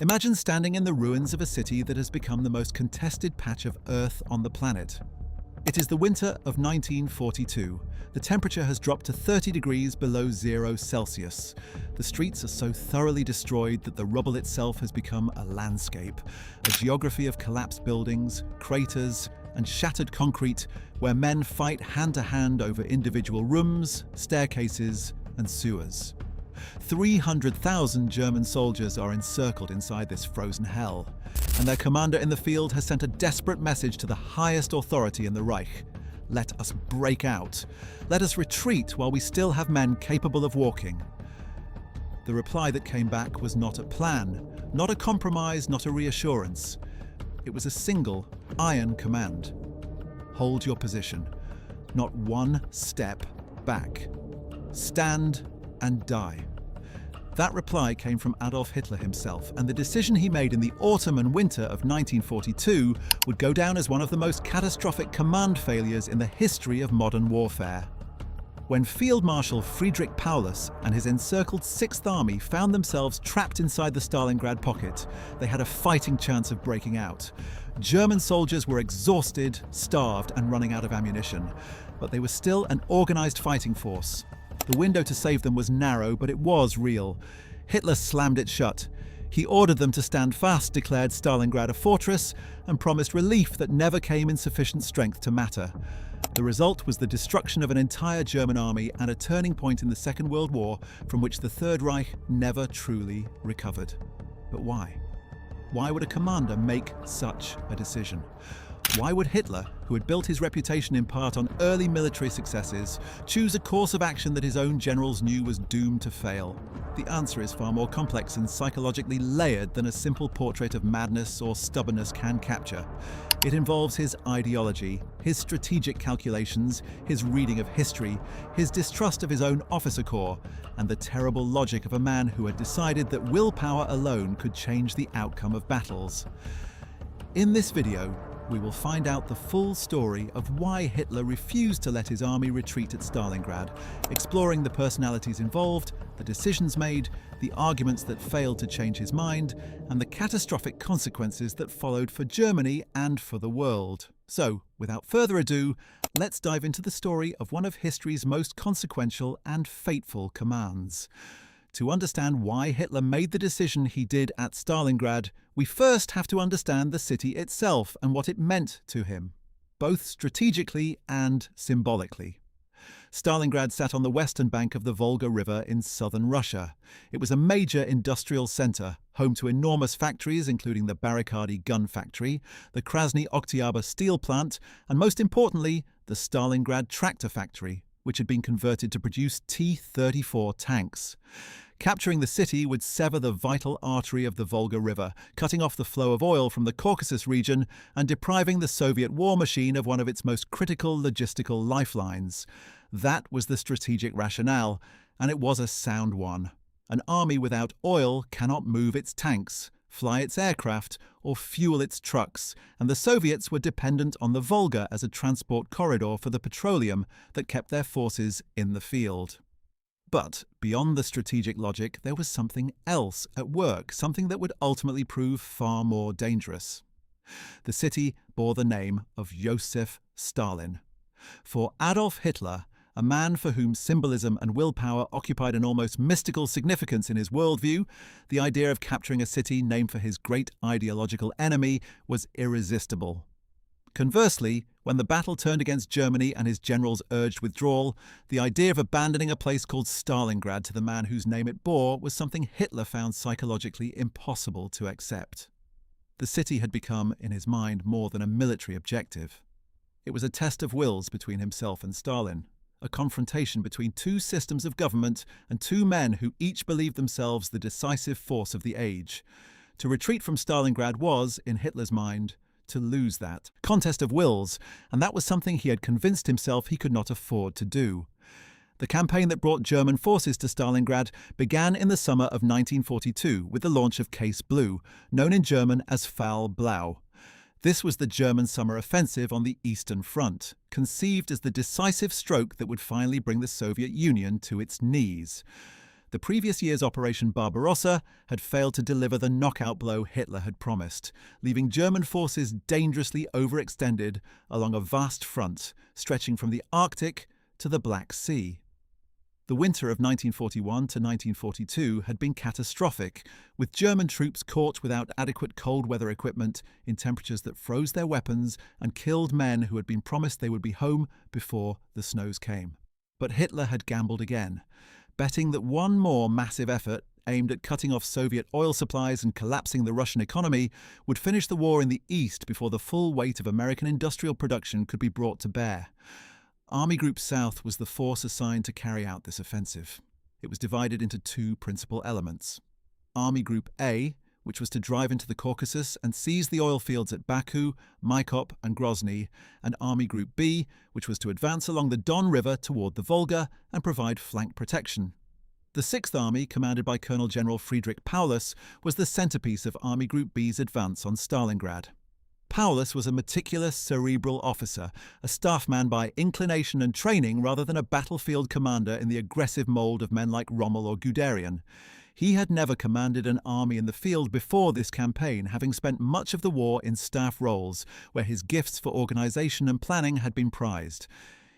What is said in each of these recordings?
Imagine standing in the ruins of a city that has become the most contested patch of Earth on the planet. It is the winter of 1942. The temperature has dropped to 30 degrees below 0 Celsius. The streets are so thoroughly destroyed that the rubble itself has become a landscape, a geography of collapsed buildings, craters, and shattered concrete where men fight hand to hand over individual rooms, staircases, and sewers. 300,000 German soldiers are encircled inside this frozen hell, and their commander in the field has sent a desperate message to the highest authority in the Reich. Let us break out. Let us retreat while we still have men capable of walking. The reply that came back was not a plan, not a compromise, not a reassurance. It was a single, iron command. Hold your position. Not one step back. Stand and die. That reply came from Adolf Hitler himself, and the decision he made in the autumn and winter of 1942 would go down as one of the most catastrophic command failures in the history of modern warfare. When Field Marshal Friedrich Paulus and his encircled Sixth Army found themselves trapped inside the Stalingrad pocket, they had a fighting chance of breaking out. German soldiers were exhausted, starved, and running out of ammunition, but they were still an organized fighting force. The window to save them was narrow, but it was real. Hitler slammed it shut. He ordered them to stand fast, declared Stalingrad a fortress, and promised relief that never came in sufficient strength to matter. The result was the destruction of an entire German army and a turning point in the Second World War from which the Third Reich never truly recovered. But why? Why would a commander make such a decision? Why would Hitler, who had built his reputation in part on early military successes, choose a course of action that his own generals knew was doomed to fail? The answer is far more complex and psychologically layered than a simple portrait of madness or stubbornness can capture. It involves his ideology, his strategic calculations, his reading of history, his distrust of his own officer corps, and the terrible logic of a man who had decided that willpower alone could change the outcome of battles. In this video, we will find out the full story of why Hitler refused to let his army retreat at Stalingrad, exploring the personalities involved, the decisions made, the arguments that failed to change his mind, and the catastrophic consequences that followed for Germany and for the world. So, without further ado, let's dive into the story of one of history's most consequential and fateful commands. To understand why Hitler made the decision he did at Stalingrad, we first have to understand the city itself and what it meant to him, both strategically and symbolically. Stalingrad sat on the western bank of the Volga River in southern Russia. It was a major industrial center, home to enormous factories including the Barricady gun factory, the Krasny Oktyabr steel plant, and most importantly, the Stalingrad tractor factory, which had been converted to produce T-34 tanks. Capturing the city would sever the vital artery of the Volga River, cutting off the flow of oil from the Caucasus region and depriving the Soviet war machine of one of its most critical logistical lifelines. That was the strategic rationale, and it was a sound one. An army without oil cannot move its tanks, fly its aircraft, or fuel its trucks, and the Soviets were dependent on the Volga as a transport corridor for the petroleum that kept their forces in the field. But beyond the strategic logic, there was something else at work, something that would ultimately prove far more dangerous. The city bore the name of Joseph Stalin. For Adolf Hitler, a man for whom symbolism and willpower occupied an almost mystical significance in his worldview, the idea of capturing a city named for his great ideological enemy was irresistible. Conversely, when the battle turned against Germany and his generals urged withdrawal, the idea of abandoning a place called Stalingrad to the man whose name it bore was something Hitler found psychologically impossible to accept. The city had become, in his mind, more than a military objective. It was a test of wills between himself and Stalin, a confrontation between two systems of government and two men who each believed themselves the decisive force of the age. To retreat from Stalingrad was, in Hitler's mind, to lose that contest of wills, and that was something he had convinced himself he could not afford to do. The campaign that brought German forces to Stalingrad began in the summer of 1942 with the launch of Case Blue, known in German as Fall Blau. This was the German summer offensive on the Eastern Front, conceived as the decisive stroke that would finally bring the Soviet Union to its knees. The previous year's Operation Barbarossa had failed to deliver the knockout blow Hitler had promised, leaving German forces dangerously overextended along a vast front stretching from the Arctic to the Black Sea. The winter of 1941 to 1942 had been catastrophic, with German troops caught without adequate cold weather equipment in temperatures that froze their weapons and killed men who had been promised they would be home before the snows came. But Hitler had gambled again, betting that one more massive effort aimed at cutting off Soviet oil supplies and collapsing the Russian economy would finish the war in the east before the full weight of American industrial production could be brought to bear. Army Group South was the force assigned to carry out this offensive. It was divided into two principal elements. Army Group A, which was to drive into the Caucasus and seize the oil fields at Baku, Maikop and Grozny, and Army Group B, which was to advance along the Don River toward the Volga and provide flank protection. The 6th Army, commanded by Colonel General Friedrich Paulus, was the centerpiece of Army Group B's advance on Stalingrad. Paulus was a meticulous, cerebral officer, a staff man by inclination and training rather than a battlefield commander in the aggressive mould of men like Rommel or Guderian. He had never commanded an army in the field before this campaign, having spent much of the war in staff roles, where his gifts for organisation and planning had been prized.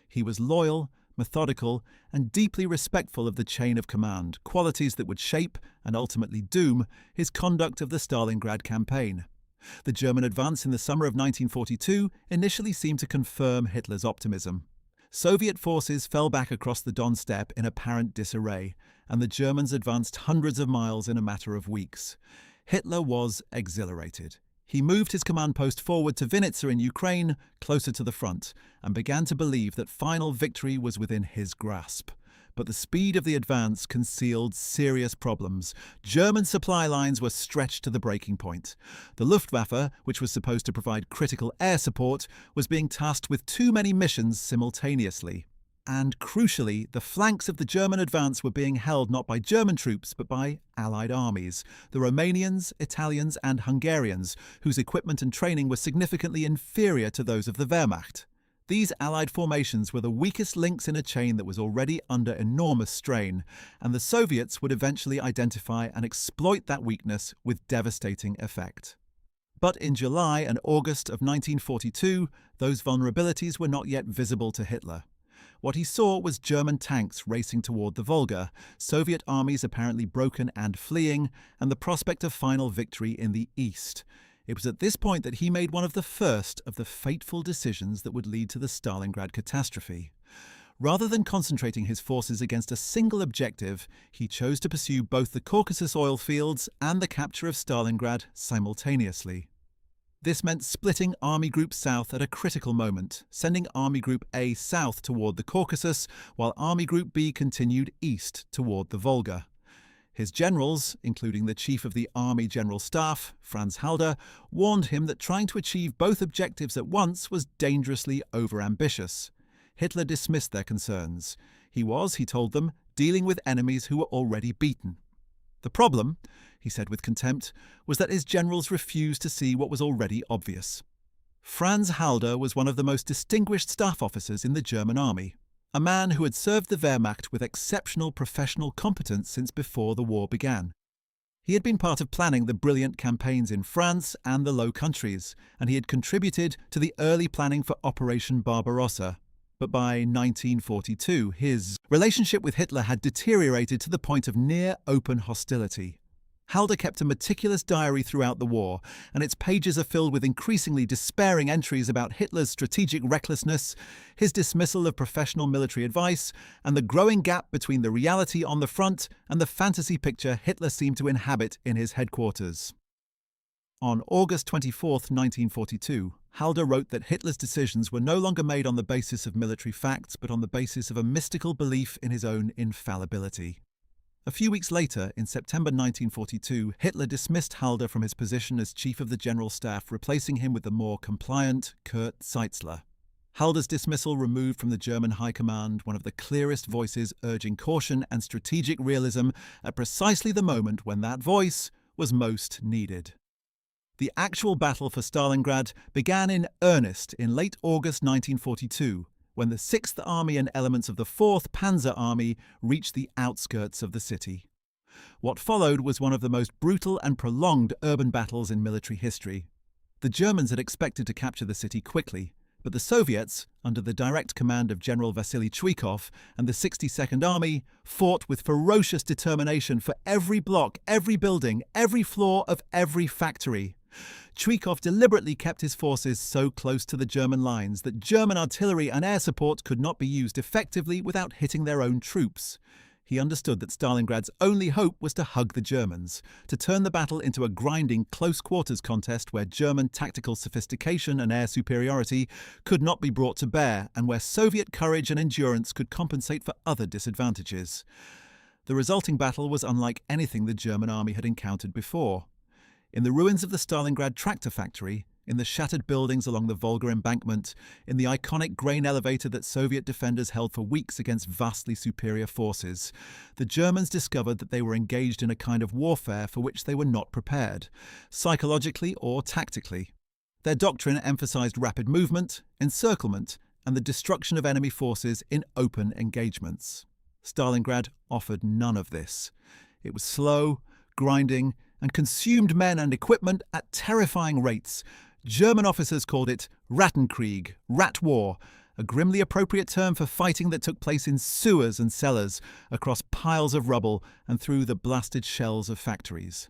He was loyal, methodical, and deeply respectful of the chain of command, qualities that would shape, and ultimately doom, his conduct of the Stalingrad campaign. The German advance in the summer of 1942 initially seemed to confirm Hitler's optimism. Soviet forces fell back across the Don steppe in apparent disarray, and the Germans advanced hundreds of miles in a matter of weeks. Hitler was exhilarated. He moved his command post forward to Vinnytsia in Ukraine, closer to the front, and began to believe that final victory was within his grasp. But the speed of the advance concealed serious problems. German supply lines were stretched to the breaking point. The Luftwaffe, which was supposed to provide critical air support, was being tasked with too many missions simultaneously. And crucially, the flanks of the German advance were being held not by German troops but by Allied armies, the Romanians, Italians and Hungarians, whose equipment and training were significantly inferior to those of the Wehrmacht. These Allied formations were the weakest links in a chain that was already under enormous strain, and the Soviets would eventually identify and exploit that weakness with devastating effect. But in July and August of 1942, those vulnerabilities were not yet visible to Hitler. What he saw was German tanks racing toward the Volga, Soviet armies apparently broken and fleeing, and the prospect of final victory in the east. It was at this point that he made one of the first of the fateful decisions that would lead to the Stalingrad catastrophe. Rather than concentrating his forces against a single objective, he chose to pursue both the Caucasus oil fields and the capture of Stalingrad simultaneously. This meant splitting Army Group South at a critical moment, sending Army Group A south toward the Caucasus, while Army Group B continued east toward the Volga. His generals, including the Chief of the Army General Staff, Franz Halder, warned him that trying to achieve both objectives at once was dangerously overambitious. Hitler dismissed their concerns. He was, he told them, dealing with enemies who were already beaten. The problem, he said with contempt, was that his generals refused to see what was already obvious. Franz Halder was one of the most distinguished staff officers in the German army. A man who had served the Wehrmacht with exceptional professional competence since before the war began. He had been part of planning the brilliant campaigns in France and the Low Countries, and he had contributed to the early planning for Operation Barbarossa. But by 1942, his relationship with Hitler had deteriorated to the point of near open hostility. Halder kept a meticulous diary throughout the war, and its pages are filled with increasingly despairing entries about Hitler's strategic recklessness, his dismissal of professional military advice, and the growing gap between the reality on the front and the fantasy picture Hitler seemed to inhabit in his headquarters. On August 24, 1942, Halder wrote that Hitler's decisions were no longer made on the basis of military facts but on the basis of a mystical belief in his own infallibility. A few weeks later, in September 1942, Hitler dismissed Halder from his position as Chief of the General Staff, replacing him with the more compliant Kurt Zeitzler. Halder's dismissal removed from the German High Command one of the clearest voices urging caution and strategic realism at precisely the moment when that voice was most needed. The actual battle for Stalingrad began in earnest in late August 1942, when the 6th Army and elements of the 4th Panzer Army reached the outskirts of the city. What followed was one of the most brutal and prolonged urban battles in military history. The Germans had expected to capture the city quickly, but the Soviets, under the direct command of General Vasily Chuikov and the 62nd Army, fought with ferocious determination for every block, every building, every floor of every factory. Chuikov deliberately kept his forces so close to the German lines that German artillery and air support could not be used effectively without hitting their own troops. He understood that Stalingrad's only hope was to hug the Germans, to turn the battle into a grinding close-quarters contest where German tactical sophistication and air superiority could not be brought to bear, and where Soviet courage and endurance could compensate for other disadvantages. The resulting battle was unlike anything the German army had encountered before. In the ruins of the Stalingrad tractor factory, in the shattered buildings along the Volga embankment, in the iconic grain elevator that Soviet defenders held for weeks against vastly superior forces, the Germans discovered that they were engaged in a kind of warfare for which they were not prepared, psychologically or tactically. Their doctrine emphasized rapid movement, encirclement, and the destruction of enemy forces in open engagements. Stalingrad offered none of this. It was slow, grinding, and consumed men and equipment at terrifying rates. German officers called it Rattenkrieg, rat war, a grimly appropriate term for fighting that took place in sewers and cellars, across piles of rubble and through the blasted shells of factories.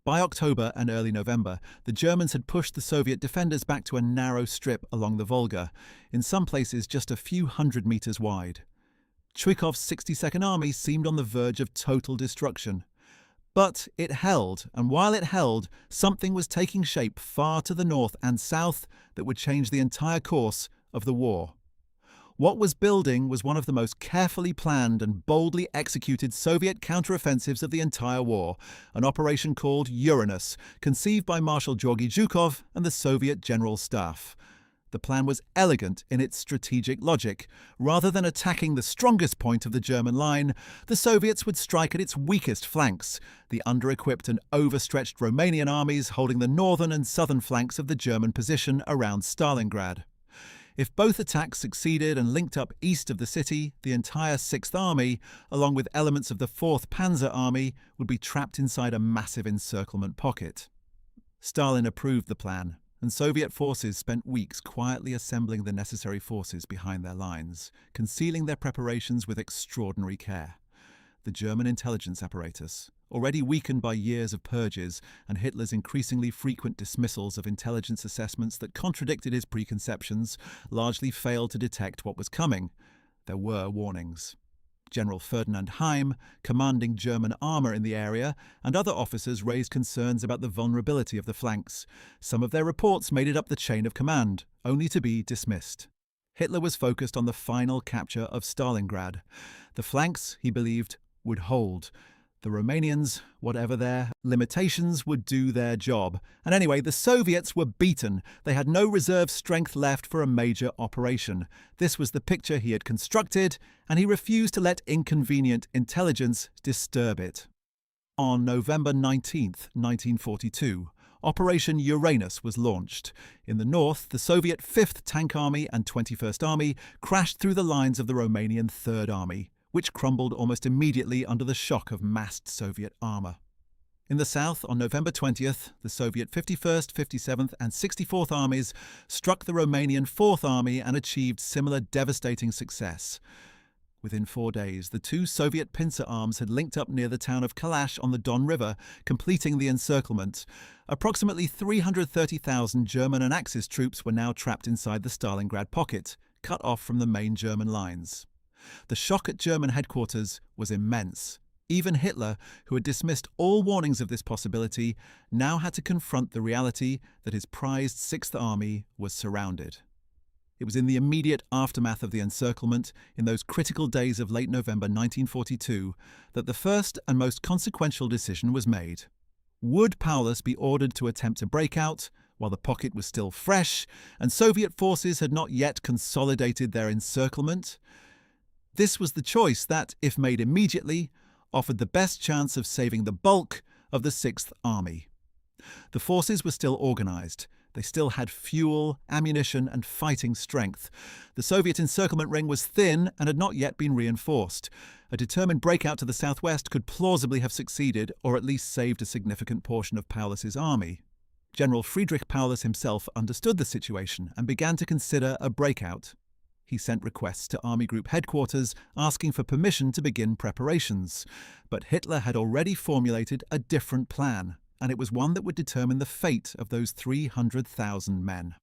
By October and early November, the Germans had pushed the Soviet defenders back to a narrow strip along the Volga, in some places just a few hundred meters wide. Chuikov's 62nd Army seemed on the verge of total destruction. But it held, and while it held, something was taking shape far to the north and south that would change the entire course of the war. What was building was one of the most carefully planned and boldly executed Soviet counteroffensives of the entire war, an operation called Uranus, conceived by Marshal Georgy Zhukov and the Soviet General Staff. The plan was elegant in its strategic logic. Rather than attacking the strongest point of the German line, the Soviets would strike at its weakest flanks, the under-equipped and overstretched Romanian armies holding the northern and southern flanks of the German position around Stalingrad. If both attacks succeeded and linked up east of the city, the entire 6th Army, along with elements of the 4th Panzer Army, would be trapped inside a massive encirclement pocket. Stalin approved the plan, and Soviet forces spent weeks quietly assembling the necessary forces behind their lines, concealing their preparations with extraordinary care. The German intelligence apparatus, already weakened by years of purges and Hitler's increasingly frequent dismissals of intelligence assessments that contradicted his preconceptions, largely failed to detect what was coming. There were warnings. General Ferdinand Heim, commanding German armour in the area, and other officers raised concerns about the vulnerability of the flanks. Some of their reports made it up the chain of command, only to be dismissed. Hitler was focused on the final capture of Stalingrad. The flanks, he believed, would hold. The Romanians, whatever their limitations, would do their job. And anyway, the Soviets were beaten. They had no reserve strength left for a major operation. This was the picture he had constructed, and he refused to let inconvenient intelligence disturb it. On November 19, 1942, Operation Uranus was launched. In the north, the Soviet 5th Tank Army and 21st Army crashed through the lines of the Romanian 3rd Army, which crumbled almost immediately under the shock of massed Soviet armour. In the south, on November 20th, the Soviet 51st, 57th and 64th Armies struck the Romanian 4th Army and achieved similar devastating success. Within 4 days, the two Soviet pincer arms had linked up near the town of Kalash on the Don River, completing the encirclement. Approximately 330,000 German and Axis troops were now trapped inside the Stalingrad pocket, cut off from the main German lines. The shock at German headquarters was immense. Even Hitler, who had dismissed all warnings of this possibility, now had to confront the reality that his prized 6th Army was surrounded. It was in the immediate aftermath of the encirclement, in those critical days of late November 1942, that the first and most consequential decision was made. Would Paulus be ordered to attempt to break out, while the pocket was still fresh, and Soviet forces had not yet consolidated their encirclement? This was the choice that, if made immediately, offered the best chance of saving the bulk of the 6th Army. The forces were still organised. They still had fuel, ammunition, and fighting strength. The Soviet encirclement ring was thin and had not yet been reinforced. A determined breakout to the southwest could plausibly have succeeded, or at least saved a significant portion of Paulus's army. General Friedrich Paulus himself understood the situation and began to consider a breakout. He sent requests to Army Group headquarters asking for permission to begin preparations. But Hitler had already formulated a different plan, and it was one that would determine the fate of those 300,000 men.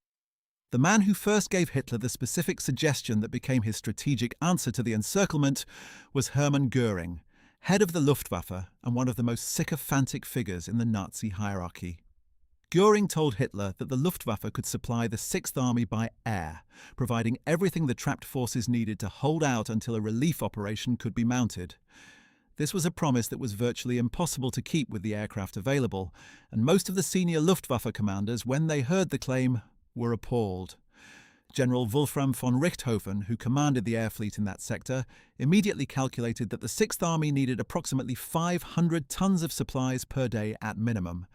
The man who first gave Hitler the specific suggestion that became his strategic answer to the encirclement was Hermann Göring, head of the Luftwaffe and one of the most sycophantic figures in the Nazi hierarchy. Göring told Hitler that the Luftwaffe could supply the Sixth Army by air, providing everything the trapped forces needed to hold out until a relief operation could be mounted. This was a promise that was virtually impossible to keep with the aircraft available, and most of the senior Luftwaffe commanders, when they heard the claim, were appalled. General Wolfram von Richthofen, who commanded the air fleet in that sector, immediately calculated that the Sixth Army needed approximately 500 tons of supplies per day at minimum,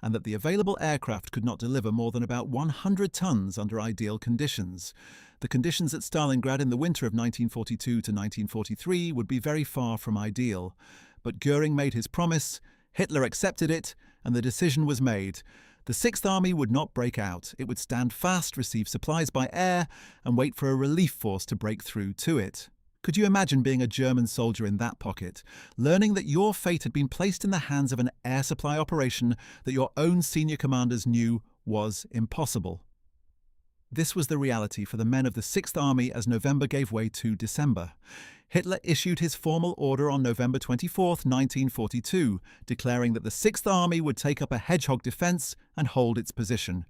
and that the available aircraft could not deliver more than about 100 tons under ideal conditions. The conditions at Stalingrad in the winter of 1942 to 1943 would be very far from ideal. But Göring made his promise, Hitler accepted it, and the decision was made. The Sixth Army would not break out. It would stand fast, receive supplies by air, and wait for a relief force to break through to it. Could you imagine being a German soldier in that pocket, learning that your fate had been placed in the hands of an air supply operation that your own senior commanders knew was impossible? This was the reality for the men of the Sixth Army as November gave way to December. Hitler issued his formal order on November 24, 1942, declaring that the Sixth Army would take up a hedgehog defense and hold its position.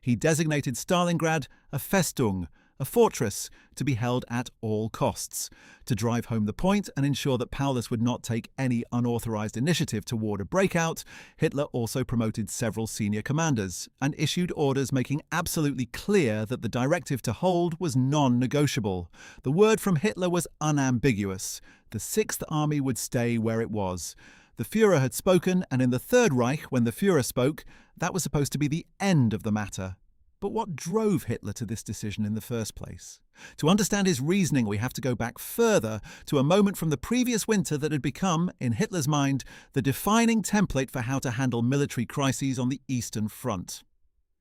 He designated Stalingrad a Festung, a fortress to be held at all costs. To drive home the point and ensure that Paulus would not take any unauthorized initiative toward a breakout, Hitler also promoted several senior commanders and issued orders making absolutely clear that the directive to hold was non-negotiable. The word from Hitler was unambiguous. The Sixth Army would stay where it was. The Führer had spoken, and in the Third Reich, when the Führer spoke, that was supposed to be the end of the matter. But what drove Hitler to this decision in the first place? To understand his reasoning, we have to go back further to a moment from the previous winter that had become, in Hitler's mind, the defining template for how to handle military crises on the Eastern Front.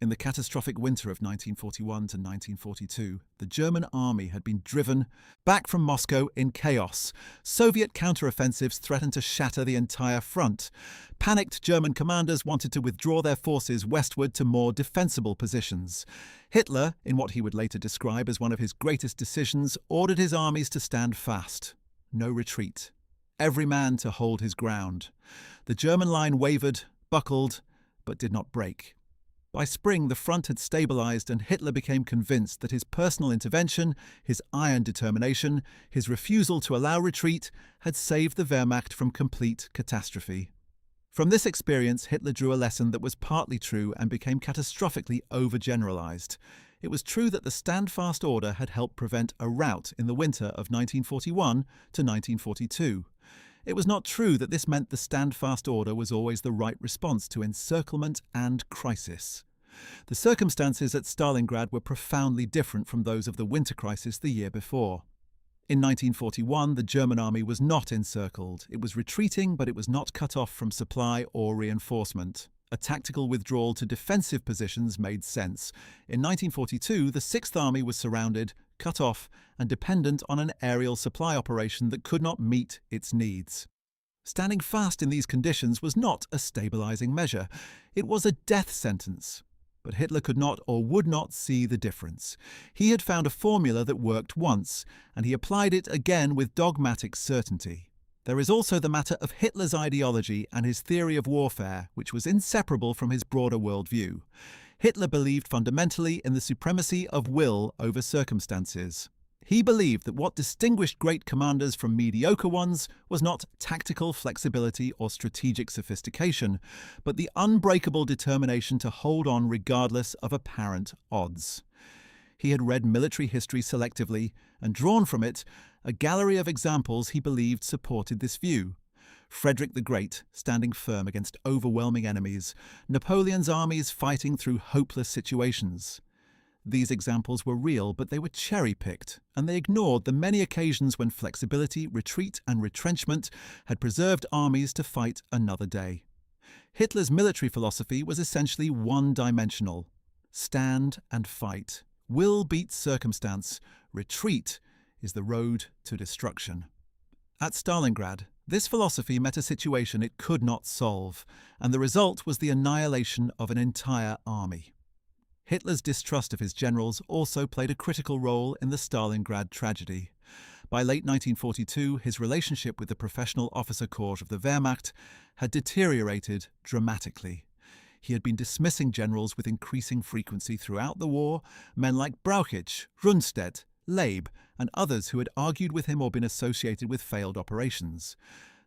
In the catastrophic winter of 1941 to 1942, the German army had been driven back from Moscow in chaos. Soviet counteroffensives threatened to shatter the entire front. Panicked German commanders wanted to withdraw their forces westward to more defensible positions. Hitler, in what he would later describe as one of his greatest decisions, ordered his armies to stand fast. No retreat. Every man to hold his ground. The German line wavered, buckled, but did not break. By spring, the front had stabilized, and Hitler became convinced that his personal intervention, his iron determination, his refusal to allow retreat, had saved the Wehrmacht from complete catastrophe. From this experience, Hitler drew a lesson that was partly true and became catastrophically overgeneralized. It was true that the Stand-Fast order had helped prevent a rout in the winter of 1941 to 1942. It was not true that this meant the Stand-Fast order was always the right response to encirclement and crisis. The circumstances at Stalingrad were profoundly different from those of the winter crisis the year before. In 1941, the German army was not encircled. It was retreating, but it was not cut off from supply or reinforcement. A tactical withdrawal to defensive positions made sense. In 1942, the Sixth Army was surrounded, cut off, and dependent on an aerial supply operation that could not meet its needs. Standing fast in these conditions was not a stabilizing measure. It was a death sentence. But Hitler could not or would not see the difference. He had found a formula that worked once, and he applied it again with dogmatic certainty. There is also the matter of Hitler's ideology and his theory of warfare, which was inseparable from his broader worldview. Hitler believed fundamentally in the supremacy of will over circumstances. He believed that what distinguished great commanders from mediocre ones was not tactical flexibility or strategic sophistication, but the unbreakable determination to hold on regardless of apparent odds. He had read military history selectively and drawn from it a gallery of examples he believed supported this view. Frederick the Great standing firm against overwhelming enemies, Napoleon's armies fighting through hopeless situations. These examples were real, but they were cherry-picked, and they ignored the many occasions when flexibility, retreat, and retrenchment had preserved armies to fight another day. Hitler's military philosophy was essentially one-dimensional. Stand and fight. Will beats circumstance. Retreat is the road to destruction. At Stalingrad, this philosophy met a situation it could not solve, and the result was the annihilation of an entire army. Hitler's distrust of his generals also played a critical role in the Stalingrad tragedy. By late 1942, his relationship with the professional officer corps of the Wehrmacht had deteriorated dramatically. He had been dismissing generals with increasing frequency throughout the war, men like Brauchitsch, Rundstedt, Leib, and others who had argued with him or been associated with failed operations.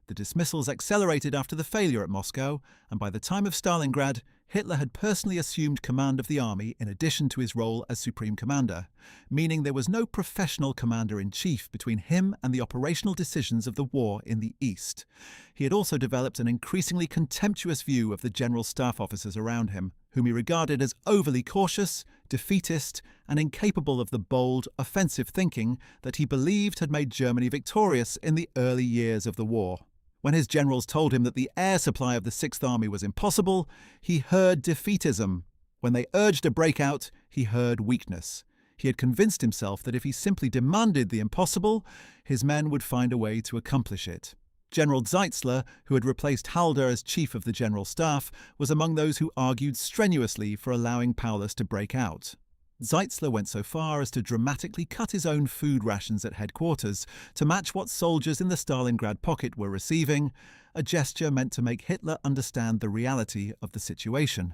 The dismissals accelerated after the failure at Moscow, and by the time of Stalingrad, Hitler had personally assumed command of the army in addition to his role as Supreme Commander, meaning there was no professional commander-in-chief between him and the operational decisions of the war in the East. He had also developed an increasingly contemptuous view of the general staff officers around him, whom he regarded as overly cautious, defeatist, and incapable of the bold, offensive thinking that he believed had made Germany victorious in the early years of the war. When his generals told him that the air supply of the Sixth Army was impossible, he heard defeatism. When they urged a breakout, he heard weakness. He had convinced himself that if he simply demanded the impossible, his men would find a way to accomplish it. General Zeitzler, who had replaced Halder as chief of the general staff, was among those who argued strenuously for allowing Paulus to break out. Zeitzler went so far as to dramatically cut his own food rations at headquarters to match what soldiers in the Stalingrad pocket were receiving, a gesture meant to make Hitler understand the reality of the situation.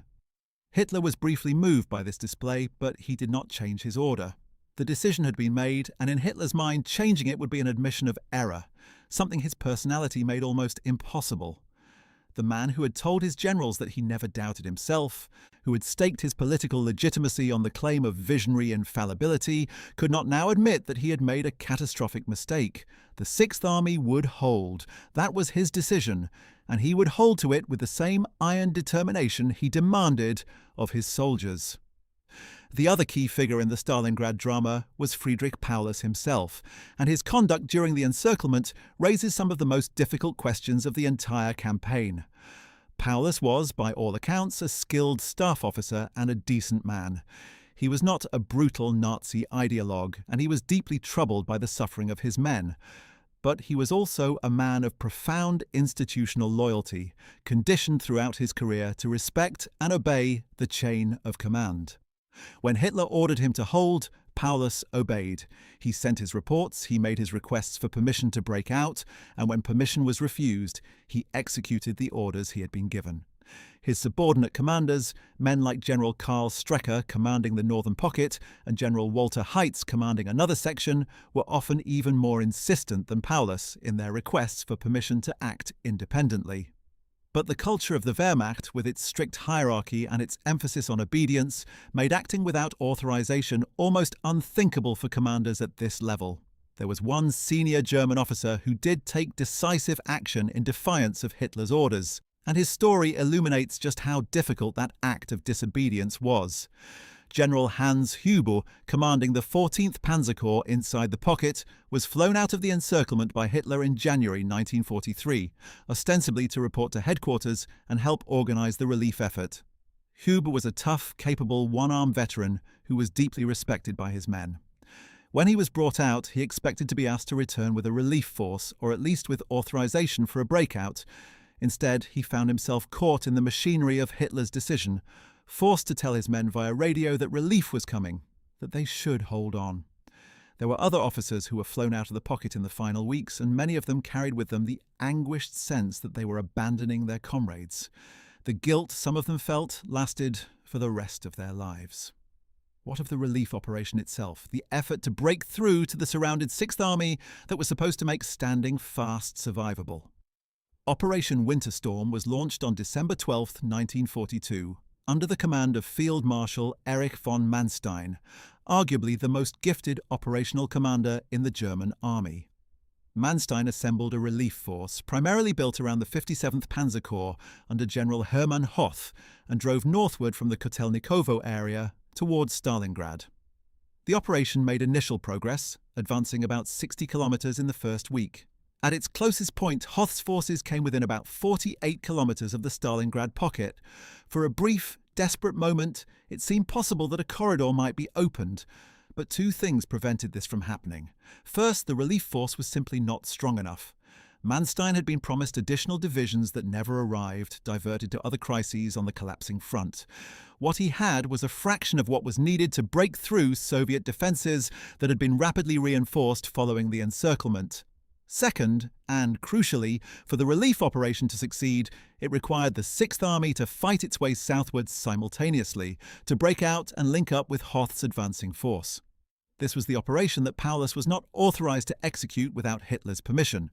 Hitler was briefly moved by this display, but he did not change his order. The decision had been made, and in Hitler's mind, changing it would be an admission of error, something his personality made almost impossible. The man who had told his generals that he never doubted himself, who had staked his political legitimacy on the claim of visionary infallibility, could not now admit that he had made a catastrophic mistake. The Sixth Army would hold. That was his decision, and he would hold to it with the same iron determination he demanded of his soldiers. The other key figure in the Stalingrad drama was Friedrich Paulus himself, and his conduct during the encirclement raises some of the most difficult questions of the entire campaign. Paulus was, by all accounts, a skilled staff officer and a decent man. He was not a brutal Nazi ideologue, and he was deeply troubled by the suffering of his men. But he was also a man of profound institutional loyalty, conditioned throughout his career to respect and obey the chain of command. When Hitler ordered him to hold, Paulus obeyed. He sent his reports, he made his requests for permission to break out, and when permission was refused, he executed the orders he had been given. His subordinate commanders, men like General Karl Strecker commanding the Northern Pocket and General Walter Heitz commanding another section, were often even more insistent than Paulus in their requests for permission to act independently. But the culture of the Wehrmacht, with its strict hierarchy and its emphasis on obedience, made acting without authorization almost unthinkable for commanders at this level. There was one senior German officer who did take decisive action in defiance of Hitler's orders, and his story illuminates just how difficult that act of disobedience was. General Hans Hübel, commanding the 14th Panzer Corps inside the pocket, was flown out of the encirclement by Hitler in January 1943, ostensibly to report to headquarters and help organize the relief effort. Hübel was a tough, capable, one-arm veteran who was deeply respected by his men. When he was brought out, he expected to be asked to return with a relief force, or at least with authorization for a breakout. Instead, he found himself caught in the machinery of Hitler's decision, forced to tell his men via radio that relief was coming, that they should hold on. There were other officers who were flown out of the pocket in the final weeks, and many of them carried with them the anguished sense that they were abandoning their comrades. The guilt some of them felt lasted for the rest of their lives. What of the relief operation itself, the effort to break through to the surrounded Sixth Army that was supposed to make standing fast survivable? Operation Winter Storm was launched on December 12, 1942, under the command of Field Marshal Erich von Manstein, arguably the most gifted operational commander in the German army. Manstein assembled a relief force, primarily built around the 57th Panzer Corps under General Hermann Hoth, and drove northward from the Kotelnikovo area towards Stalingrad. The operation made initial progress, advancing about 60 kilometers in the first week. At its closest point, Hoth's forces came within about 48 kilometers of the Stalingrad pocket. For a brief, desperate moment, it seemed possible that a corridor might be opened. But two things prevented this from happening. First, the relief force was simply not strong enough. Manstein had been promised additional divisions that never arrived, diverted to other crises on the collapsing front. What he had was a fraction of what was needed to break through Soviet defences that had been rapidly reinforced following the encirclement. Second, and crucially, for the relief operation to succeed, it required the 6th Army to fight its way southwards simultaneously, to break out and link up with Hoth's advancing force. This was the operation that Paulus was not authorized to execute without Hitler's permission.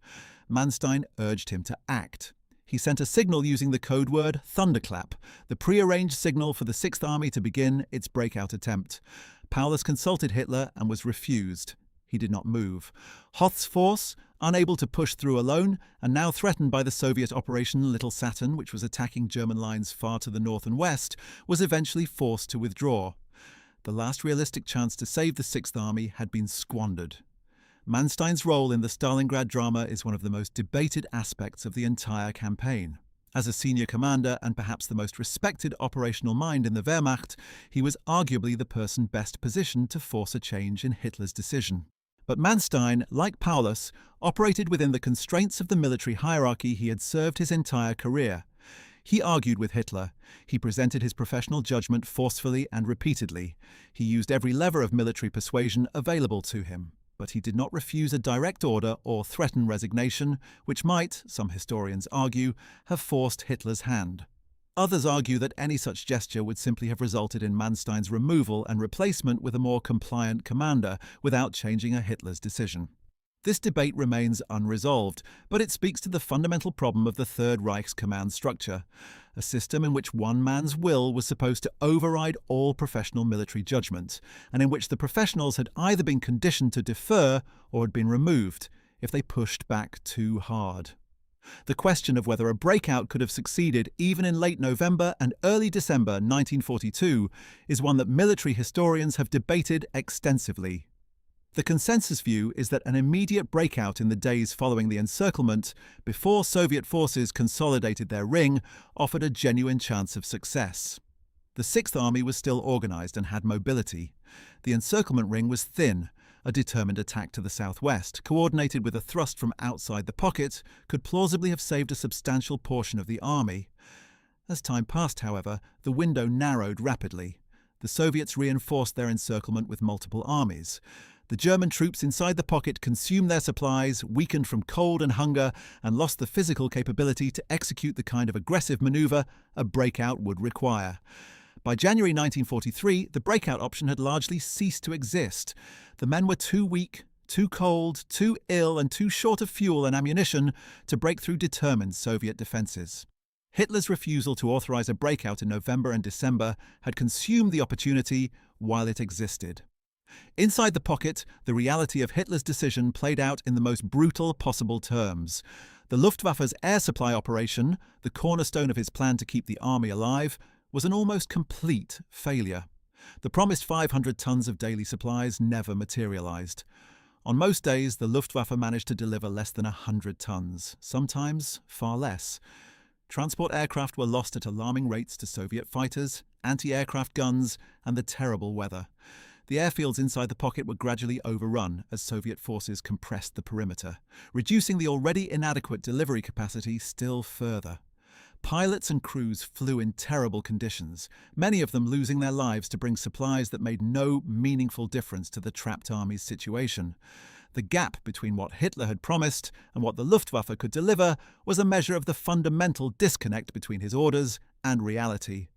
Manstein urged him to act. He sent a signal using the code word thunderclap, the prearranged signal for the 6th Army to begin its breakout attempt. Paulus consulted Hitler and was refused. He did not move. Hoth's force, unable to push through alone, and now threatened by the Soviet Operation Little Saturn, which was attacking German lines far to the north and west, was eventually forced to withdraw. The last realistic chance to save the 6th Army had been squandered. Manstein's role in the Stalingrad drama is one of the most debated aspects of the entire campaign. As a senior commander and perhaps the most respected operational mind in the Wehrmacht, he was arguably the person best positioned to force a change in Hitler's decision. But Manstein, like Paulus, operated within the constraints of the military hierarchy he had served his entire career. He argued with Hitler. He presented his professional judgment forcefully and repeatedly. He used every lever of military persuasion available to him. But he did not refuse a direct order or threaten resignation, which might, some historians argue, have forced Hitler's hand. Others argue that any such gesture would simply have resulted in Manstein's removal and replacement with a more compliant commander without changing a Hitler's decision. This debate remains unresolved, but it speaks to the fundamental problem of the Third Reich's command structure, a system in which one man's will was supposed to override all professional military judgment, and in which the professionals had either been conditioned to defer or had been removed if they pushed back too hard. The question of whether a breakout could have succeeded even in late November and early December 1942 is one that military historians have debated extensively. The consensus view is that an immediate breakout in the days following the encirclement, before Soviet forces consolidated their ring, offered a genuine chance of success. The 6th Army was still organized and had mobility. The encirclement ring was thin. A determined attack to the southwest, coordinated with a thrust from outside the pocket, could plausibly have saved a substantial portion of the army. As time passed, however, the window narrowed rapidly. The Soviets reinforced their encirclement with multiple armies. The German troops inside the pocket consumed their supplies, weakened from cold and hunger, and lost the physical capability to execute the kind of aggressive maneuver a breakout would require. By January 1943, the breakout option had largely ceased to exist. The men were too weak, too cold, too ill, and too short of fuel and ammunition to break through determined Soviet defences. Hitler's refusal to authorize a breakout in November and December had consumed the opportunity while it existed. Inside the pocket, the reality of Hitler's decision played out in the most brutal possible terms. The Luftwaffe's air supply operation, the cornerstone of his plan to keep the army alive, was an almost complete failure. The promised 500 tons of daily supplies never materialized. On most days, the Luftwaffe managed to deliver less than 100 tons, sometimes far less. Transport aircraft were lost at alarming rates to Soviet fighters, anti-aircraft guns, and the terrible weather. The airfields inside the pocket were gradually overrun as Soviet forces compressed the perimeter, reducing the already inadequate delivery capacity still further. Pilots and crews flew in terrible conditions, many of them losing their lives to bring supplies that made no meaningful difference to the trapped army's situation. The gap between what Hitler had promised and what the Luftwaffe could deliver was a measure of the fundamental disconnect between his orders and reality.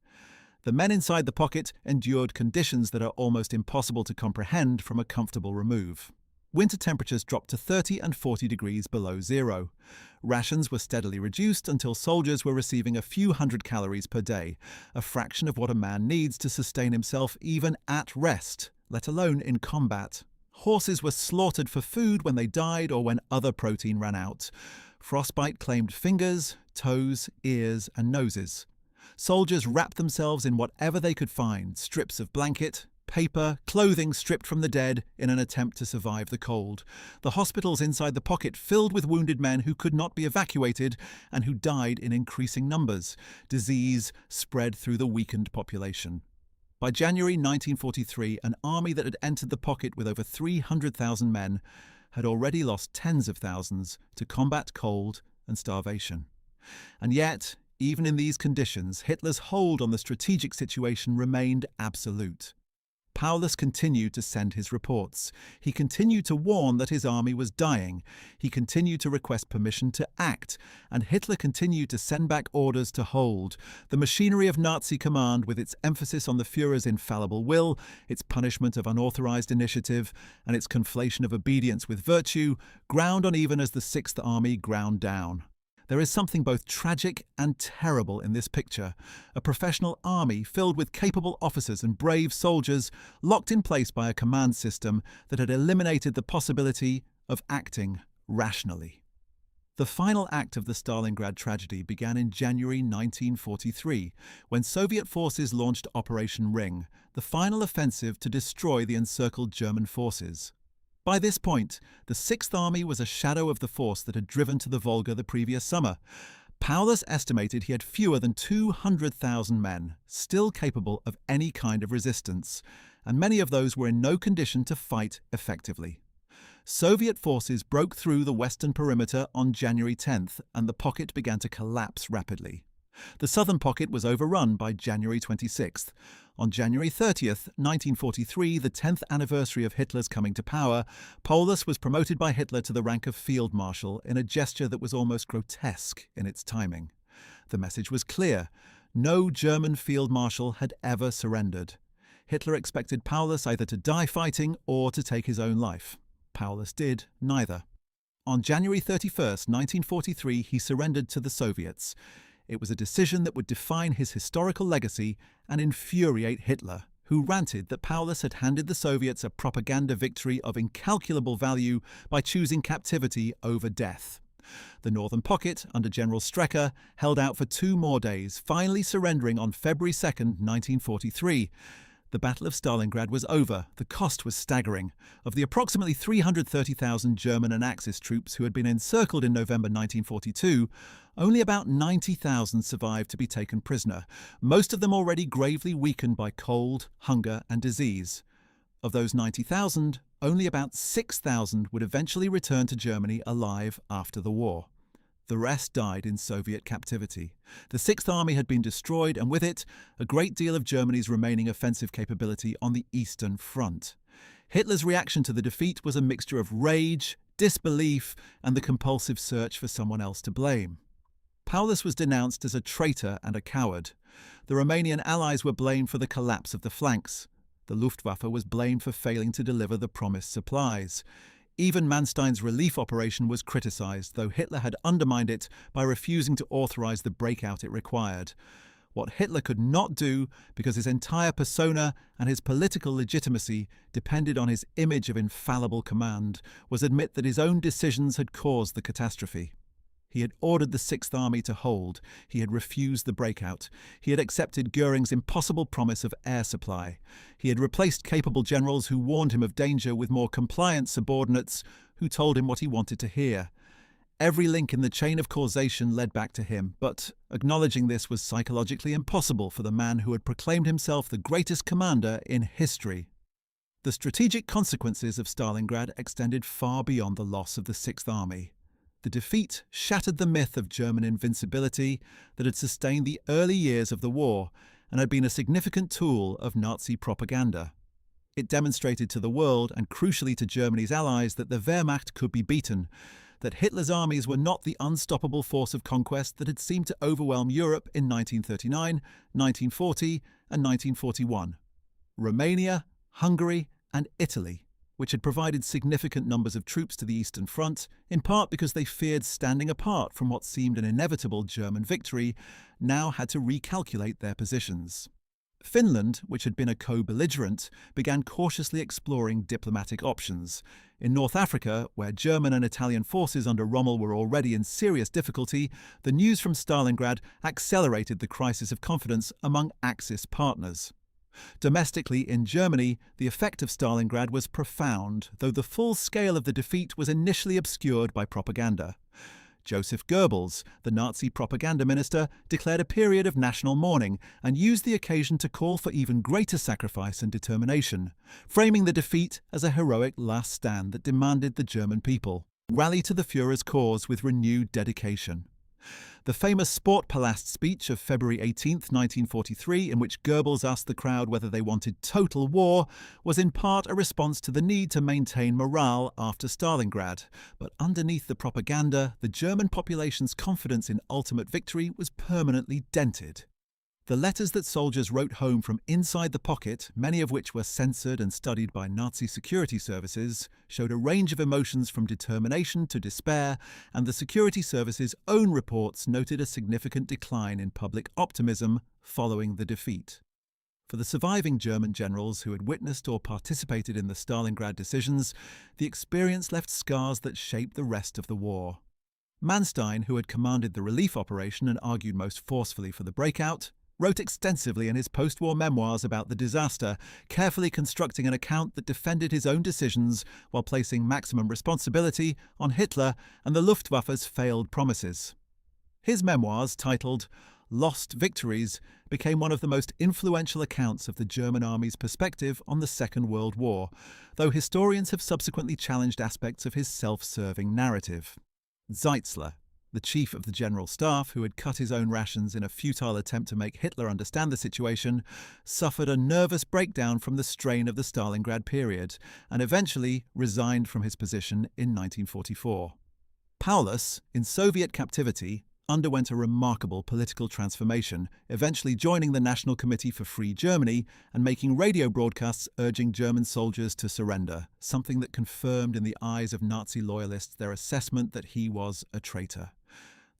The men inside the pocket endured conditions that are almost impossible to comprehend from a comfortable remove. Winter temperatures dropped to 30 and 40 degrees below zero. Rations were steadily reduced until soldiers were receiving a few hundred calories per day, a fraction of what a man needs to sustain himself even at rest, let alone in combat. Horses were slaughtered for food when they died or when other protein ran out. Frostbite claimed fingers, toes, ears, and noses. Soldiers wrapped themselves in whatever they could find, strips of blanket, paper, clothing stripped from the dead in an attempt to survive the cold. The hospitals inside the pocket filled with wounded men who could not be evacuated and who died in increasing numbers. Disease spread through the weakened population. By January 1943, an army that had entered the pocket with over 300,000 men had already lost tens of thousands to combat cold and starvation. And yet, even in these conditions, Hitler's hold on the strategic situation remained absolute. Paulus continued to send his reports. He continued to warn that his army was dying. He continued to request permission to act, and Hitler continued to send back orders to hold. The machinery of Nazi command, with its emphasis on the Führer's infallible will, its punishment of unauthorized initiative, and its conflation of obedience with virtue, ground uneven as the Sixth Army ground down. There is something both tragic and terrible in this picture. A professional army filled with capable officers and brave soldiers, locked in place by a command system that had eliminated the possibility of acting rationally. The final act of the Stalingrad tragedy began in January 1943, when Soviet forces launched Operation Ring, the final offensive to destroy the encircled German forces. By this point, the Sixth Army was a shadow of the force that had driven to the Volga the previous summer. Paulus estimated he had fewer than 200,000 men, still capable of any kind of resistance, and many of those were in no condition to fight effectively. Soviet forces broke through the western perimeter on January 10th, and the pocket began to collapse rapidly. The southern pocket was overrun by January 26th. On January 30th, 1943, the 10th anniversary of Hitler's coming to power, Paulus was promoted by Hitler to the rank of Field Marshal in a gesture that was almost grotesque in its timing. The message was clear. No German Field Marshal had ever surrendered. Hitler expected Paulus either to die fighting or to take his own life. Paulus did neither. On January 31st, 1943, he surrendered to the Soviets. It was a decision that would define his historical legacy and infuriate Hitler, who ranted that Paulus had handed the Soviets a propaganda victory of incalculable value by choosing captivity over death. The northern pocket, under General Strecker, held out for 2 more days, finally surrendering on February 2nd, 1943. The Battle of Stalingrad was over. The cost was staggering. Of the approximately 330,000 German and Axis troops who had been encircled in November 1942, only about 90,000 survived to be taken prisoner, most of them already gravely weakened by cold, hunger, and disease. Of those 90,000, only about 6,000 would eventually return to Germany alive after the war. The rest died in Soviet captivity. The Sixth Army had been destroyed, and with it, a great deal of Germany's remaining offensive capability on the Eastern Front. Hitler's reaction to the defeat was a mixture of rage, disbelief, and the compulsive search for someone else to blame. Paulus was denounced as a traitor and a coward. The Romanian allies were blamed for the collapse of the flanks. The Luftwaffe was blamed for failing to deliver the promised supplies. Even Manstein's relief operation was criticised, though Hitler had undermined it by refusing to authorise the breakout it required. What Hitler could not do, because his entire persona and his political legitimacy depended on his image of infallible command, was admit that his own decisions had caused the catastrophe. He had ordered the Sixth Army to hold. He had refused the breakout. He had accepted Goering's impossible promise of air supply. He had replaced capable generals who warned him of danger with more compliant subordinates who told him what he wanted to hear. Every link in the chain of causation led back to him, but acknowledging this was psychologically impossible for the man who had proclaimed himself the greatest commander in history. The strategic consequences of Stalingrad extended far beyond the loss of the Sixth Army. The defeat shattered the myth of German invincibility that had sustained the early years of the war and had been a significant tool of Nazi propaganda. It demonstrated to the world, and crucially to Germany's allies, that the Wehrmacht could be beaten, that Hitler's armies were not the unstoppable force of conquest that had seemed to overwhelm Europe in 1939, 1940, and 1941. Romania, Hungary, and Italy, which had provided significant numbers of troops to the Eastern Front, in part because they feared standing apart from what seemed an inevitable German victory, now had to recalculate their positions. Finland, which had been a co-belligerent, began cautiously exploring diplomatic options. In North Africa, where German and Italian forces under Rommel were already in serious difficulty, the news from Stalingrad accelerated the crisis of confidence among Axis partners. Domestically in Germany, the effect of Stalingrad was profound, though the full scale of the defeat was initially obscured by propaganda. Joseph Goebbels, the Nazi propaganda minister, declared a period of national mourning and used the occasion to call for even greater sacrifice and determination, framing the defeat as a heroic last stand that demanded the German people rally to the Führer's cause with renewed dedication. The famous Sportpalast speech of February 18, 1943, in which Goebbels asked the crowd whether they wanted total war, was in part a response to the need to maintain morale after Stalingrad. But underneath the propaganda, the German population's confidence in ultimate victory was permanently dented. The letters that soldiers wrote home from inside the pocket, many of which were censored and studied by Nazi security services, showed a range of emotions from determination to despair, and the security services' own reports noted a significant decline in public optimism following the defeat. For the surviving German generals who had witnessed or participated in the Stalingrad decisions, the experience left scars that shaped the rest of the war. Manstein, who had commanded the relief operation and argued most forcefully for the breakout, wrote extensively in his post-war memoirs about the disaster, carefully constructing an account that defended his own decisions while placing maximum responsibility on Hitler and the Luftwaffe's failed promises. His memoirs, titled Lost Victories, became one of the most influential accounts of the German army's perspective on the Second World War, though historians have subsequently challenged aspects of his self-serving narrative. Zeitzler, the chief of the General Staff, who had cut his own rations in a futile attempt to make Hitler understand the situation, suffered a nervous breakdown from the strain of the Stalingrad period and eventually resigned from his position in 1944. Paulus, in Soviet captivity, underwent a remarkable political transformation, eventually joining the National Committee for Free Germany and making radio broadcasts urging German soldiers to surrender, something that confirmed in the eyes of Nazi loyalists their assessment that he was a traitor.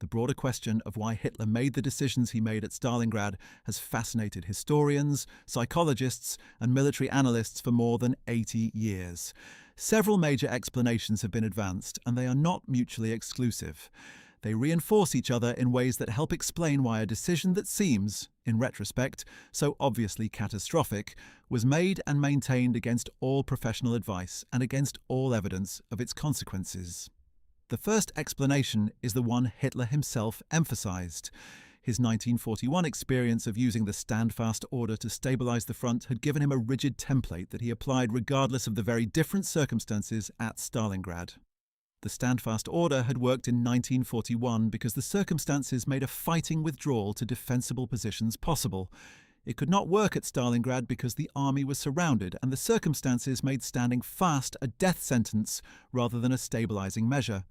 The broader question of why Hitler made the decisions he made at Stalingrad has fascinated historians, psychologists, and military analysts for more than 80 years. Several major explanations have been advanced, and they are not mutually exclusive. They reinforce each other in ways that help explain why a decision that seems, in retrospect, so obviously catastrophic, was made and maintained against all professional advice and against all evidence of its consequences. The first explanation is the one Hitler himself emphasized. His 1941 experience of using the stand-fast order to stabilize the front had given him a rigid template that he applied regardless of the very different circumstances at Stalingrad. The stand-fast order had worked in 1941 because the circumstances made a fighting withdrawal to defensible positions possible. It could not work at Stalingrad because the army was surrounded and the circumstances made standing fast a death sentence rather than a stabilizing measure.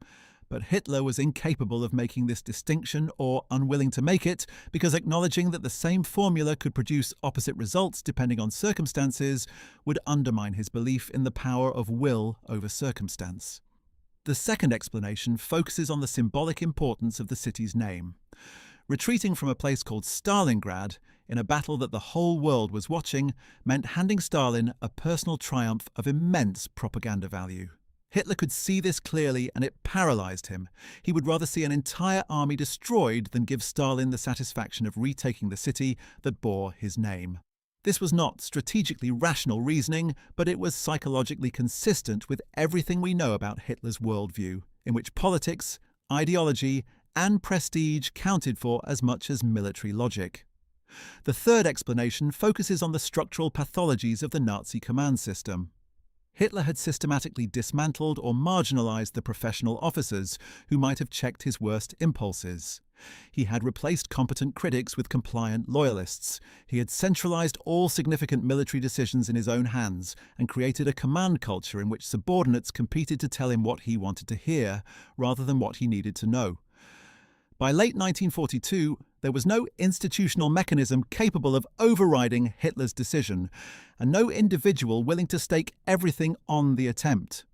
But Hitler was incapable of making this distinction or unwilling to make it because acknowledging that the same formula could produce opposite results depending on circumstances would undermine his belief in the power of will over circumstance. The second explanation focuses on the symbolic importance of the city's name. Retreating from a place called Stalingrad, in a battle that the whole world was watching, meant handing Stalin a personal triumph of immense propaganda value. Hitler could see this clearly and it paralyzed him. He would rather see an entire army destroyed than give Stalin the satisfaction of retaking the city that bore his name. This was not strategically rational reasoning, but it was psychologically consistent with everything we know about Hitler's worldview, in which politics, ideology, and prestige counted for as much as military logic. The third explanation focuses on the structural pathologies of the Nazi command system. Hitler had systematically dismantled or marginalized the professional officers who might have checked his worst impulses. He had replaced competent critics with compliant loyalists. He had centralized all significant military decisions in his own hands and created a command culture in which subordinates competed to tell him what he wanted to hear rather than what he needed to know. By late 1942, there was no institutional mechanism capable of overriding Hitler's decision, and no individual willing to stake everything on the attempt.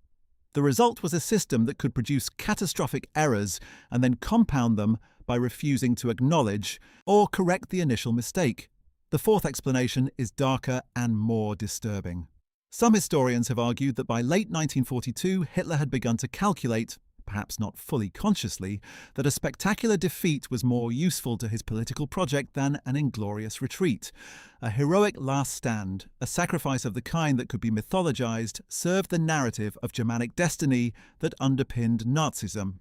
The result was a system that could produce catastrophic errors and then compound them by refusing to acknowledge or correct the initial mistake. The fourth explanation is darker and more disturbing. Some historians have argued that by late 1942, Hitler had begun to calculate, perhaps not fully consciously, that a spectacular defeat was more useful to his political project than an inglorious retreat. A heroic last stand, a sacrifice of the kind that could be mythologized, served the narrative of Germanic destiny that underpinned Nazism.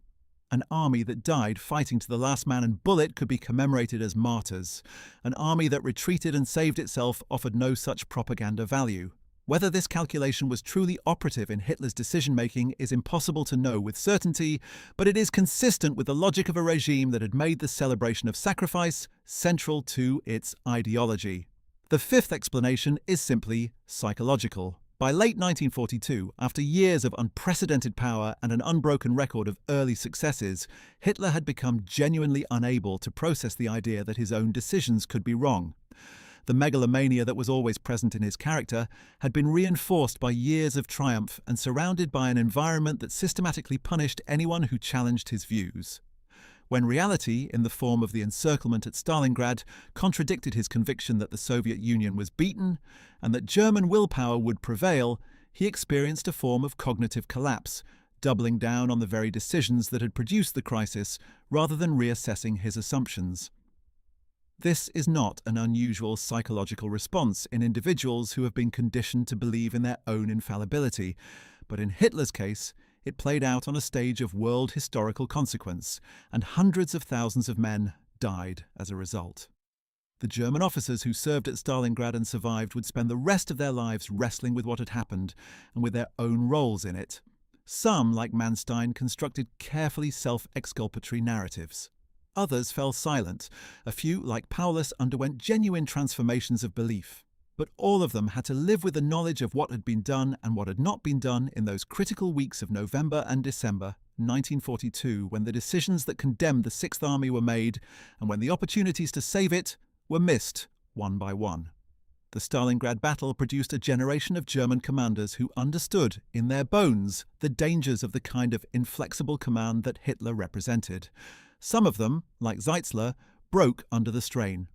An army that died fighting to the last man and bullet could be commemorated as martyrs. An army that retreated and saved itself offered no such propaganda value. Whether this calculation was truly operative in Hitler's decision-making is impossible to know with certainty, but it is consistent with the logic of a regime that had made the celebration of sacrifice central to its ideology. The fifth explanation is simply psychological. By late 1942, after years of unprecedented power and an unbroken record of early successes, Hitler had become genuinely unable to process the idea that his own decisions could be wrong. The megalomania that was always present in his character had been reinforced by years of triumph and surrounded by an environment that systematically punished anyone who challenged his views. When reality, in the form of the encirclement at Stalingrad, contradicted his conviction that the Soviet Union was beaten and that German willpower would prevail, he experienced a form of cognitive collapse, doubling down on the very decisions that had produced the crisis rather than reassessing his assumptions. This is not an unusual psychological response in individuals who have been conditioned to believe in their own infallibility, but in Hitler's case, it played out on a stage of world historical consequence, and hundreds of thousands of men died as a result. The German officers who served at Stalingrad and survived would spend the rest of their lives wrestling with what had happened and with their own roles in it. Some, like Manstein, constructed carefully self-exculpatory narratives. Others fell silent. A few, like Paulus, underwent genuine transformations of belief. But all of them had to live with the knowledge of what had been done and what had not been done in those critical weeks of November and December 1942, when the decisions that condemned the Sixth Army were made and when the opportunities to save it were missed one by one. The Stalingrad battle produced a generation of German commanders who understood, in their bones, the dangers of the kind of inflexible command that Hitler represented. Some of them, like Zeitzler, broke under the strain.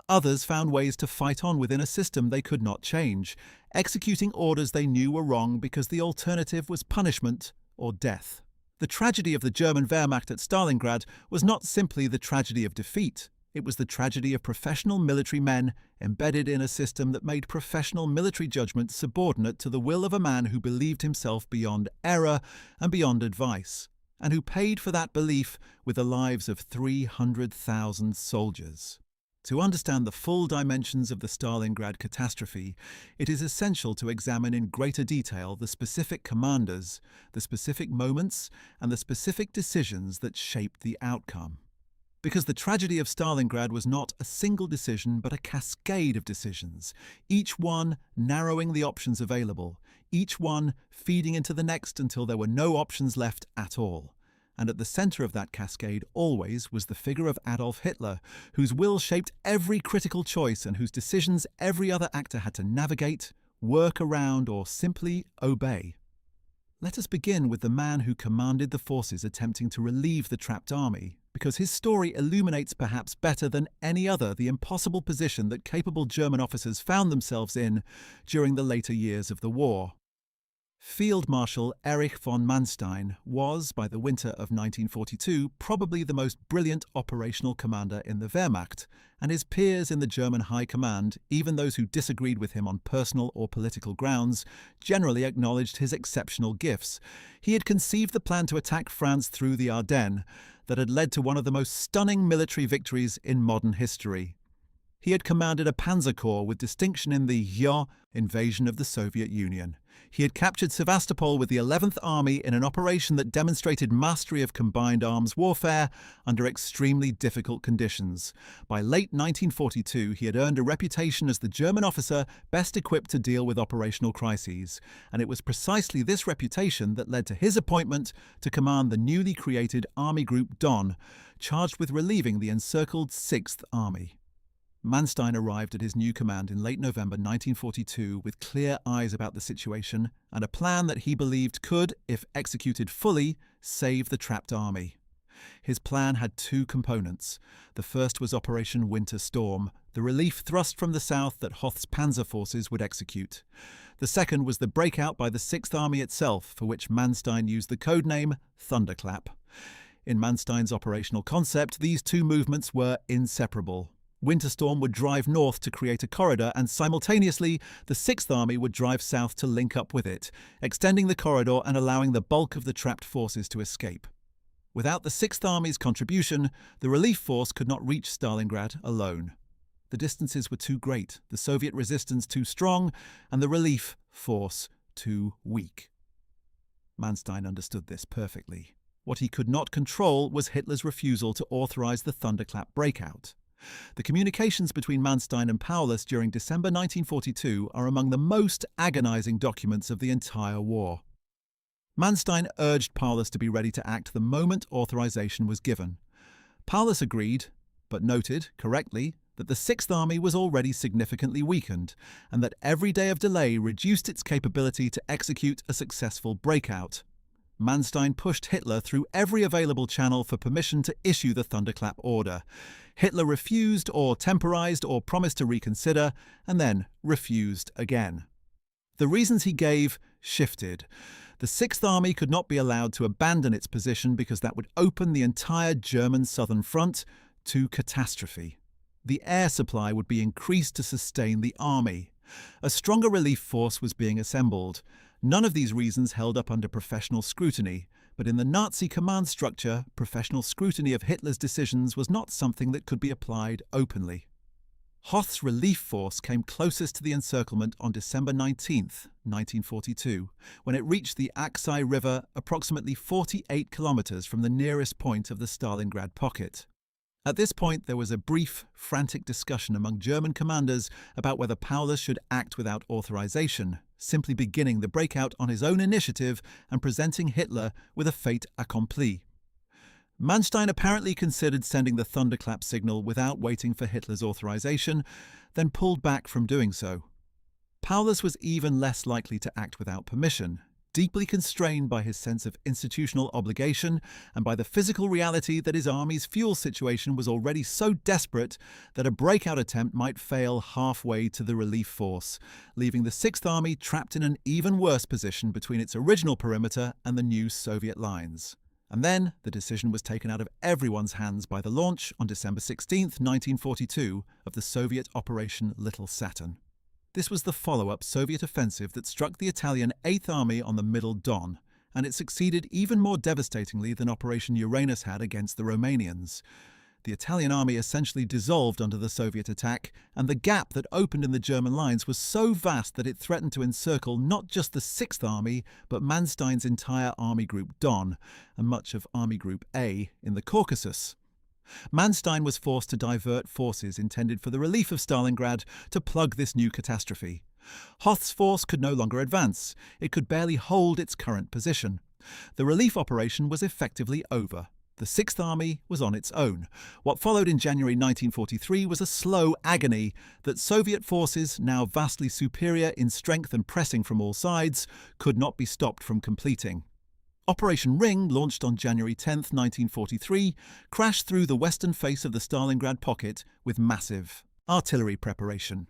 Others found ways to fight on within a system they could not change, executing orders they knew were wrong because the alternative was punishment or death. The tragedy of the German Wehrmacht at Stalingrad was not simply the tragedy of defeat. It was the tragedy of professional military men embedded in a system that made professional military judgment subordinate to the will of a man who believed himself beyond error and beyond advice, and who paid for that belief with the lives of 300,000 soldiers. To understand the full dimensions of the Stalingrad catastrophe, it is essential to examine in greater detail the specific commanders, the specific moments, and the specific decisions that shaped the outcome. Because the tragedy of Stalingrad was not a single decision but a cascade of decisions, each one narrowing the options available, each one feeding into the next until there were no options left at all. And at the center of that cascade always was the figure of Adolf Hitler, whose will shaped every critical choice and whose decisions every other actor had to navigate, work around, or simply obey. Let us begin with the man who commanded the forces attempting to relieve the trapped army, because his story illuminates perhaps better than any other the impossible position that capable German officers found themselves in during the later years of the war. Field Marshal Erich von Manstein was, by the winter of 1942, probably the most brilliant operational commander in the Wehrmacht, and his peers in the German High Command, even those who disagreed with him on personal or political grounds, generally acknowledged his exceptional gifts. He had conceived the plan to attack France through the Ardennes that had led to one of the most stunning military victories in modern history. He had commanded a panzer corps with distinction in the invasion of the Soviet Union. He had captured Sevastopol with the 11th Army in an operation that demonstrated mastery of combined arms warfare under extremely difficult conditions. By late 1942, he had earned a reputation as the German officer best equipped to deal with operational crises, and it was precisely this reputation that led to his appointment to command the newly created Army Group Don, charged with relieving the encircled 6th Army. Manstein arrived at his new command in late November 1942 with clear eyes about the situation and a plan that he believed could, if executed fully, save the trapped army. His plan had two components. The first was Operation Winter Storm, the relief thrust from the south that Hoth's panzer forces would execute. The second was the breakout by the Sixth Army itself, for which Manstein used the codename Thunderclap. In Manstein's operational concept, these two movements were inseparable. Winter Storm would drive north to create a corridor, and simultaneously, the Sixth Army would drive south to link up with it, extending the corridor and allowing the bulk of the trapped forces to escape. Without the Sixth Army's contribution, the relief force could not reach Stalingrad alone. The distances were too great, the Soviet resistance too strong, and the relief force too weak. Manstein understood this perfectly. What he could not control was Hitler's refusal to authorize the Thunderclap breakout. The communications between Manstein and Paulus during December 1942 are among the most agonizing documents of the entire war. Manstein urged Paulus to be ready to act the moment authorization was given. Paulus agreed, but noted, correctly, that the Sixth Army was already significantly weakened, and that every day of delay reduced its capability to execute a successful breakout. Manstein pushed Hitler through every available channel for permission to issue the Thunderclap order. Hitler refused or temporized or promised to reconsider, and then refused again. The reasons he gave shifted. The Sixth Army could not be allowed to abandon its position because that would open the entire German southern front to catastrophe. The air supply would be increased to sustain the army. A stronger relief force was being assembled. None of these reasons held up under professional scrutiny, but in the Nazi command structure, professional scrutiny of Hitler's decisions was not something that could be applied openly. Hoth's relief force came closest to the encirclement on December 19, 1942, when it reached the Aksai River approximately 48 kilometers from the nearest point of the Stalingrad pocket. At this point, there was a brief, frantic discussion among German commanders about whether Paulus should act without authorization, simply beginning the breakout on his own initiative and presenting Hitler with a fait accompli. Manstein apparently considered sending the Thunderclap signal without waiting for Hitler's authorization, then pulled back from doing so. Paulus was even less likely to act without permission, deeply constrained by his sense of institutional obligation and by the physical reality that his army's fuel situation was already so desperate that a breakout attempt might fail halfway to the relief force, leaving the Sixth Army trapped in an even worse position between its original perimeter and the new Soviet lines. And then the decision was taken out of everyone's hands by the launch on December 16, 1942, of the Soviet Operation Little Saturn. This was the follow-up Soviet offensive that struck the Italian Eighth Army on the Middle Don, and it succeeded even more devastatingly than Operation Uranus had against the Romanians. The Italian army essentially dissolved under the Soviet attack, and the gap that opened in the German lines was so vast that it threatened to encircle not just the Sixth Army, but Manstein's entire Army Group Don, and much of Army Group A in the Caucasus. Manstein was forced to divert forces intended for the relief of Stalingrad to plug this new catastrophe. Hoth's force could no longer advance. It could barely hold its current position. The relief operation was effectively over. The Sixth Army was on its own. What followed in January 1943 was a slow agony that Soviet forces, now vastly superior in strength and pressing from all sides, could not be stopped from completing. Operation Ring, launched on January 10, 1943, crashed through the western face of the Stalingrad pocket with massive artillery preparation.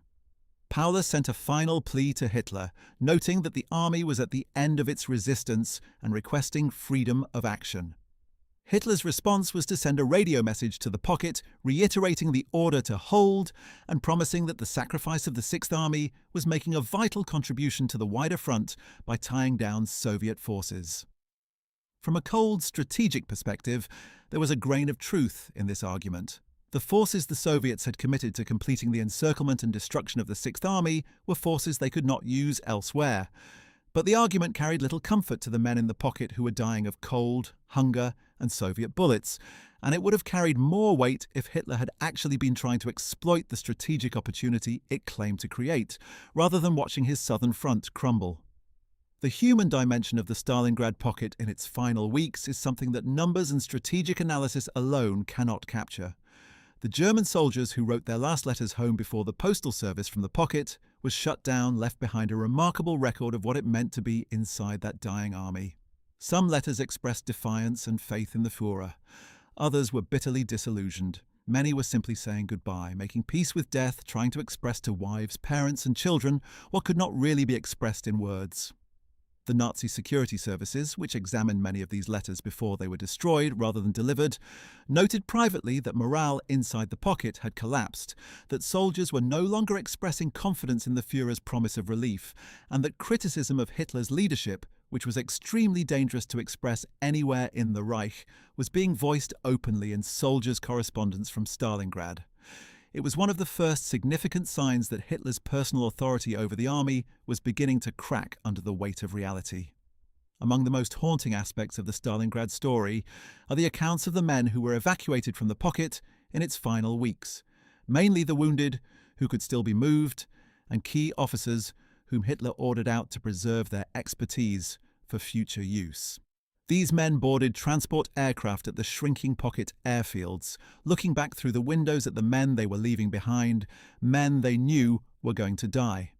Paulus sent a final plea to Hitler, noting that the army was at the end of its resistance and requesting freedom of action. Hitler's response was to send a radio message to the pocket, reiterating the order to hold and promising that the sacrifice of the Sixth Army was making a vital contribution to the wider front by tying down Soviet forces. From a cold, strategic perspective, there was a grain of truth in this argument. The forces the Soviets had committed to completing the encirclement and destruction of the Sixth Army were forces they could not use elsewhere. But the argument carried little comfort to the men in the pocket who were dying of cold, hunger, and Soviet bullets, and it would have carried more weight if Hitler had actually been trying to exploit the strategic opportunity it claimed to create, rather than watching his southern front crumble. The human dimension of the Stalingrad pocket in its final weeks is something that numbers and strategic analysis alone cannot capture. The German soldiers who wrote their last letters home before the postal service from the pocket was shut down, left behind a remarkable record of what it meant to be inside that dying army. Some letters expressed defiance and faith in the Führer. Others were bitterly disillusioned. Many were simply saying goodbye, making peace with death, trying to express to wives, parents, and children what could not really be expressed in words. The Nazi security services, which examined many of these letters before they were destroyed rather than delivered, noted privately that morale inside the pocket had collapsed, that soldiers were no longer expressing confidence in the Führer's promise of relief, and that criticism of Hitler's leadership, which was extremely dangerous to express anywhere in the Reich, was being voiced openly in soldiers' correspondence from Stalingrad. It was one of the first significant signs that Hitler's personal authority over the army was beginning to crack under the weight of reality. Among the most haunting aspects of the Stalingrad story are the accounts of the men who were evacuated from the pocket in its final weeks, mainly the wounded, who could still be moved, and key officers whom Hitler ordered out to preserve their expertise for future use. These men boarded transport aircraft at the shrinking pocket airfields, looking back through the windows at the men they were leaving behind, men they knew were going to die.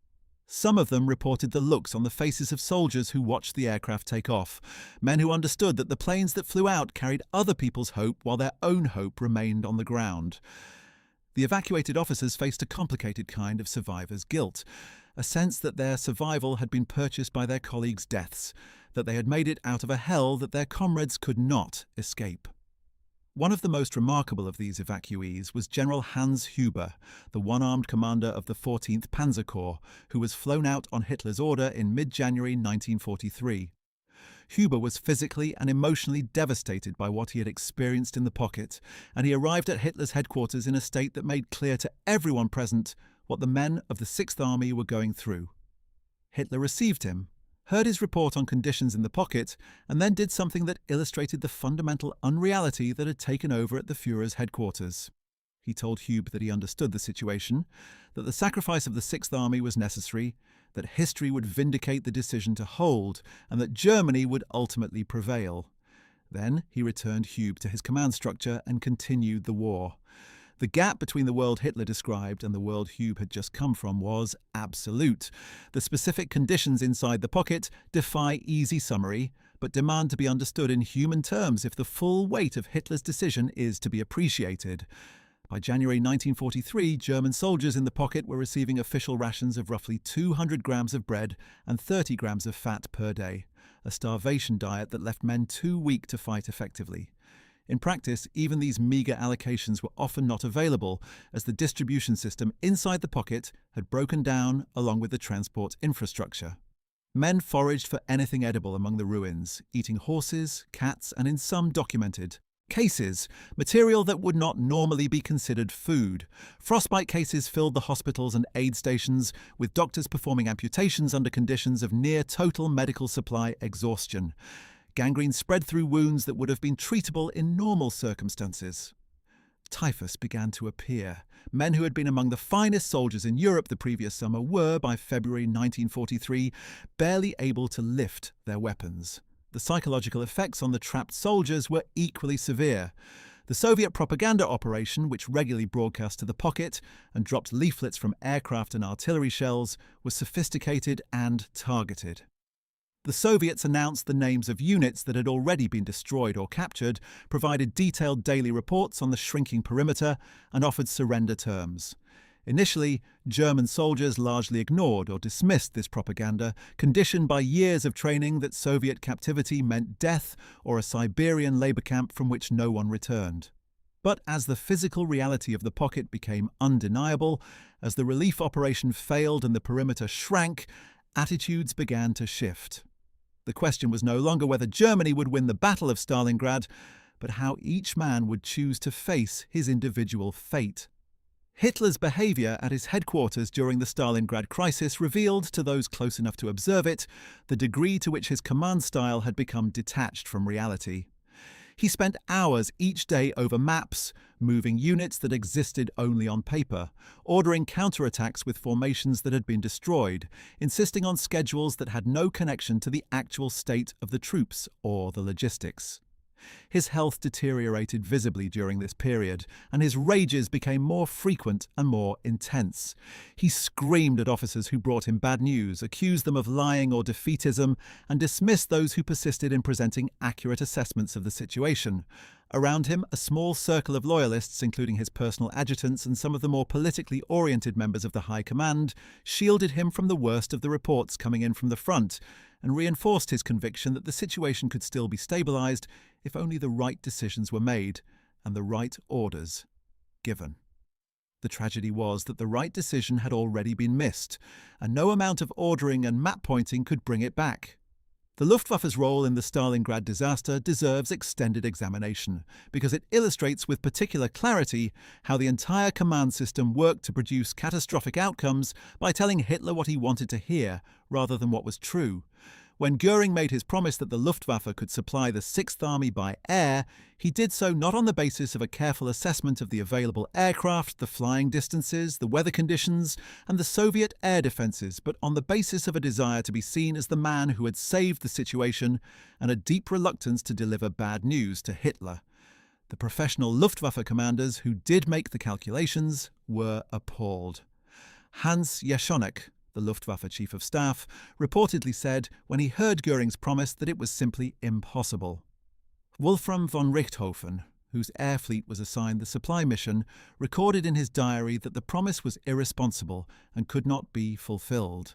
Some of them reported the looks on the faces of soldiers who watched the aircraft take off, men who understood that the planes that flew out carried other people's hope while their own hope remained on the ground. The evacuated officers faced a complicated kind of survivor's guilt, a sense that their survival had been purchased by their colleagues' deaths, that they had made it out of a hell that their comrades could not escape. One of the most remarkable of these evacuees was General Hans Huber, the one-armed commander of the 14th Panzer Corps, who was flown out on Hitler's order in mid-January 1943. Huber was physically and emotionally devastated by what he had experienced in the pocket, and he arrived at Hitler's headquarters in a state that made clear to everyone present what the men of the Sixth Army were going through. Hitler received him, heard his report on conditions in the pocket, and then did something that illustrated the fundamental unreality that had taken over at the Führer's headquarters. He told Hube that he understood the situation, that the sacrifice of the Sixth Army was necessary, that history would vindicate the decision to hold, and that Germany would ultimately prevail. Then he returned Hube to his command structure and continued the war. The gap between the world Hitler described and the world Hube had just come from was absolute. The specific conditions inside the pocket defy easy summary, but demand to be understood in human terms if the full weight of Hitler's decision is to be appreciated. By January 1943, German soldiers in the pocket were receiving official rations of roughly 200 grams of bread and 30 grams of fat per day, a starvation diet that left men too weak to fight effectively. In practice, even these meagre allocations were often not available, as the distribution system inside the pocket had broken down along with the transport infrastructure. Men foraged for anything edible among the ruins, eating horses, cats, and in some documented cases, material that would not normally be considered food. Frostbite cases filled the hospitals and aid stations, with doctors performing amputations under conditions of near-total medical supply exhaustion. Gangrene spread through wounds that would have been treatable in normal circumstances. Typhus began to appear. Men who had been among the finest soldiers in Europe the previous summer were, by February 1943, barely able to lift their weapons. The psychological effects on the trapped soldiers were equally severe. The Soviet propaganda operation, which regularly broadcast to the pocket and dropped leaflets from aircraft and artillery shells, was sophisticated and targeted. The Soviets announced the names of units that had already been destroyed or captured, provided detailed daily reports on the shrinking perimeter, and offered surrender terms. Initially, German soldiers largely ignored or dismissed this propaganda, conditioned by years of training that Soviet captivity meant death or a Siberian labor camp from which no one returned. But as the physical reality of the pocket became undeniable, as the relief operation failed and the perimeter shrank, attitudes began to shift. The question was no longer whether Germany would win the Battle of Stalingrad, but how each man would choose to face his individual fate. Hitler's behaviour at his headquarters during the Stalingrad crisis revealed to those close enough to observe it the degree to which his command style had become detached from reality. He spent hours each day over maps, moving units that existed only on paper, ordering counterattacks with formations that had been destroyed, insisting on schedules that had no connection to the actual state of the troops or the logistics. His health deteriorated visibly during this period, and his rages became more frequent and more intense. He screamed at officers who brought him bad news, accused them of lying or defeatism, and dismissed those who persisted in presenting accurate assessments of the situation. Around him, a small circle of loyalists, including his personal adjutants and some of the more politically oriented members of the High Command, shielded him from the worst of the reports coming in from the front and reinforced his conviction that the situation could still be stabilized if only the right decisions were made and the right orders given. The tragedy was that the right decision had already been missed, and no amount of ordering and map pointing could bring it back. The Luftwaffe's role in the Stalingrad disaster deserves extended examination, because it illustrates with particular clarity how the entire command system worked to produce catastrophic outcomes by telling Hitler what he wanted to hear, rather than what was true. When Göring made his promise that the Luftwaffe could supply the Sixth Army by air, he did so not on the basis of a careful assessment of the available aircraft, the flying distances, the weather conditions, and the Soviet air defences, but on the basis of a desire to be seen as the man who had saved the situation and a deep reluctance to deliver bad news to Hitler. The professional Luftwaffe commanders who did make the calculations were appalled. Hans Jeschonek, the Luftwaffe Chief of Staff, reportedly said when he heard Göring's promise that it was simply impossible. Wolfram von Richthofen, whose air fleet was assigned the supply mission, recorded in his diary that the promise was irresponsible and could not be fulfilled.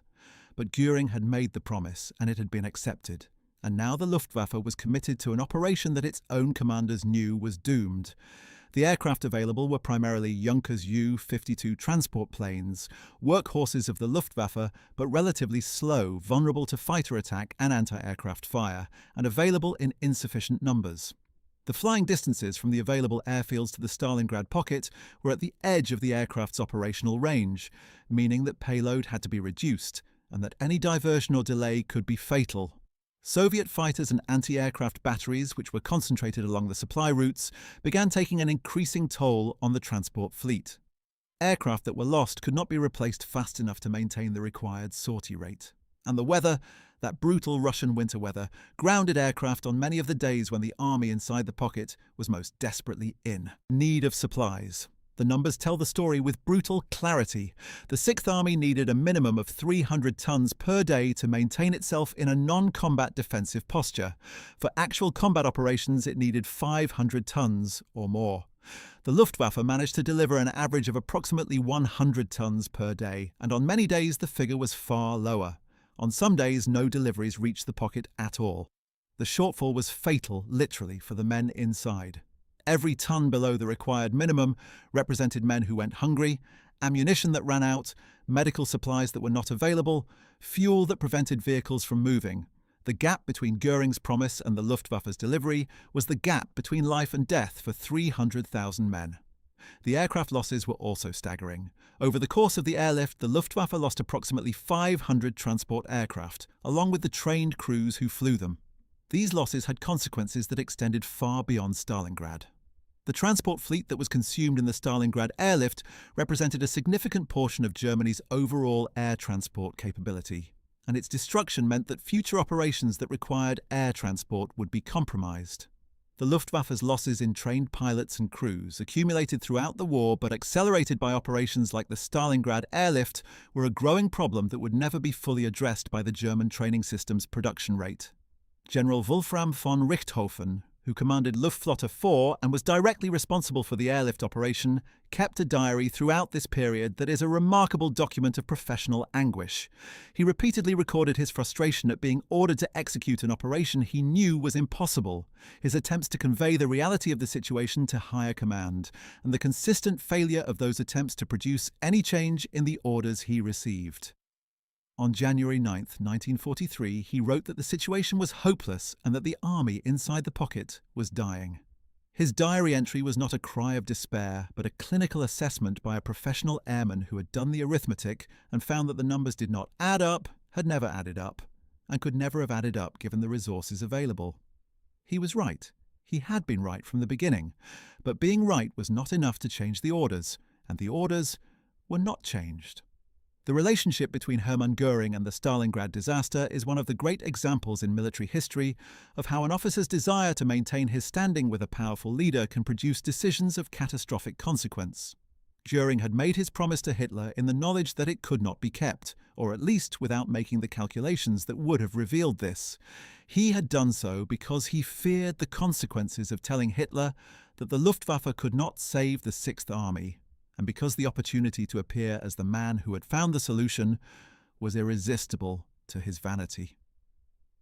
But Göring had made the promise and it had been accepted, and now the Luftwaffe was committed to an operation that its own commanders knew was doomed. The aircraft available were primarily Junkers Ju-52 transport planes, workhorses of the Luftwaffe, but relatively slow, vulnerable to fighter attack and anti-aircraft fire, and available in insufficient numbers. The flying distances from the available airfields to the Stalingrad pocket were at the edge of the aircraft's operational range, meaning that payload had to be reduced, and that any diversion or delay could be fatal. Soviet fighters and anti-aircraft batteries, which were concentrated along the supply routes, began taking an increasing toll on the transport fleet. Aircraft that were lost could not be replaced fast enough to maintain the required sortie rate. And the weather, that brutal Russian winter weather, grounded aircraft on many of the days when the army inside the pocket was most desperately in need of supplies. The numbers tell the story with brutal clarity. The Sixth Army needed a minimum of 300 tons per day to maintain itself in a non-combat defensive posture. For actual combat operations, it needed 500 tons or more. The Luftwaffe managed to deliver an average of approximately 100 tons per day, and on many days the figure was far lower. On some days, no deliveries reached the pocket at all. The shortfall was fatal, literally, for the men inside. Every ton below the required minimum represented men who went hungry, ammunition that ran out, medical supplies that were not available, fuel that prevented vehicles from moving. The gap between Göring's promise and the Luftwaffe's delivery was the gap between life and death for 300,000 men. The aircraft losses were also staggering. Over the course of the airlift, the Luftwaffe lost approximately 500 transport aircraft, along with the trained crews who flew them. These losses had consequences that extended far beyond Stalingrad. The transport fleet that was consumed in the Stalingrad airlift represented a significant portion of Germany's overall air transport capability, and its destruction meant that future operations that required air transport would be compromised. The Luftwaffe's losses in trained pilots and crews, accumulated throughout the war but accelerated by operations like the Stalingrad airlift, were a growing problem that would never be fully addressed by the German training system's production rate. General Wolfram von Richthofen, who commanded Luftflotte 4 and was directly responsible for the airlift operation, kept a diary throughout this period that is a remarkable document of professional anguish. He repeatedly recorded his frustration at being ordered to execute an operation he knew was impossible, his attempts to convey the reality of the situation to higher command, and the consistent failure of those attempts to produce any change in the orders he received. On January 9, 1943, he wrote that the situation was hopeless and that the army inside the pocket was dying. His diary entry was not a cry of despair, but a clinical assessment by a professional airman who had done the arithmetic and found that the numbers did not add up, had never added up, and could never have added up given the resources available. He was right. He had been right from the beginning. But being right was not enough to change the orders, and the orders were not changed. The relationship between Hermann Göring and the Stalingrad disaster is one of the great examples in military history of how an officer's desire to maintain his standing with a powerful leader can produce decisions of catastrophic consequence. Göring had made his promise to Hitler in the knowledge that it could not be kept, or at least without making the calculations that would have revealed this. He had done so because he feared the consequences of telling Hitler that the Luftwaffe could not save the Sixth Army, and because the opportunity to appear as the man who had found the solution was irresistible to his vanity.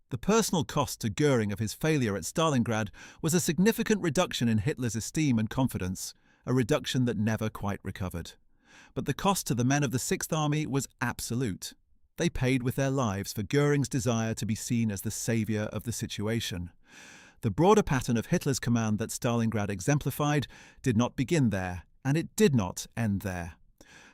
The personal cost to Göring of his failure at Stalingrad was a significant reduction in Hitler's esteem and confidence, a reduction that never quite recovered. But the cost to the men of the Sixth Army was absolute. They paid with their lives for Göring's desire to be seen as the saviour of the situation. The broader pattern of Hitler's command that Stalingrad exemplified did not begin there, and it did not end there.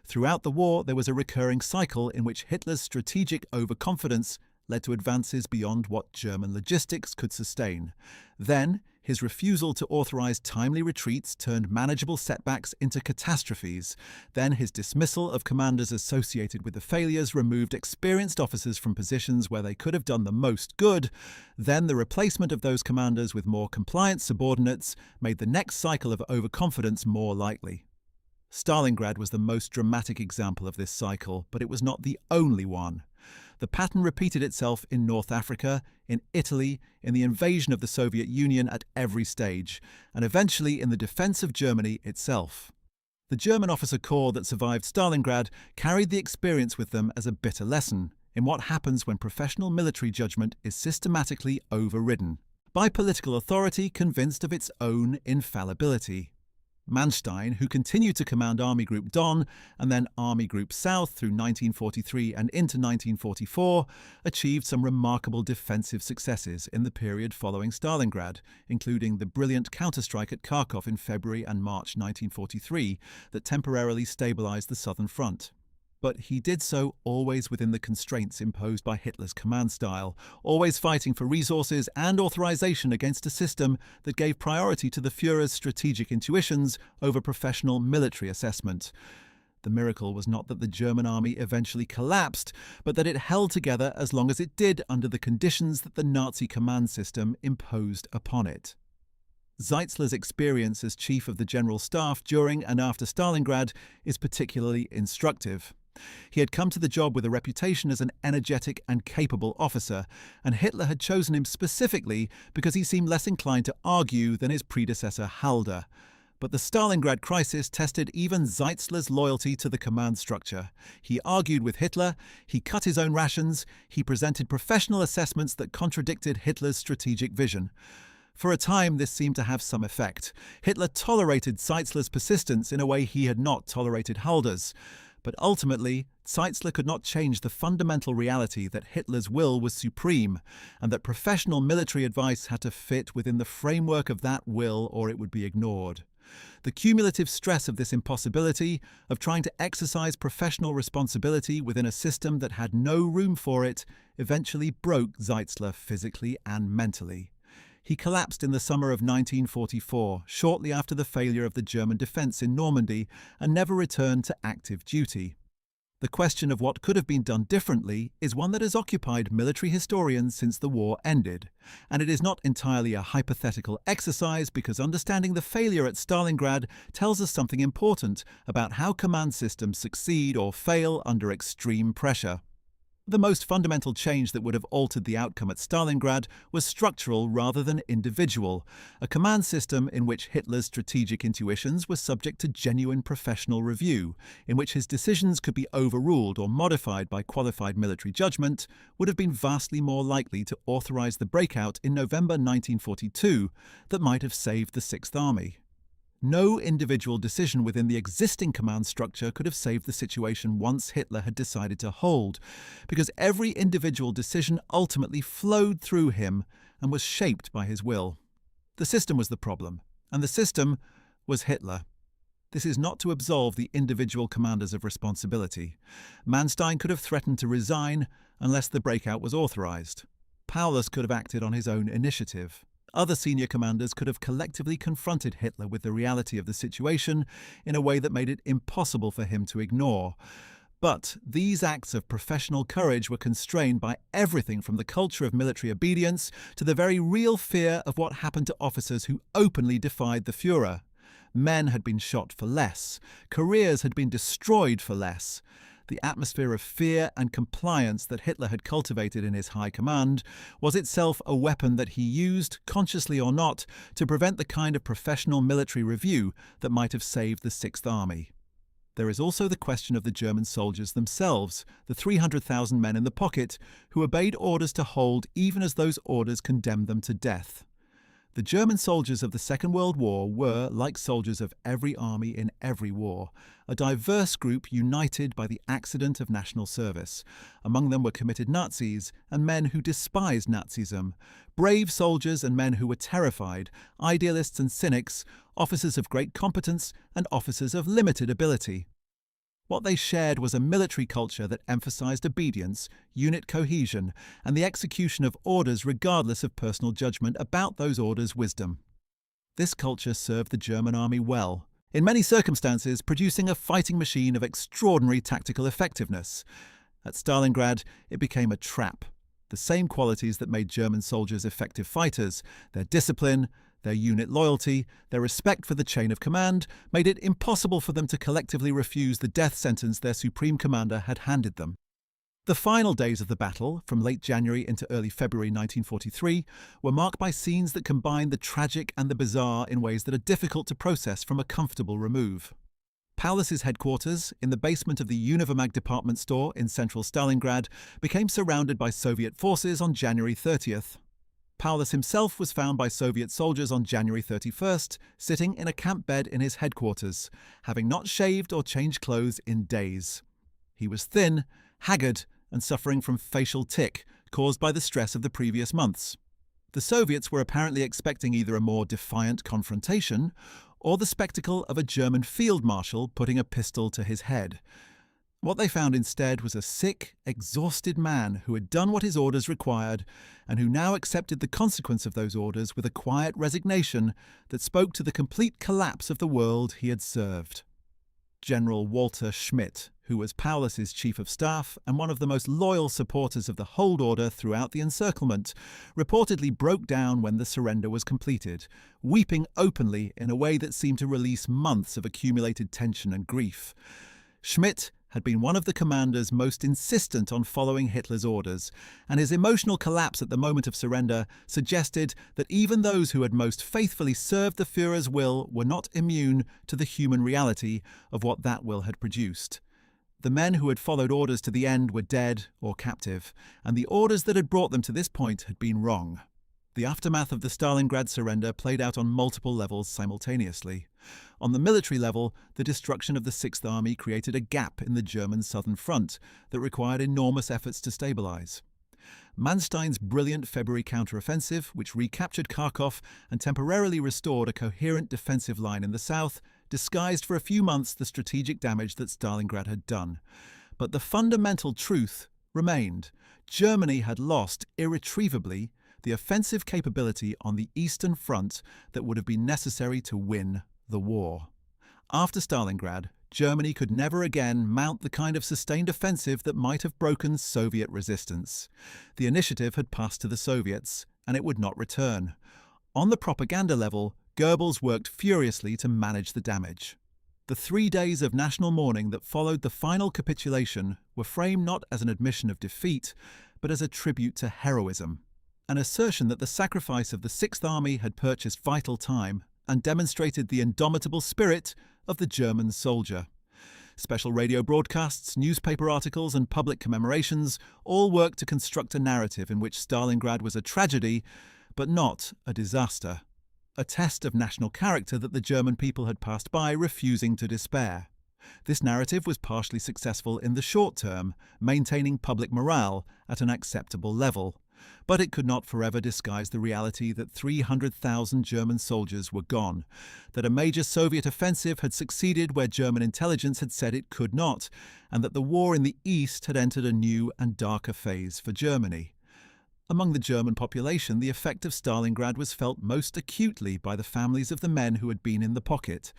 Throughout the war, there was a recurring cycle in which Hitler's strategic overconfidence led to advances beyond what German logistics could sustain. Then, his refusal to authorize timely retreats turned manageable setbacks into catastrophes. Then his dismissal of commanders associated with the failures removed experienced officers from positions where they could have done the most good. Then the replacement of those commanders with more compliant subordinates made the next cycle of overconfidence more likely. Stalingrad was the most dramatic example of this cycle, but it was not the only one. The pattern repeated itself in North Africa, in Italy, in the invasion of the Soviet Union at every stage, and eventually in the defense of Germany itself. The German officer corps that survived Stalingrad carried the experience with them as a bitter lesson in what happens when professional military judgment is systematically overridden by political authority convinced of its own infallibility. Manstein, who continued to command Army Group Don and then Army Group South through 1943 and into 1944, achieved some remarkable defensive successes in the period following Stalingrad, including the brilliant counterstrike at Kharkov in February and March 1943 that temporarily stabilized the southern front. But he did so always within the constraints imposed by Hitler's command style, always fighting for resources and authorization against a system that gave priority to the Führer's strategic intuitions over professional military assessment. The miracle was not that the German army eventually collapsed, but that it held together as long as it did under the conditions that the Nazi command system imposed upon it. Zeitzler's experience as chief of the General Staff during and after Stalingrad is particularly instructive. He had come to the job with a reputation as an energetic and capable officer, and Hitler had chosen him specifically because he seemed less inclined to argue than his predecessor Halder. But the Stalingrad crisis tested even Zeitzler's loyalty to the command structure. He argued with Hitler, he cut his own rations, he presented professional assessments that contradicted Hitler's strategic vision. For a time, this seemed to have some effect. Hitler tolerated Zeitzler's persistence in a way he had not tolerated Halder's. But ultimately, Zeitzler could not change the fundamental reality that Hitler's will was supreme, and that professional military advice had to fit within the framework of that will or it would be ignored. The cumulative stress of this impossibility, of trying to exercise professional responsibility within a system that had no room for it, eventually broke Zeitzler physically and mentally. He collapsed in the summer of 1944, shortly after the failure of the German defence in Normandy, and never returned to active duty. The question of what could have been done differently is one that has occupied military historians since the war ended, and it is not entirely a hypothetical exercise because understanding the failure at Stalingrad tells us something important about how command systems succeed or fail under extreme pressure. The most fundamental change that would have altered the outcome at Stalingrad was structural rather than individual, a command system in which Hitler's strategic intuitions were subject to genuine professional review, in which his decisions could be overruled or modified by qualified military judgment, would have been vastly more likely to authorize the breakout in November 1942 that might have saved the Sixth Army. No individual decision within the existing command structure could have saved the situation once Hitler had decided to hold, because every individual decision ultimately flowed through him and was shaped by his will. The system was the problem, and the system was Hitler. This is not to absolve the individual commanders of responsibility. Manstein could have threatened to resign unless the breakout was authorized. Paulus could have acted on his own initiative. Other senior commanders could have collectively confronted Hitler with the reality of the situation in a way that made it impossible for him to ignore. But these acts of professional courage were constrained by everything from the culture of military obedience to the very real fear of what happened to officers who openly defied the Führer. Men had been shot for less. Careers had been destroyed for less. The atmosphere of fear and compliance that Hitler had cultivated in his high command was itself a weapon that he used, consciously or not, to prevent the kind of professional military review that might have saved the Sixth Army. There is also the question of the German soldiers themselves, the 300,000 men in the pocket, who obeyed orders to hold even as those orders condemned them to death. The German soldiers of the Second World War were, like soldiers of every army in every war, a diverse group united by the accident of national service. Among them were committed Nazis and men who despised Nazism, brave soldiers and men who were terrified, idealists and cynics, officers of great competence and officers of limited ability. What they shared was a military culture that emphasized obedience, unit cohesion, and the execution of orders regardless of personal judgment about those orders' wisdom. This culture served the German army well, in many circumstances producing a fighting machine of extraordinary tactical effectiveness. At Stalingrad, it became a trap. The same qualities that made German soldiers effective fighters, their discipline, their unit loyalty, their respect for the chain of command, made it impossible for them to collectively refuse the death sentence their supreme commander had handed them. The final days of the battle, from late January into early February 1943, were marked by scenes that combined the tragic and the bizarre in ways that are difficult to process from a comfortable remove. Paulus's headquarters, in the basement of the Univermag department store in central Stalingrad, became surrounded by Soviet forces on January 30th. Paulus himself was found by Soviet soldiers on January 31st, sitting in a camp bed in his headquarters, having not shaved or changed clothes in days. He was thin, haggard, and suffering from facial tic, caused by the stress of the previous months. The Soviets were apparently expecting either a more defiant confrontation or the spectacle of a German field marshal putting a pistol to his head. What they found instead was a sick, exhausted man who had done what his orders required and who now accepted the consequence of those orders with a quiet resignation that spoke to the complete collapse of the world he had served. General Walter Schmidt, who was Paulus's chief of staff and one of the most loyal supporters of the hold order throughout the encirclement, reportedly broke down when the surrender was completed, weeping openly in a way that seemed to release months of accumulated tension and grief. Schmidt had been one of the commanders most insistent on following Hitler's orders, and his emotional collapse at the moment of surrender suggested that even those who had most faithfully served the Führer's will were not immune to the human reality of what that will had produced. The men who had followed orders to the end were dead or captive, and the orders that had brought them to this point had been wrong. The aftermath of the Stalingrad surrender played out on multiple levels simultaneously. On the military level, the destruction of the Sixth Army created a gap in the German southern front that required enormous efforts to stabilize. Manstein's brilliant February counteroffensive, which recaptured Kharkov and temporarily restored a coherent defensive line in the south, disguised for a few months the strategic damage that Stalingrad had done. But the fundamental truth remained. Germany had lost irretrievably the offensive capability on the Eastern Front that would have been necessary to win the war. After Stalingrad, Germany could never again mount the kind of sustained offensive that might have broken Soviet resistance. The initiative had passed to the Soviets, and it would not return. On the propaganda level, Goebbels worked furiously to manage the damage. The 3 days of national mourning that followed the final capitulation were framed not as an admission of defeat, but as a tribute to heroism. An assertion that the sacrifice of the Sixth Army had purchased vital time and demonstrated the indomitable spirit of the German soldier. Special radio broadcasts, newspaper articles, and public commemorations all worked to construct a narrative in which Stalingrad was a tragedy, but not a disaster. A test of national character that the German people had passed by, refusing to despair. This narrative was partially successful in the short term, maintaining public morale at an acceptable level. But it could not forever disguise the reality that 300,000 German soldiers were gone, that a major Soviet offensive had succeeded where German intelligence had said it could not, and that the war in the East had entered a new and darker phase for Germany. Among the German population, the effect of Stalingrad was felt most acutely by the families of the men who had been in the pocket.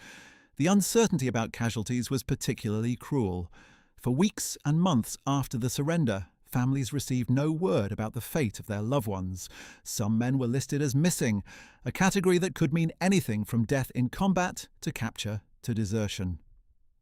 The uncertainty about casualties was particularly cruel. For weeks and months after the surrender, families received no word about the fate of their loved ones. Some men were listed as missing, a category that could mean anything from death in combat to capture to desertion.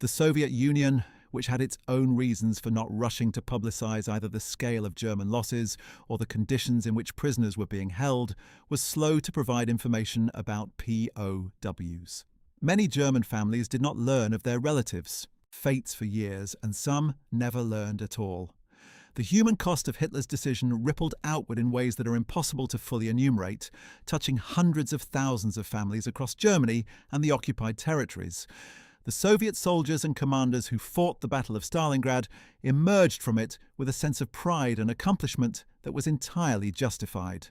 The Soviet Union, which had its own reasons for not rushing to publicize either the scale of German losses or the conditions in which prisoners were being held, was slow to provide information about POWs. Many German families did not learn of their relatives' fates for years, and some never learned at all. The human cost of Hitler's decision rippled outward in ways that are impossible to fully enumerate, touching hundreds of thousands of families across Germany and the occupied territories. The Soviet soldiers and commanders who fought the Battle of Stalingrad emerged from it with a sense of pride and accomplishment that was entirely justified.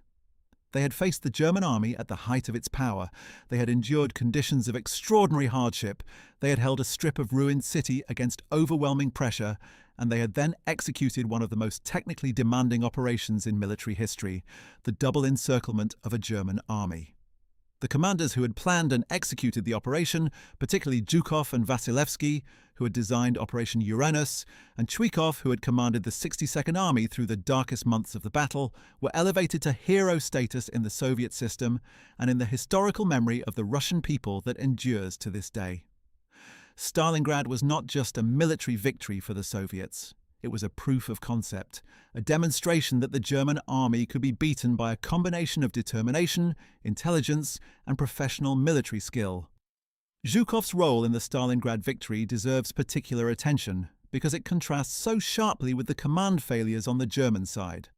They had faced the German army at the height of its power. They had endured conditions of extraordinary hardship. They had held a strip of ruined city against overwhelming pressure, and they had then executed one of the most technically demanding operations in military history, the double encirclement of a German army. The commanders who had planned and executed the operation, particularly Zhukov and Vasilevsky, who had designed Operation Uranus, and Chuikov, who had commanded the 62nd Army through the darkest months of the battle, were elevated to hero status in the Soviet system and in the historical memory of the Russian people that endures to this day. Stalingrad was not just a military victory for the Soviets. It was a proof of concept, a demonstration that the German army could be beaten by a combination of determination, intelligence, and professional military skill. Zhukov's role in the Stalingrad victory deserves particular attention because it contrasts so sharply with the command failures on the German side.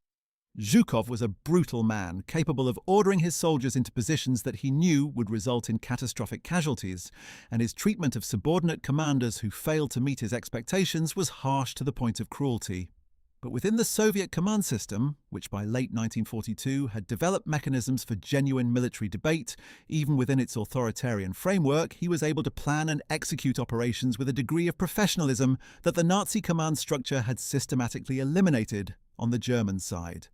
Zhukov was a brutal man, capable of ordering his soldiers into positions that he knew would result in catastrophic casualties, and his treatment of subordinate commanders who failed to meet his expectations was harsh to the point of cruelty. But within the Soviet command system, which by late 1942 had developed mechanisms for genuine military debate, even within its authoritarian framework, he was able to plan and execute operations with a degree of professionalism that the Nazi command structure had systematically eliminated on the German side.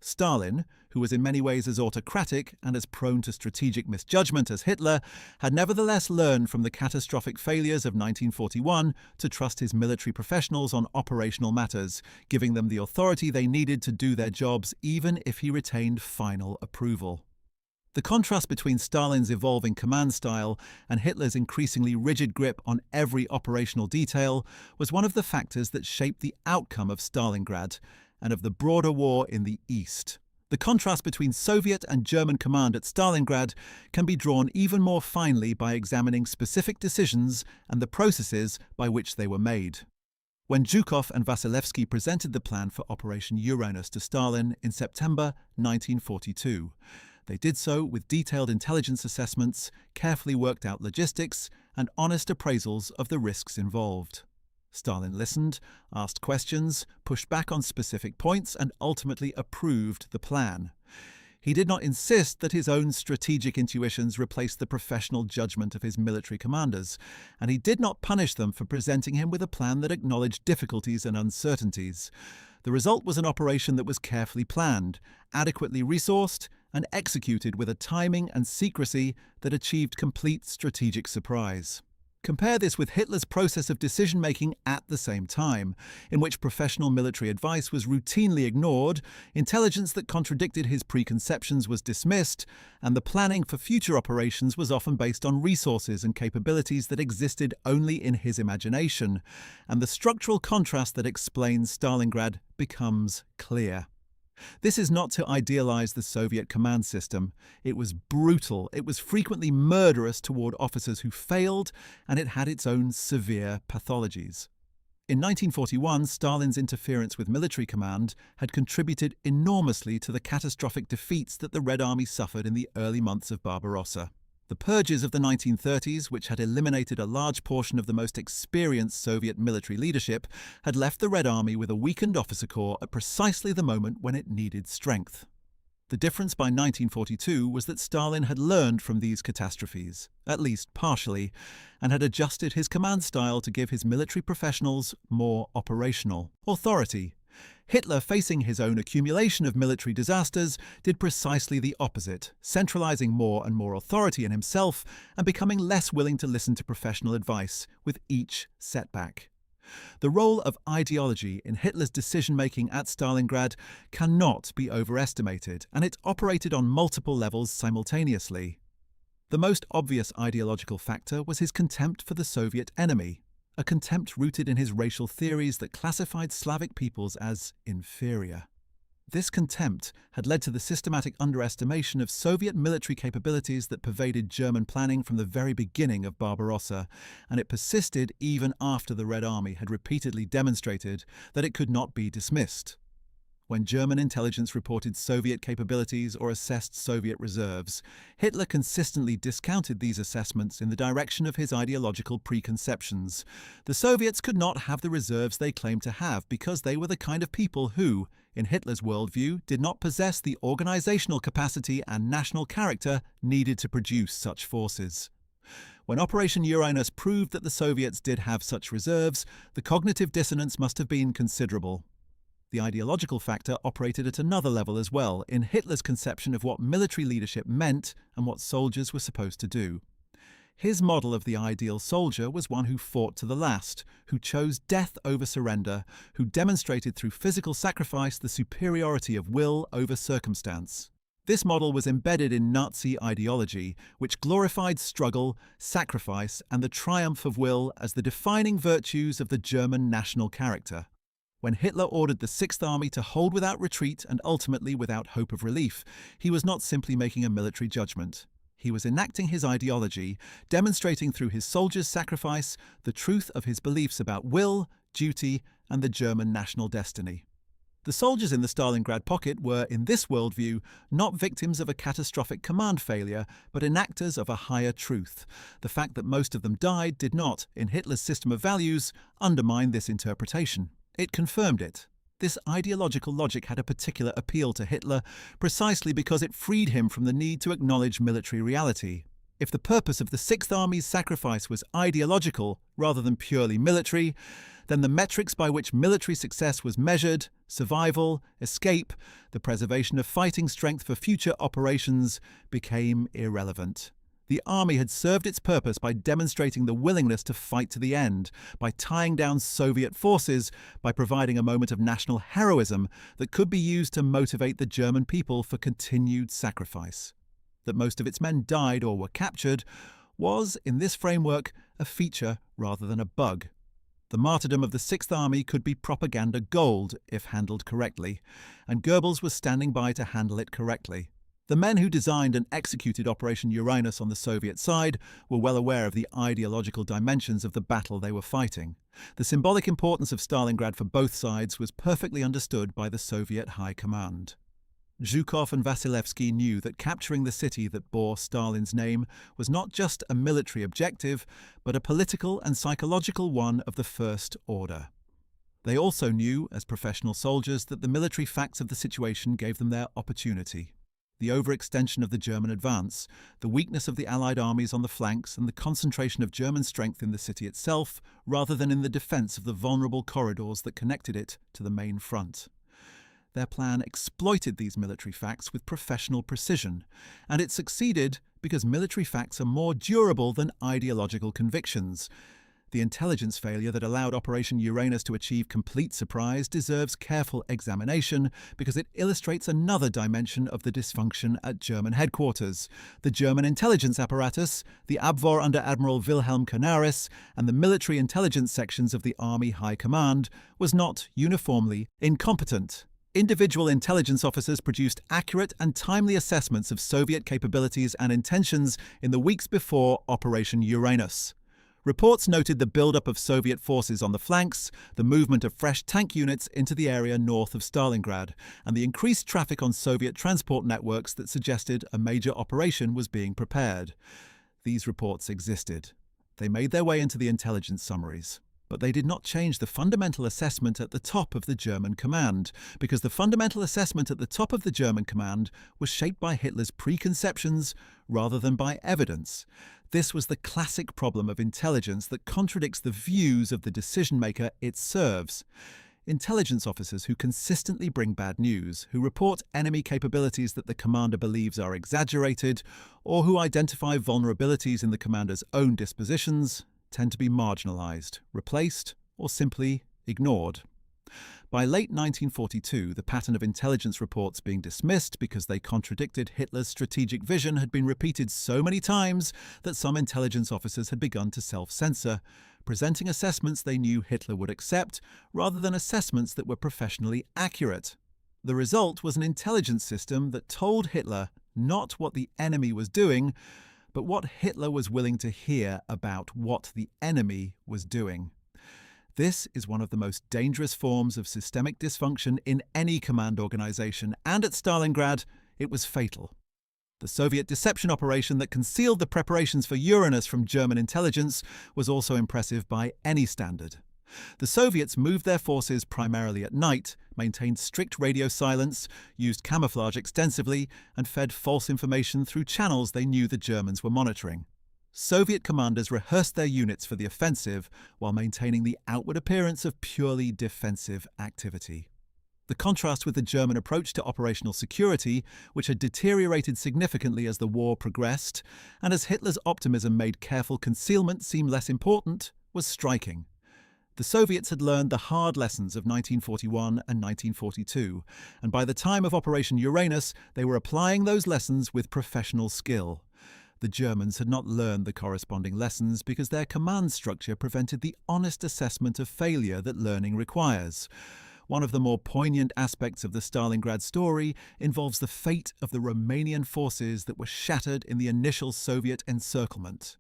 Stalin, who was in many ways as autocratic and as prone to strategic misjudgment as Hitler, had nevertheless learned from the catastrophic failures of 1941 to trust his military professionals on operational matters, giving them the authority they needed to do their jobs even if he retained final approval. The contrast between Stalin's evolving command style and Hitler's increasingly rigid grip on every operational detail was one of the factors that shaped the outcome of Stalingrad and of the broader war in the East. The contrast between Soviet and German command at Stalingrad can be drawn even more finely by examining specific decisions and the processes by which they were made. When Zhukov and Vasilevsky presented the plan for Operation Uranus to Stalin in September 1942, they did so with detailed intelligence assessments, carefully worked out logistics, and honest appraisals of the risks involved. Stalin listened, asked questions, pushed back on specific points, and ultimately approved the plan. He did not insist that his own strategic intuitions replaced the professional judgment of his military commanders, and he did not punish them for presenting him with a plan that acknowledged difficulties and uncertainties. The result was an operation that was carefully planned, adequately resourced, and executed with a timing and secrecy that achieved complete strategic surprise. Compare this with Hitler's process of decision-making at the same time, in which professional military advice was routinely ignored, intelligence that contradicted his preconceptions was dismissed, and the planning for future operations was often based on resources and capabilities that existed only in his imagination, and the structural contrast that explains Stalingrad becomes clear. This is not to idealize the Soviet command system. It was brutal, it was frequently murderous toward officers who failed, and it had its own severe pathologies. In 1941, Stalin's interference with military command had contributed enormously to the catastrophic defeats that the Red Army suffered in the early months of Barbarossa. The purges of the 1930s, which had eliminated a large portion of the most experienced Soviet military leadership, had left the Red Army with a weakened officer corps at precisely the moment when it needed strength. The difference by 1942 was that Stalin had learned from these catastrophes, at least partially, and had adjusted his command style to give his military professionals more operational authority. Hitler, facing his own accumulation of military disasters, did precisely the opposite, centralizing more and more authority in himself and becoming less willing to listen to professional advice with each setback. The role of ideology in Hitler's decision-making at Stalingrad cannot be overestimated, and it operated on multiple levels simultaneously. The most obvious ideological factor was his contempt for the Soviet enemy, a contempt rooted in his racial theories that classified Slavic peoples as inferior. This contempt had led to the systematic underestimation of Soviet military capabilities that pervaded German planning from the very beginning of Barbarossa, and it persisted even after the Red Army had repeatedly demonstrated that it could not be dismissed. When German intelligence reported Soviet capabilities or assessed Soviet reserves, Hitler consistently discounted these assessments in the direction of his ideological preconceptions. The Soviets could not have the reserves they claimed to have because they were the kind of people who, in Hitler's worldview, did not possess the organizational capacity and national character needed to produce such forces. When Operation Uranus proved that the Soviets did have such reserves, the cognitive dissonance must have been considerable. The ideological factor operated at another level as well, in Hitler's conception of what military leadership meant and what soldiers were supposed to do. His model of the ideal soldier was one who fought to the last, who chose death over surrender, who demonstrated through physical sacrifice the superiority of will over circumstance. This model was embedded in Nazi ideology, which glorified struggle, sacrifice, and the triumph of will as the defining virtues of the German national character. When Hitler ordered the Sixth Army to hold without retreat and ultimately without hope of relief, he was not simply making a military judgment. He was enacting his ideology, demonstrating through his soldiers' sacrifice the truth of his beliefs about will, duty, and the German national destiny. The soldiers in the Stalingrad pocket were, in this worldview, not victims of a catastrophic command failure, but enactors of a higher truth. The fact that most of them died did not, in Hitler's system of values, undermine this interpretation. It confirmed it. This ideological logic had a particular appeal to Hitler precisely because it freed him from the need to acknowledge military reality. If the purpose of the Sixth Army's sacrifice was ideological rather than purely military, then the metrics by which military success was measured, survival, escape, the preservation of fighting strength for future operations, became irrelevant. The army had served its purpose by demonstrating the willingness to fight to the end, by tying down Soviet forces, by providing a moment of national heroism that could be used to motivate the German people for continued sacrifice. That most of its men died or were captured was, in this framework, a feature rather than a bug. The martyrdom of the Sixth Army could be propaganda gold if handled correctly, and Goebbels was standing by to handle it correctly. The men who designed and executed Operation Uranus on the Soviet side were well aware of the ideological dimensions of the battle they were fighting. The symbolic importance of Stalingrad for both sides was perfectly understood by the Soviet High Command. Zhukov and Vasilevsky knew that capturing the city that bore Stalin's name was not just a military objective, but a political and psychological one of the first order. They also knew, as professional soldiers, that the military facts of the situation gave them their opportunity. The overextension of the German advance, the weakness of the Allied armies on the flanks, and the concentration of German strength in the city itself, rather than in the defence of the vulnerable corridors that connected it to the main front. Their plan exploited these military facts with professional precision, and it succeeded because military facts are more durable than ideological convictions. The intelligence failure that allowed Operation Uranus to achieve complete surprise deserves careful examination because it illustrates another dimension of the dysfunction at German headquarters. The German intelligence apparatus, the Abwehr under Admiral Wilhelm Canaris, and the military intelligence sections of the Army High Command was not uniformly incompetent. Individual intelligence officers produced accurate and timely assessments of Soviet capabilities and intentions in the weeks before Operation Uranus. Reports noted the buildup of Soviet forces on the flanks, the movement of fresh tank units into the area north of Stalingrad, and the increased traffic on Soviet transport networks that suggested a major operation was being prepared. These reports existed. They made their way into the intelligence summaries. But they did not change the fundamental assessment at the top of the German command, because the fundamental assessment at the top of the German command was shaped by Hitler's preconceptions rather than by evidence. This was the classic problem of intelligence that contradicts the views of the decision-maker it serves. Intelligence officers who consistently bring bad news, who report enemy capabilities that the commander believes are exaggerated, or who identify vulnerabilities in the commander's own dispositions, tend to be marginalized, replaced, or simply ignored. By late 1942, the pattern of intelligence reports being dismissed because they contradicted Hitler's strategic vision had been repeated so many times that some intelligence officers had begun to self-censor, presenting assessments they knew Hitler would accept rather than assessments that were professionally accurate. The result was an intelligence system that told Hitler not what the enemy was doing, but what Hitler was willing to hear about what the enemy was doing. This is one of the most dangerous forms of systemic dysfunction in any command organization, and at Stalingrad, it was fatal. The Soviet deception operation that concealed the preparations for Uranus from German intelligence was also impressive by any standard. The Soviets moved their forces primarily at night, maintained strict radio silence, used camouflage extensively, and fed false information through channels they knew the Germans were monitoring. Soviet commanders rehearsed their units for the offensive while maintaining the outward appearance of purely defensive activity. The contrast with the German approach to operational security, which had deteriorated significantly as the war progressed, and as Hitler's optimism made careful concealment seem less important, was striking. The Soviets had learned the hard lessons of 1941 and 1942, and by the time of Operation Uranus, they were applying those lessons with professional skill. The Germans had not learned the corresponding lessons because their command structure prevented the honest assessment of failure that learning requires. One of the more poignant aspects of the Stalingrad story involves the fate of the Romanian forces that were shattered in the initial Soviet encirclement.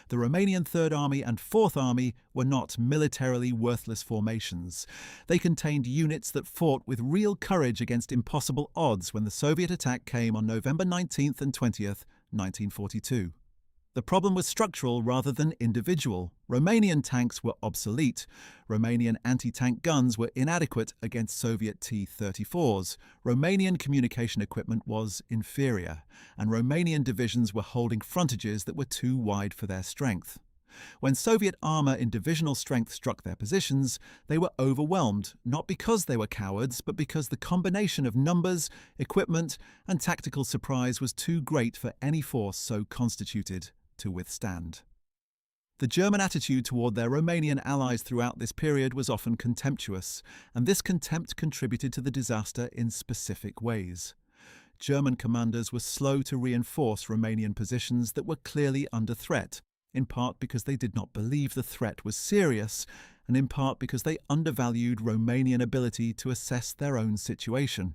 The Romanian Third Army and Fourth Army were not militarily worthless formations. They contained units that fought with real courage against impossible odds when the Soviet attack came on November 19th and 20th, 1942. The problem was structural rather than individual. Romanian tanks were obsolete. Romanian anti-tank guns were inadequate against Soviet T-34s. Romanian communication equipment was inferior, and Romanian divisions were holding frontages that were too wide for their strength. When Soviet armor in divisional strength struck their positions, they were overwhelmed, not because they were cowards, but because the combination of numbers, equipment, and tactical surprise was too great for any force so constituted to withstand. The German attitude toward their Romanian allies throughout this period was often contemptuous, and this contempt contributed to the disaster in specific ways. German commanders were slow to reinforce Romanian positions that were clearly under threat, in part because they did not believe the threat was serious, and in part because they undervalued Romanian ability to assess their own situation.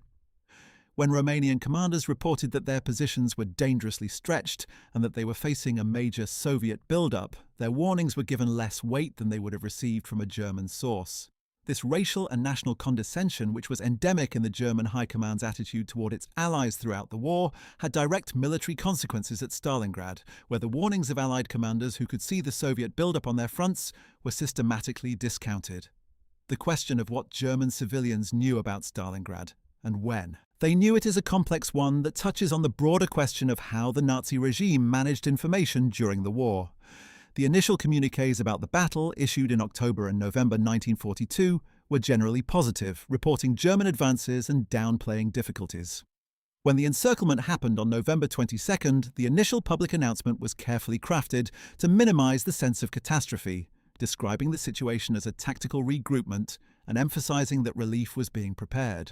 When Romanian commanders reported that their positions were dangerously stretched and that they were facing a major Soviet buildup, their warnings were given less weight than they would have received from a German source. This racial and national condescension, which was endemic in the German High Command's attitude toward its allies throughout the war, had direct military consequences at Stalingrad, where the warnings of Allied commanders who could see the Soviet buildup on their fronts were systematically discounted. The question of what German civilians knew about Stalingrad, and when. They knew it is a complex one that touches on the broader question of how the Nazi regime managed information during the war. The initial communiques about the battle, issued in October and November 1942, were generally positive, reporting German advances and downplaying difficulties. When the encirclement happened on November 22nd, the initial public announcement was carefully crafted to minimize the sense of catastrophe, describing the situation as a tactical regroupment and emphasizing that relief was being prepared.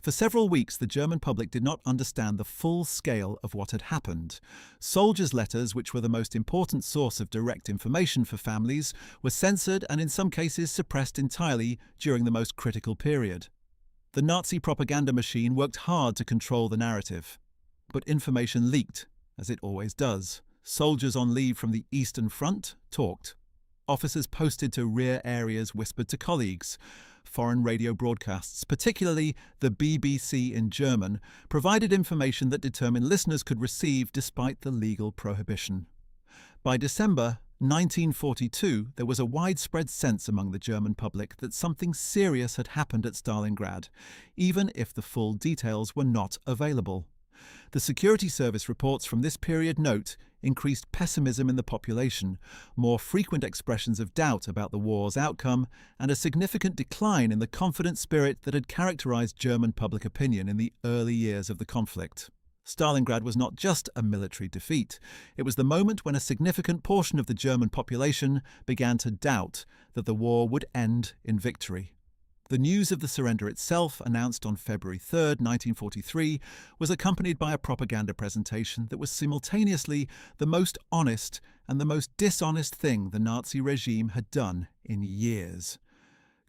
For several weeks, the German public did not understand the full scale of what had happened. Soldiers' letters, which were the most important source of direct information for families, were censored and in some cases suppressed entirely during the most critical period. The Nazi propaganda machine worked hard to control the narrative. But information leaked, as it always does. Soldiers on leave from the Eastern Front talked. Officers posted to rear areas whispered to colleagues. Foreign radio broadcasts, particularly the BBC in German, provided information that determined listeners could receive despite the legal prohibition. By December 1942, there was a widespread sense among the German public that something serious had happened at Stalingrad, even if the full details were not available. The security service reports from this period note increased pessimism in the population, more frequent expressions of doubt about the war's outcome, and a significant decline in the confident spirit that had characterized German public opinion in the early years of the conflict. Stalingrad was not just a military defeat. It was the moment when a significant portion of the German population began to doubt that the war would end in victory. The news of the surrender itself, announced on February 3, 1943, was accompanied by a propaganda presentation that was simultaneously the most honest and the most dishonest thing the Nazi regime had done in years.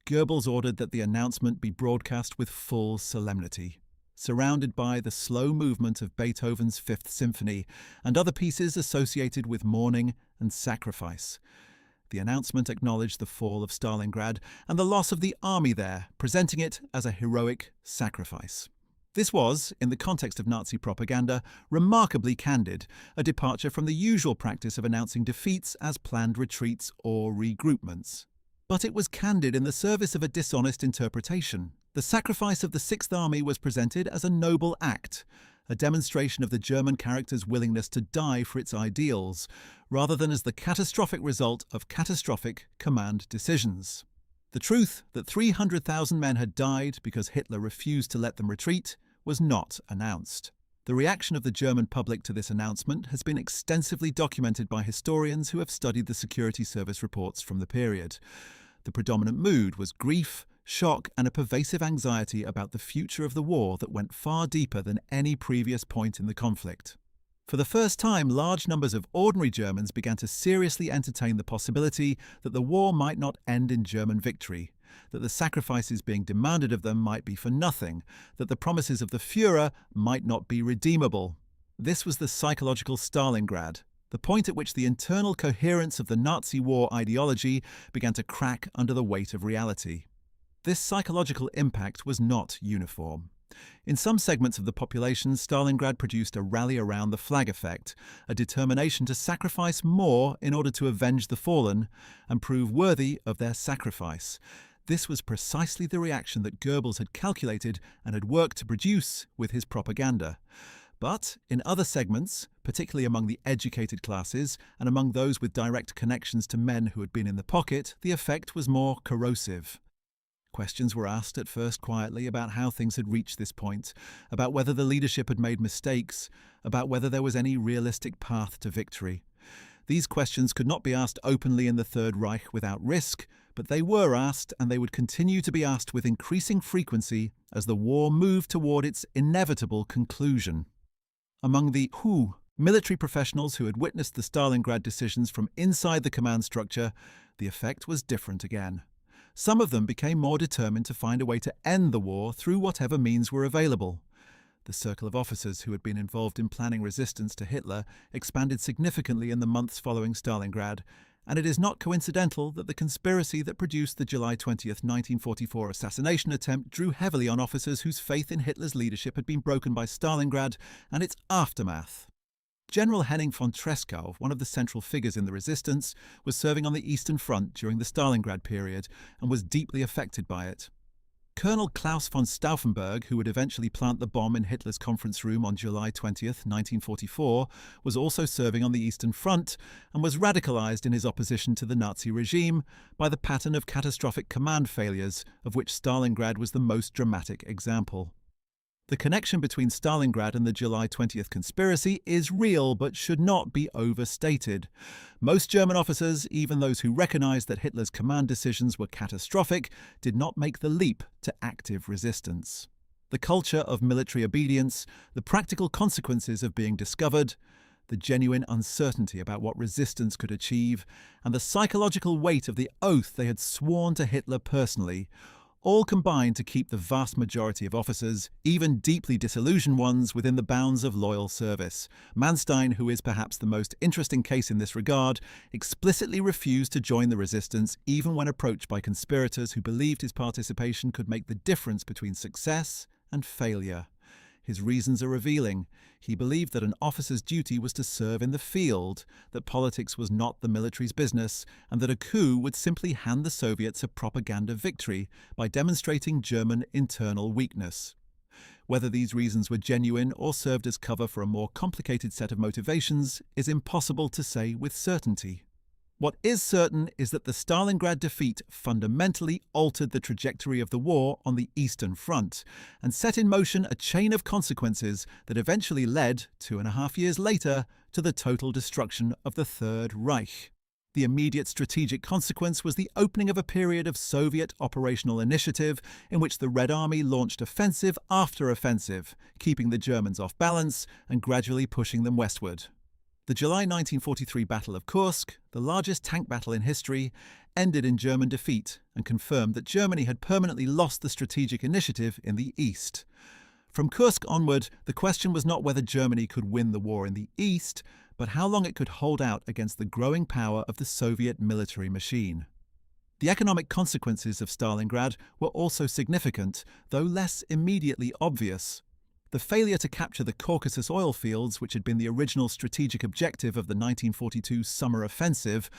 Goebbels ordered that the announcement be broadcast with full solemnity, surrounded by the slow movement of Beethoven's Fifth Symphony and other pieces associated with mourning and sacrifice. The announcement acknowledged the fall of Stalingrad and the loss of the army there, presenting it as a heroic sacrifice. This was, in the context of Nazi propaganda, remarkably candid, a departure from the usual practice of announcing defeats as planned retreats or regroupments. But it was candid in the service of a dishonest interpretation. The sacrifice of the Sixth Army was presented as a noble act, a demonstration of the German character's willingness to die for its ideals, rather than as the catastrophic result of catastrophic command decisions. The truth that 300,000 men had died because Hitler refused to let them retreat was not announced. The reaction of the German public to this announcement has been extensively documented by historians who have studied the security service reports from the period. The predominant mood was grief, shock, and a pervasive anxiety about the future of the war that went far deeper than any previous point in the conflict. For the first time, large numbers of ordinary Germans began to seriously entertain the possibility that the war might not end in German victory, that the sacrifices being demanded of them might be for nothing, that the promises of the Führer might not be redeemable. This was the psychological Stalingrad, the point at which the internal coherence of the Nazi war ideology began to crack under the weight of reality. This psychological impact was not uniform. In some segments of the population, Stalingrad produced a rally around the flag effect, a determination to sacrifice more in order to avenge the fallen and prove worthy of their sacrifice. This was precisely the reaction that Goebbels had calculated and had worked to produce with his propaganda. But in other segments, particularly among the educated classes and among those with direct connections to men who had been in the pocket, the effect was more corrosive. Questions were asked at first quietly about how things had reached this point, about whether the leadership had made mistakes, about whether there was any realistic path to victory. These questions could not be asked openly in the Third Reich without risk, but they were asked, and they would continue to be asked with increasing frequency as the war moved toward its inevitable conclusion. Among the military professionals who had witnessed the Stalingrad decisions from inside the command structure, the effect was different again. Some of them became more determined to find a way to end the war through whatever means were available. The circle of officers who had been involved in planning resistance to Hitler expanded significantly in the months following Stalingrad, and it is not coincidental that the conspiracy that produced the July 20, 1944 assassination attempt drew heavily on officers whose faith in Hitler's leadership had been broken by Stalingrad and its aftermath. General Henning von Treschow, one of the central figures in the resistance, was serving on the Eastern Front during the Stalingrad period and was deeply affected by it. Colonel Klaus von Stauffenberg, who would eventually plant the bomb in Hitler's conference room on July 20, 1944, was also serving on the Eastern Front and was radicalized in his opposition to the Nazi regime by the pattern of catastrophic command failures, of which Stalingrad was the most dramatic example. The connection between Stalingrad and the July 20th conspiracy is real but should not be overstated. Most German officers, even those who recognized that Hitler's command decisions were catastrophic, did not make the leap to active resistance. The culture of military obedience, the practical consequences of being discovered, the genuine uncertainty about what resistance could achieve, and the psychological weight of the oath they had sworn to Hitler personally, all combined to keep the vast majority of officers, even deeply disillusioned ones, within the bounds of loyal service. Manstein, who is perhaps the most interesting case in this regard, explicitly refused to join the resistance even when approached by conspirators who believed his participation could make the difference between success and failure. His reasons are revealing. He believed that an officer's duty was to serve in the field, that politics was not the military's business, and that a coup would simply hand the Soviets a propaganda victory by demonstrating German internal weakness. Whether these reasons were genuine or served as cover for a more complicated set of motivations is impossible to say with certainty. What is certain is that the Stalingrad defeat fundamentally altered the trajectory of the war on the Eastern Front and set in motion a chain of consequences that eventually led, 2.5 years later, to the total destruction of the Third Reich. The immediate strategic consequence was the opening of a period of Soviet operational initiative in which the Red Army launched offensive after offensive, keeping the Germans off balance and gradually pushing them westward. The July 1943 Battle of Kursk, the largest tank battle in history, ended in German defeat and confirmed that Germany had permanently lost the strategic initiative in the East. From Kursk onward, the question was not whether Germany could win the war in the East, but how long it could hold out against the growing power of the Soviet military machine. The economic consequences of Stalingrad were also significant, though less immediately obvious. The failure to capture the Caucasus oil fields, which had been the original strategic objective of the 1942 summer offensive,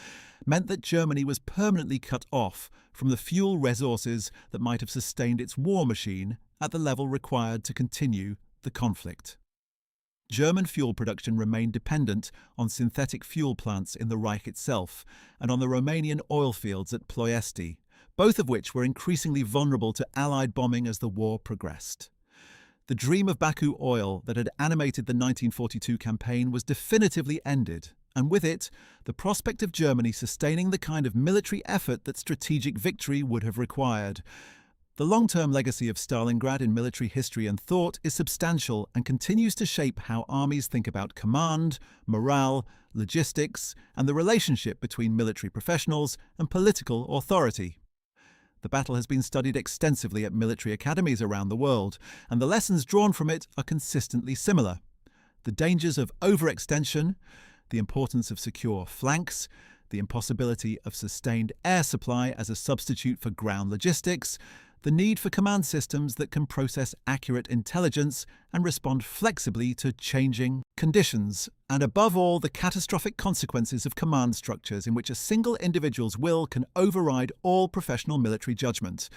meant that Germany was permanently cut off from the fuel resources that might have sustained its war machine at the level required to continue the conflict. German fuel production remained dependent on synthetic fuel plants in the Reich itself and on the Romanian oil fields at Ploiesti, both of which were increasingly vulnerable to Allied bombing as the war progressed. The dream of Baku oil that had animated the 1942 campaign was definitively ended, and with it, the prospect of Germany sustaining the kind of military effort that strategic victory would have required. The long-term legacy of Stalingrad in military history and thought is substantial and continues to shape how armies think about command, morale, logistics, and the relationship between military professionals and political authority. The battle has been studied extensively at military academies around the world, and the lessons drawn from it are consistently similar. The dangers of overextension, the importance of secure flanks, the impossibility of sustained air supply as a substitute for ground logistics, the need for command systems that can process accurate intelligence and respond flexibly to changing conditions, and above all, the catastrophic consequences of command structures in which a single individual's will can override all professional military judgment.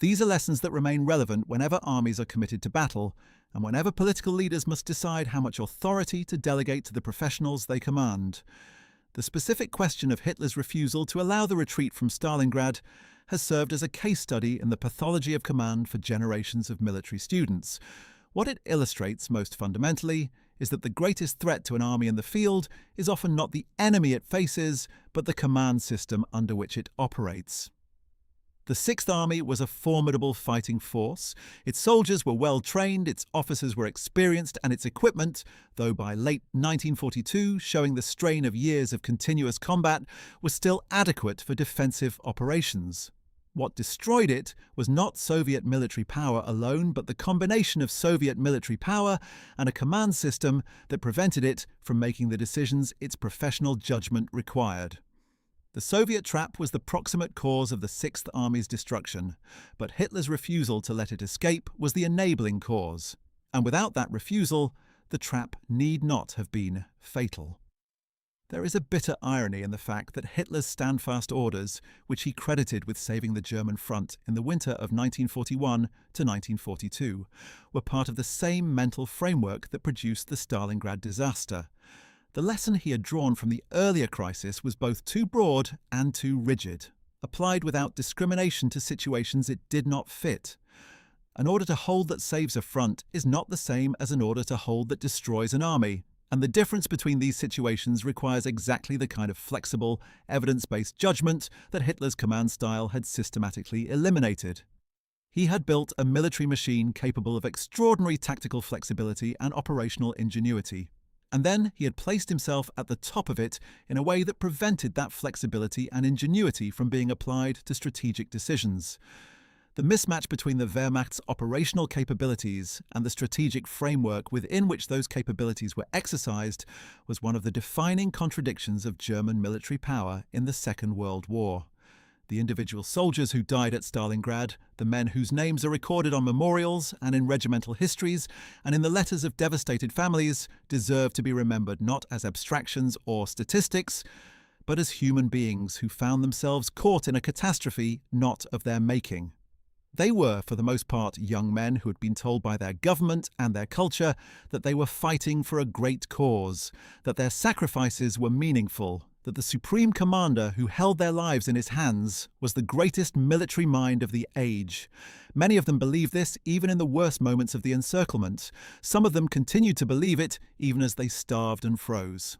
These are lessons that remain relevant whenever armies are committed to battle, and whenever political leaders must decide how much authority to delegate to the professionals they command. The specific question of Hitler's refusal to allow the retreat from Stalingrad has served as a case study in the pathology of command for generations of military students. What it illustrates most fundamentally is that the greatest threat to an army in the field is often not the enemy it faces, but the command system under which it operates. The Sixth Army was a formidable fighting force. Its soldiers were well trained, its officers were experienced, and its equipment, though by late 1942 showing the strain of years of continuous combat, was still adequate for defensive operations. What destroyed it was not Soviet military power alone, but the combination of Soviet military power and a command system that prevented it from making the decisions its professional judgment required. The Soviet trap was the proximate cause of the Sixth Army's destruction, but Hitler's refusal to let it escape was the enabling cause, and without that refusal, the trap need not have been fatal. There is a bitter irony in the fact that Hitler's standfast orders, which he credited with saving the German front in the winter of 1941 to 1942, were part of the same mental framework that produced the Stalingrad disaster. The lesson he had drawn from the earlier crisis was both too broad and too rigid, applied without discrimination to situations it did not fit. An order to hold that saves a front is not the same as an order to hold that destroys an army, and the difference between these situations requires exactly the kind of flexible, evidence-based judgment that Hitler's command style had systematically eliminated. He had built a military machine capable of extraordinary tactical flexibility and operational ingenuity. And then he had placed himself at the top of it in a way that prevented that flexibility and ingenuity from being applied to strategic decisions. The mismatch between the Wehrmacht's operational capabilities and the strategic framework within which those capabilities were exercised was one of the defining contradictions of German military power in the Second World War. The individual soldiers who died at Stalingrad, the men whose names are recorded on memorials and in regimental histories and in the letters of devastated families, deserve to be remembered not as abstractions or statistics, but as human beings who found themselves caught in a catastrophe not of their making. They were, for the most part, young men who had been told by their government and their culture that they were fighting for a great cause, that their sacrifices were meaningful, that the supreme commander who held their lives in his hands was the greatest military mind of the age. Many of them believed this even in the worst moments of the encirclement. Some of them continued to believe it even as they starved and froze.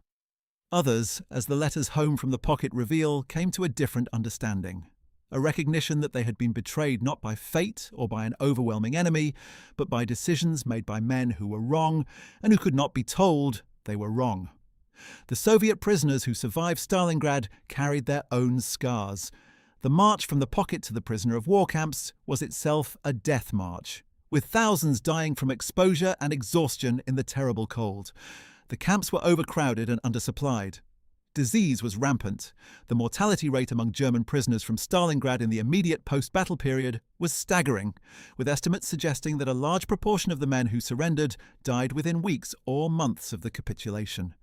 Others, as the letters home from the pocket reveal, came to a different understanding. A recognition that they had been betrayed not by fate or by an overwhelming enemy, but by decisions made by men who were wrong and who could not be told they were wrong. The Soviet prisoners who survived Stalingrad carried their own scars. The march from the pocket to the prisoner of war camps was itself a death march, with thousands dying from exposure and exhaustion in the terrible cold. The camps were overcrowded and undersupplied. Disease was rampant. The mortality rate among German prisoners from Stalingrad in the immediate post-battle period was staggering, with estimates suggesting that a large proportion of the men who surrendered died within weeks or months of the capitulation.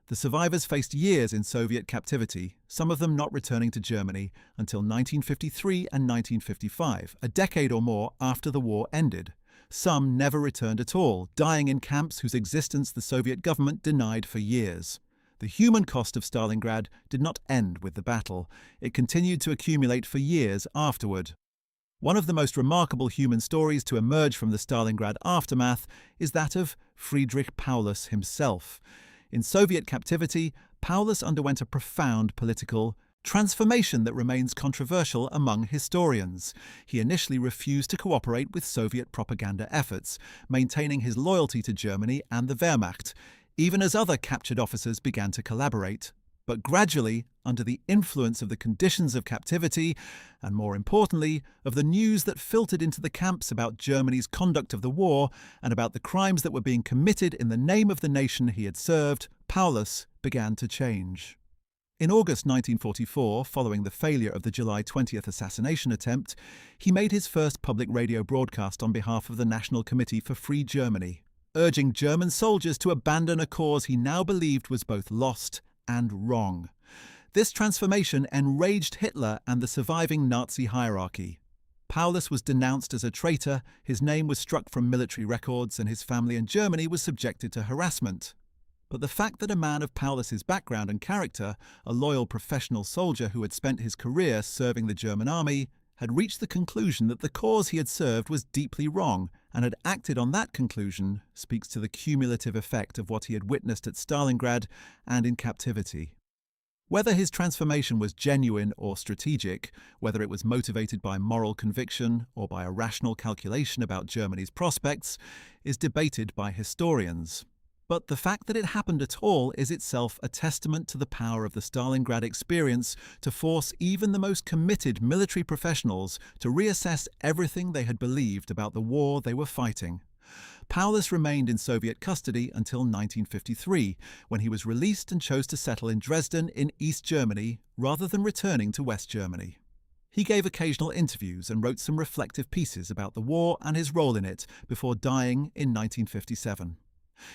The survivors faced years in Soviet captivity, some of them not returning to Germany until 1953 and 1955, a decade or more after the war ended. Some never returned at all, dying in camps whose existence the Soviet government denied for years. The human cost of Stalingrad did not end with the battle. It continued to accumulate for years afterward. One of the most remarkable human stories to emerge from the Stalingrad aftermath is that of Friedrich Paulus himself. In Soviet captivity, Paulus underwent a profound political transformation that remains controversial among historians. He initially refused to cooperate with Soviet propaganda efforts, maintaining his loyalty to Germany and the Wehrmacht, even as other captured officers began to collaborate. But gradually, under the influence of the conditions of captivity, and more importantly, of the news that filtered into the camps about Germany's conduct of the war and about the crimes that were being committed in the name of the nation he had served, Paulus began to change. In August 1944, following the failure of the July 20th assassination attempt, he made his first public radio broadcast on behalf of the National Committee for Free Germany, urging German soldiers to abandon a cause he now believed was both lost and wrong. This transformation enraged Hitler and the surviving Nazi hierarchy. Paulus was denounced as a traitor, his name was struck from military records, and his family in Germany was subjected to harassment. But the fact that a man of Paulus's background and character, a loyal professional soldier who had spent his career serving the German army, had reached the conclusion that the cause he had served was deeply wrong and had acted on that conclusion speaks to the cumulative effect of what he had witnessed at Stalingrad and in captivity. Whether his transformation was genuine or strategic, whether it was motivated by moral conviction or by a rational calculation about Germany's prospects, is debated by historians. But the fact that it happened at all is itself a testament to the power of the Stalingrad experience to force even the most committed military professionals to reassess everything they had believed about the war they were fighting. Paulus remained in Soviet custody until 1953, when he was released and chose to settle in Dresden in East Germany rather than returning to West Germany. He gave occasional interviews and wrote some reflective pieces about the war and his role in it before dying in 1957.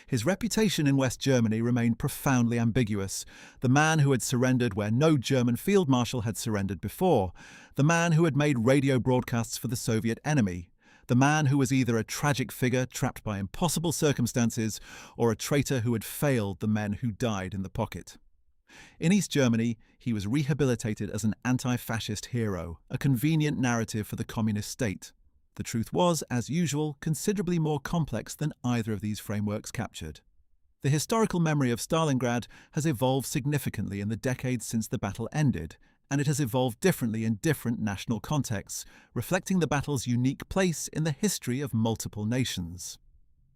His reputation in West Germany remained profoundly ambiguous. The man who had surrendered where no German field marshal had surrendered before. The man who had made radio broadcasts for the Soviet enemy. The man who was either a tragic figure trapped by impossible circumstances or a traitor who had failed the men who died in the pocket. In East Germany, he was rehabilitated as an anti-fascist hero, a convenient narrative for the communist state. The truth was, as usual, considerably more complex than either of these frameworks captured. The historical memory of Stalingrad has evolved significantly in the decades since the battle ended, and it has evolved differently in different national contexts, reflecting the battle's unique place in the history of multiple nations.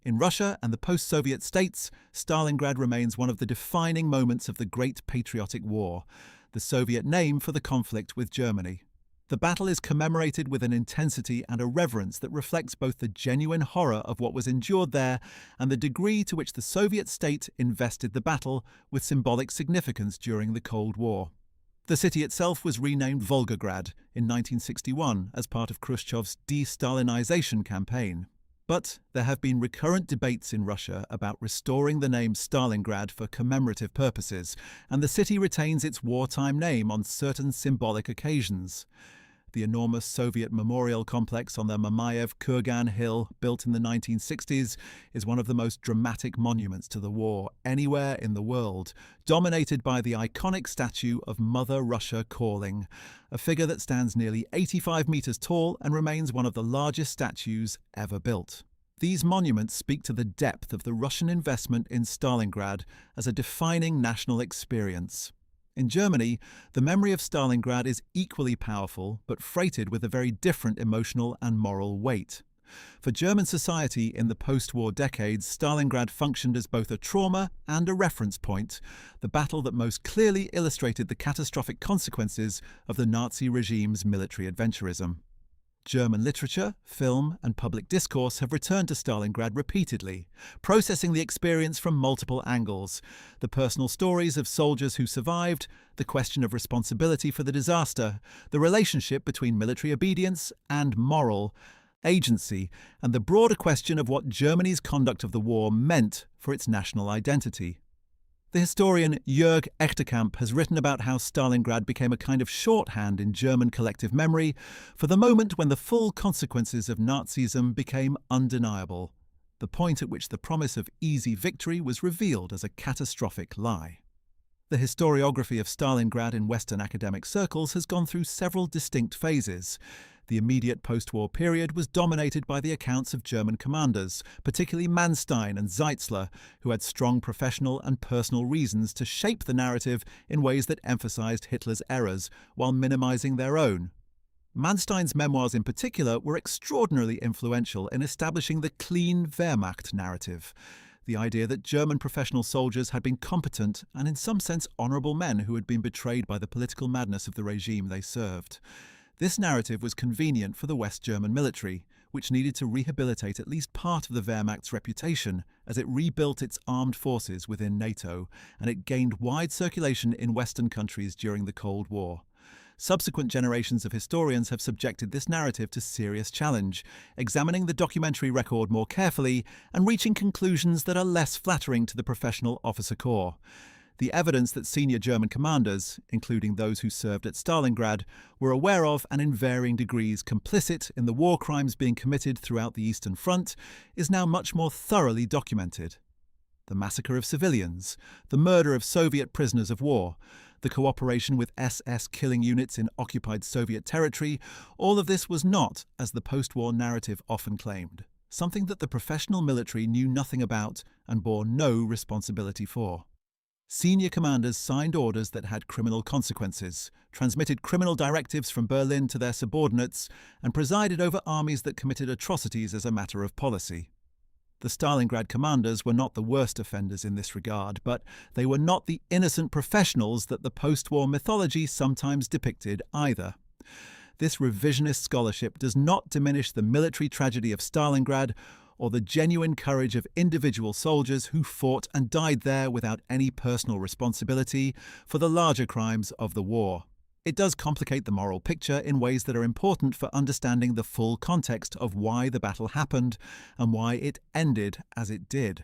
In Russia and the post-Soviet states, Stalingrad remains one of the defining moments of the Great Patriotic War, the Soviet name for the conflict with Germany. The battle is commemorated with an intensity and a reverence that reflects both the genuine horror of what was endured there and the degree to which the Soviet state invested the battle with symbolic significance during the Cold War. The city itself was renamed Volgograd in 1961 as part of Khrushchev's de-Stalinization campaign. But there have been recurrent debates in Russia about restoring the name Stalingrad for commemorative purposes, and the city retains its wartime name on certain symbolic occasions. The enormous Soviet memorial complex on the Mamayev Kurgan Hill, built in the 1960s, is one of the most dramatic monuments to the war anywhere in the world, dominated by the iconic statue of Mother Russia calling, a figure that stands nearly 85 meters tall and remains one of the largest statues ever built. These monuments speak to the depth of the Russian investment in Stalingrad as a defining national experience. In Germany, the memory of Stalingrad is equally powerful, but freighted with a very different emotional and moral weight. For German society in the post-war decades, Stalingrad functioned as both a trauma and a reference point, the battle that most clearly illustrated the catastrophic consequences of the Nazi regime's military adventurism. German literature, film, and public discourse have returned to Stalingrad repeatedly, processing the experience from multiple angles: the personal stories of soldiers who survived, the question of responsibility for the disaster, the relationship between military obedience and moral agency, and the broader question of what Germany's conduct of the war meant for its national identity. The historian Jörg Echterkamp has written about how Stalingrad became a kind of shorthand in German collective memory for the moment when the full consequences of Nazism became undeniable, the point at which the promise of easy victory was revealed as a catastrophic lie. The historiography of Stalingrad in Western academic circles has gone through several distinct phases. The immediate post-war period was dominated by the accounts of German commanders, particularly Manstein and Zeitzler, who had strong professional and personal reasons to shape the narrative in ways that emphasized Hitler's errors while minimizing their own. Manstein's memoirs in particular were extraordinarily influential in establishing the clean Wehrmacht narrative, the idea that German professional soldiers had been competent and in some sense honorable men who had been betrayed by the political madness of the regime they served. This narrative was convenient for the West German military, which needed to rehabilitate at least part of the Wehrmacht's reputation as it rebuilt its armed forces within NATO, and it gained wide circulation in Western countries during the Cold War. Subsequent generations of historians have subjected this narrative to serious challenge, examining the documentary record more carefully and reaching conclusions that are less flattering to the professional officer corps. The evidence that senior German commanders, including those who served at Stalingrad, were aware of and in varying degrees complicit in the war crimes being committed throughout the Eastern Front is now much more thoroughly documented. The massacre of civilians, the murder of Soviet prisoners of war, the cooperation with SS killing units in occupied Soviet territory, all of this was not, as the post-war narrative often claimed, something that the professional military knew nothing about and bore no responsibility for. Senior commanders signed orders that had criminal consequences, transmitted criminal directives from Berlin to their subordinates, and presided over armies that committed atrocities as a matter of policy. The Stalingrad commanders were not the worst offenders in this regard, but they were not the innocent professionals that the post-war mythology sometimes depicted either. This revisionist scholarship does not diminish the military tragedy of Stalingrad or the genuine courage of individual soldiers who fought and died there without any personal responsibility for the larger crimes of the war. It does complicate the moral picture in ways that are important for understanding the full context of why the battle happened and why it ended as it did.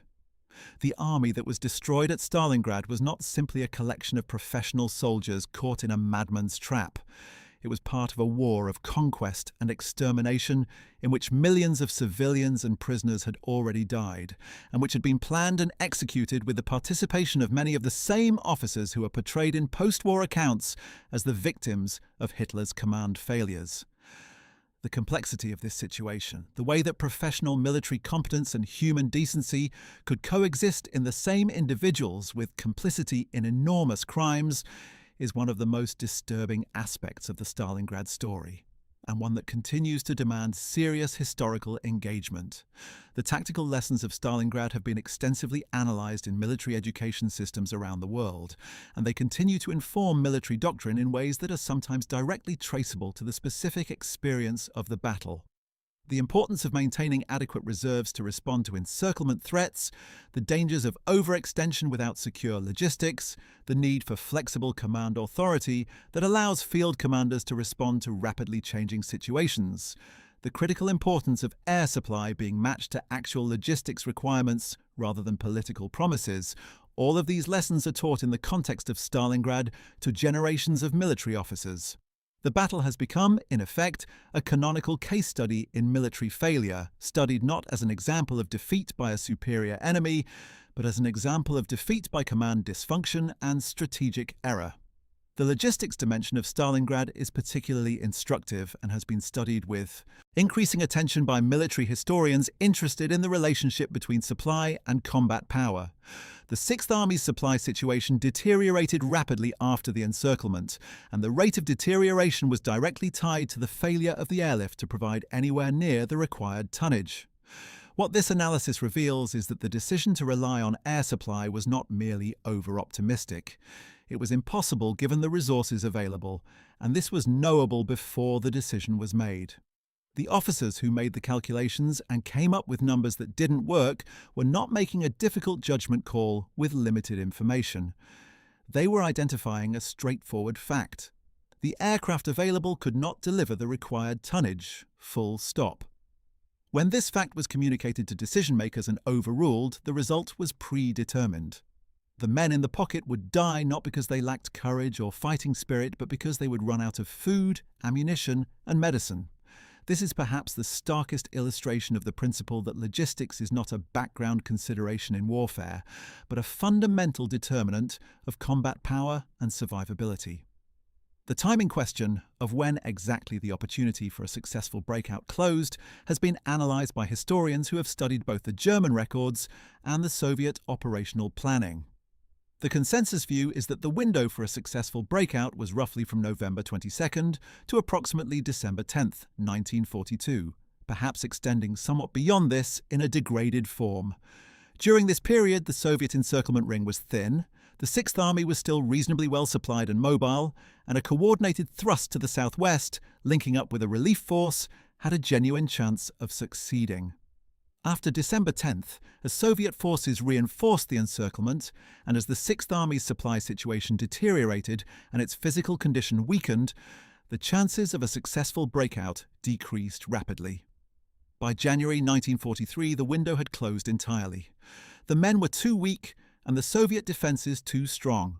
The army that was destroyed at Stalingrad was not simply a collection of professional soldiers caught in a madman's trap. It was part of a war of conquest and extermination in which millions of civilians and prisoners had already died, and which had been planned and executed with the participation of many of the same officers who are portrayed in post-war accounts as the victims of Hitler's command failures. The complexity of this situation, the way that professional military competence and human decency could coexist in the same individuals with complicity in enormous crimes, is one of the most disturbing aspects of the Stalingrad story, and one that continues to demand serious historical engagement. The tactical lessons of Stalingrad have been extensively analysed in military education systems around the world, and they continue to inform military doctrine in ways that are sometimes directly traceable to the specific experience of the battle. The importance of maintaining adequate reserves to respond to encirclement threats, the dangers of overextension without secure logistics, the need for flexible command authority that allows field commanders to respond to rapidly changing situations, the critical importance of air supply being matched to actual logistics requirements rather than political promises. All of these lessons are taught in the context of Stalingrad to generations of military officers. The battle has become, in effect, a canonical case study in military failure, studied not as an example of defeat by a superior enemy, but as an example of defeat by command dysfunction and strategic error. The logistics dimension of Stalingrad is particularly instructive and has been studied with increasing attention by military historians interested in the relationship between supply and combat power. The Sixth Army's supply situation deteriorated rapidly after the encirclement, and the rate of deterioration was directly tied to the failure of the airlift to provide anywhere near the required tonnage. What this analysis reveals is that the decision to rely on air supply was not merely over-optimistic. It was impossible given the resources available, and this was knowable before the decision was made. The officers who made the calculations and came up with numbers that didn't work were not making a difficult judgment call with limited information. They were identifying a straightforward fact. The aircraft available could not deliver the required tonnage, full stop. When this fact was communicated to decision-makers and overruled, the result was predetermined. The men in the pocket would die not because they lacked courage or fighting spirit, but because they would run out of food, ammunition, and medicine. This is perhaps the starkest illustration of the principle that logistics is not a background consideration in warfare, but a fundamental determinant of combat power and survivability. The timing question of when exactly the opportunity for a successful breakout closed has been analysed by historians who have studied both the German records and the Soviet operational planning. The consensus view is that the window for a successful breakout was roughly from November 22nd to approximately December 10th, 1942, perhaps extending somewhat beyond this in a degraded form. During this period, the Soviet encirclement ring was thin, the Sixth Army was still reasonably well supplied and mobile, and a coordinated thrust to the southwest, linking up with a relief force, had a genuine chance of succeeding. After December 10th, as Soviet forces reinforced the encirclement, and as the Sixth Army's supply situation deteriorated and its physical condition weakened, the chances of a successful breakout decreased rapidly. By January 1943, the window had closed entirely. The men were too weak, and the Soviet defences too strong.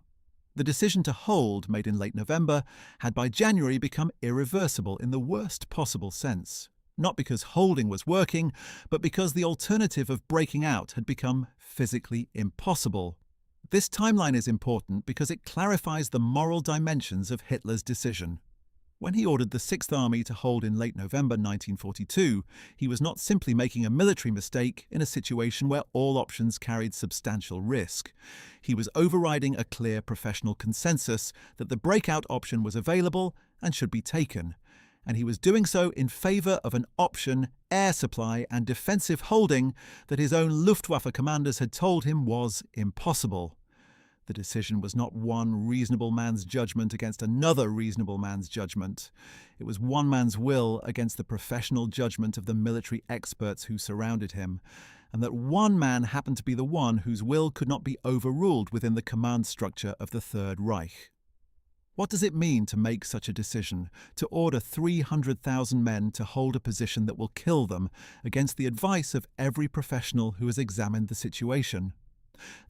The decision to hold, made in late November, had by January become irreversible in the worst possible sense. Not because holding was working, but because the alternative of breaking out had become physically impossible. This timeline is important because it clarifies the moral dimensions of Hitler's decision. When he ordered the Sixth Army to hold in late November 1942, he was not simply making a military mistake in a situation where all options carried substantial risk. He was overriding a clear professional consensus that the breakout option was available and should be taken, and he was doing so in favour of an option, air supply and defensive holding, that his own Luftwaffe commanders had told him was impossible. The decision was not one reasonable man's judgment against another reasonable man's judgment. It was one man's will against the professional judgment of the military experts who surrounded him, and that one man happened to be the one whose will could not be overruled within the command structure of the Third Reich. What does it mean to make such a decision, to order 300,000 men to hold a position that will kill them against the advice of every professional who has examined the situation?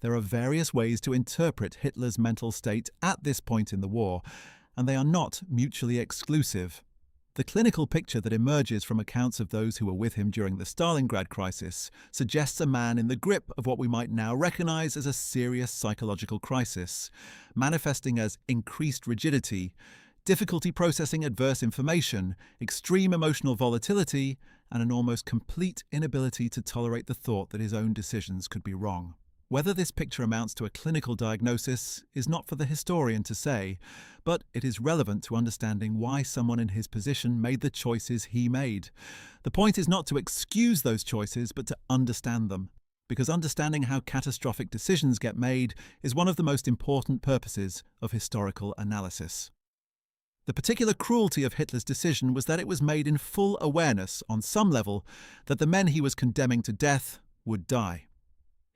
There are various ways to interpret Hitler's mental state at this point in the war, and they are not mutually exclusive. The clinical picture that emerges from accounts of those who were with him during the Stalingrad crisis suggests a man in the grip of what we might now recognize as a serious psychological crisis, manifesting as increased rigidity, difficulty processing adverse information, extreme emotional volatility, and an almost complete inability to tolerate the thought that his own decisions could be wrong. Whether this picture amounts to a clinical diagnosis is not for the historian to say, but it is relevant to understanding why someone in his position made the choices he made. The point is not to excuse those choices, but to understand them, because understanding how catastrophic decisions get made is one of the most important purposes of historical analysis. The particular cruelty of Hitler's decision was that it was made in full awareness, on some level, that the men he was condemning to death would die.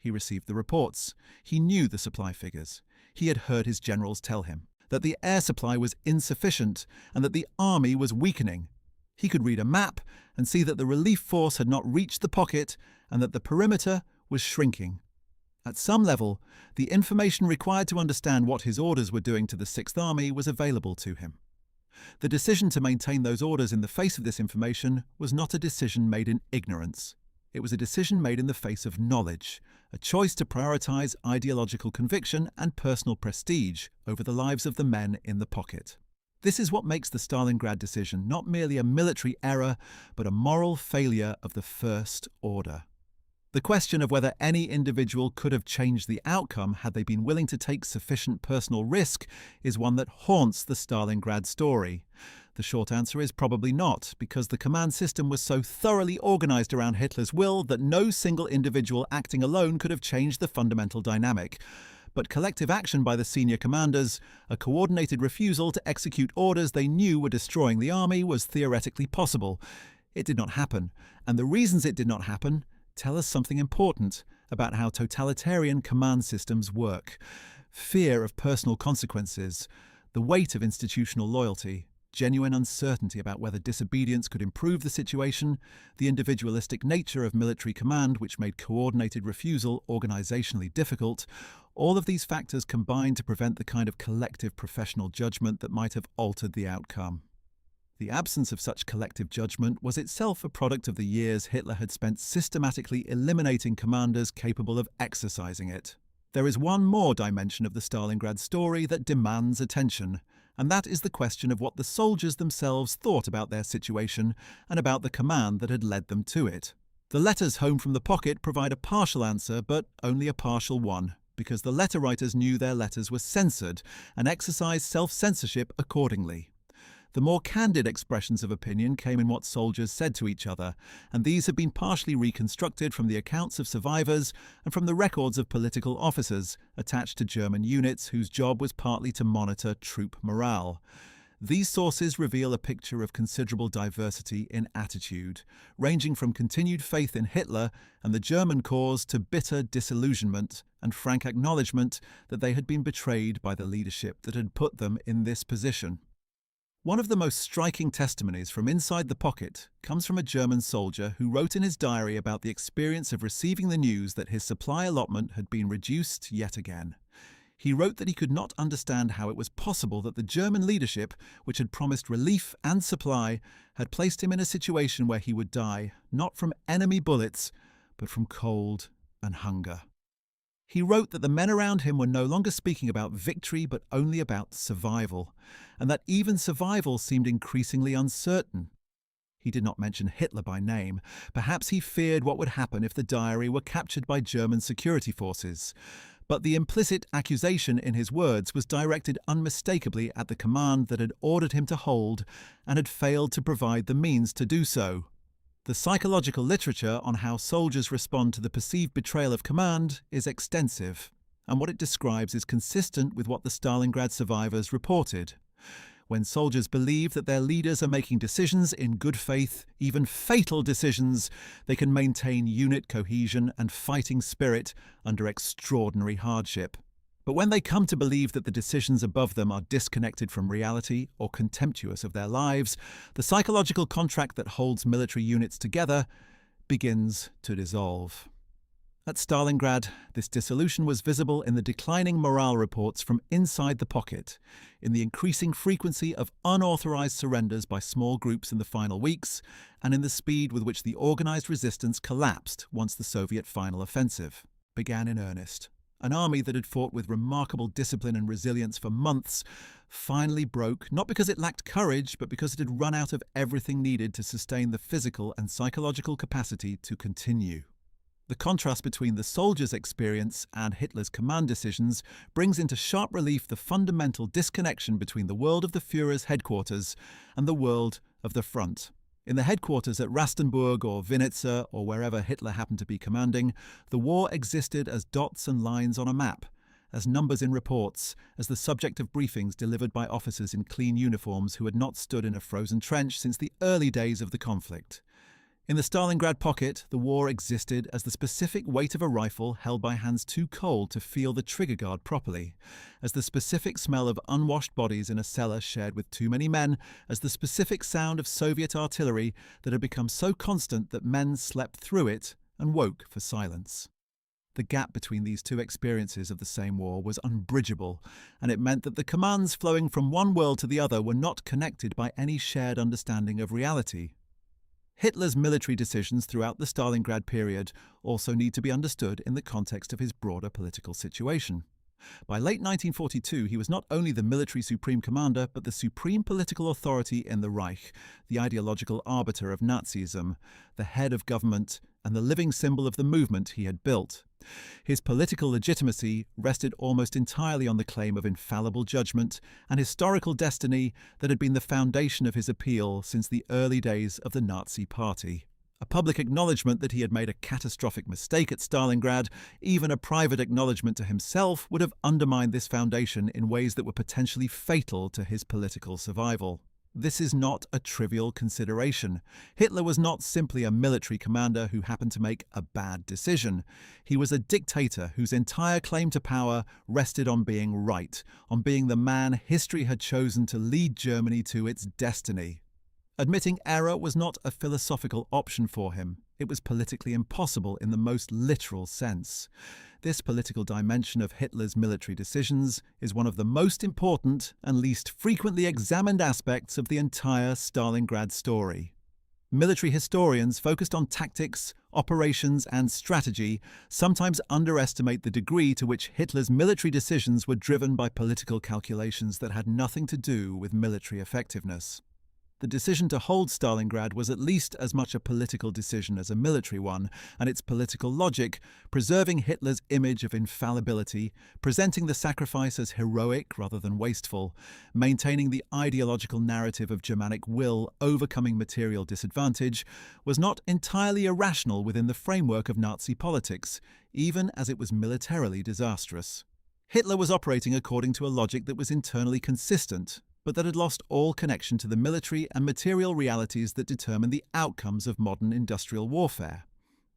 He received the reports. He knew the supply figures. He had heard his generals tell him that the air supply was insufficient and that the army was weakening. He could read a map and see that the relief force had not reached the pocket and that the perimeter was shrinking. At some level, the information required to understand what his orders were doing to the Sixth Army was available to him. The decision to maintain those orders in the face of this information was not a decision made in ignorance. It was a decision made in the face of knowledge, a choice to prioritize ideological conviction and personal prestige over the lives of the men in the pocket. This is what makes the Stalingrad decision not merely a military error, but a moral failure of the First Order. The question of whether any individual could have changed the outcome had they been willing to take sufficient personal risk is one that haunts the Stalingrad story. The short answer is probably not, because the command system was so thoroughly organized around Hitler's will that no single individual acting alone could have changed the fundamental dynamic. But collective action by the senior commanders, a coordinated refusal to execute orders they knew were destroying the army, was theoretically possible. It did not happen, and the reasons it did not happen tell us something important about how totalitarian command systems work. Fear of personal consequences, the weight of institutional loyalty, genuine uncertainty about whether disobedience could improve the situation, the individualistic nature of military command which made coordinated refusal organizationally difficult, all of these factors combine to prevent the kind of collective professional judgment that might have altered the outcome. The absence of such collective judgment was itself a product of the years Hitler had spent systematically eliminating commanders capable of exercising it. There is one more dimension of the Stalingrad story that demands attention, and that is the question of what the soldiers themselves thought about their situation and about the command that had led them to it. The letters home from the pocket provide a partial answer, but only a partial one, because the letter writers knew their letters were censored and exercised self-censorship accordingly. The more candid expressions of opinion came in what soldiers said to each other, and these have been partially reconstructed from the accounts of survivors and from the records of political officers attached to German units whose job was partly to monitor troop morale. These sources reveal a picture of considerable diversity in attitude, ranging from continued faith in Hitler and the German cause to bitter disillusionment and frank acknowledgement that they had been betrayed by the leadership that had put them in this position. One of the most striking testimonies from inside the pocket comes from a German soldier who wrote in his diary about the experience of receiving the news that his supply allotment had been reduced yet again. He wrote that he could not understand how it was possible that the German leadership, which had promised relief and supply, had placed him in a situation where he would die, not from enemy bullets, but from cold and hunger. He wrote that the men around him were no longer speaking about victory but only about survival, and that even survival seemed increasingly uncertain. He did not mention Hitler by name. Perhaps he feared what would happen if the diary were captured by German security forces. But the implicit accusation in his words was directed unmistakably at the command that had ordered him to hold and had failed to provide the means to do so. The psychological literature on how soldiers respond to the perceived betrayal of command is extensive, and what it describes is consistent with what the Stalingrad survivors reported. When soldiers believe that their leaders are making decisions in good faith, even fatal decisions, they can maintain unit cohesion and fighting spirit under extraordinary hardship. But when they come to believe that the decisions above them are disconnected from reality or contemptuous of their lives, the psychological contract that holds military units together begins to dissolve. At Stalingrad, this dissolution was visible in the declining morale reports from inside the pocket, in the increasing frequency of unauthorized surrenders by small groups in the final weeks, and in the speed with which the organized resistance collapsed once the Soviet final offensive began in earnest. An army that had fought with remarkable discipline and resilience for months finally broke, not because it lacked courage, but because it had run out of everything needed to sustain the physical and psychological capacity to continue. The contrast between the soldiers' experience and Hitler's command decisions brings into sharp relief the fundamental disconnection between the world of the Führer's headquarters and the world of the front. In the headquarters at Rastenburg or Vinitsa or wherever Hitler happened to be commanding, the war existed as dots and lines on a map, as numbers in reports, as the subject of briefings delivered by officers in clean uniforms who had not stood in a frozen trench since the early days of the conflict. In the Stalingrad pocket, the war existed as the specific weight of a rifle held by hands too cold to feel the trigger guard properly, as the specific smell of unwashed bodies in a cellar shared with too many men, as the specific sound of Soviet artillery that had become so constant that men slept through it and woke for silence. The gap between these two experiences of the same war was unbridgeable, and it meant that the commands flowing from one world to the other were not connected by any shared understanding of reality. Hitler's military decisions throughout the Stalingrad period also need to be understood in the context of his broader political situation. By late 1942, he was not only the military supreme commander, but the supreme political authority in the Reich, the ideological arbiter of Nazism, the head of government, and the living symbol of the movement he had built. His political legitimacy rested almost entirely on the claim of infallible judgment and historical destiny that had been the foundation of his appeal since the early days of the Nazi Party. A public acknowledgement that he had made a catastrophic mistake at Stalingrad, even a private acknowledgement to himself, would have undermined this foundation in ways that were potentially fatal to his political survival. This is not a trivial consideration. Hitler was not simply a military commander who happened to make a bad decision. He was a dictator whose entire claim to power rested on being right, on being the man history had chosen to lead Germany to its destiny. Admitting error was not a philosophical option for him. It was politically impossible in the most literal sense. This political dimension of Hitler's military decisions is one of the most important and least frequently examined aspects of the entire Stalingrad story. Military historians focused on tactics, operations, and strategy sometimes underestimate the degree to which Hitler's military decisions were driven by political calculations that had nothing to do with military effectiveness. The decision to hold Stalingrad was at least as much a political decision as a military one, and its political logic, preserving Hitler's image of infallibility, presenting the sacrifice as heroic rather than wasteful, maintaining the ideological narrative of Germanic will overcoming material disadvantage, was not entirely irrational within the framework of Nazi politics, even as it was militarily disastrous. Hitler was operating according to a logic that was internally consistent, but that had lost all connection to the military and material realities that determine the outcomes of modern industrial warfare.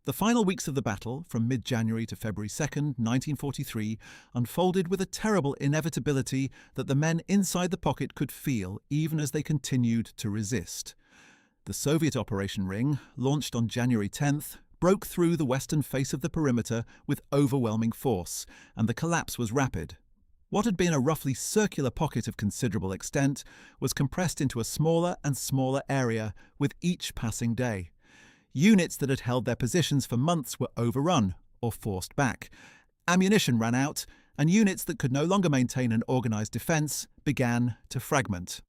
The final weeks of the battle, from mid-January to February 2nd, 1943, unfolded with a terrible inevitability that the men inside the pocket could feel even as they continued to resist. The Soviet Operation Ring, launched on January 10th, broke through the western face of the perimeter with overwhelming force, and the collapse was rapid. What had been a roughly circular pocket of considerable extent was compressed into a smaller and smaller area with each passing day. Units that had held their positions for months were overrun or forced back. Ammunition ran out, and units that could no longer maintain an organised defence began to fragment.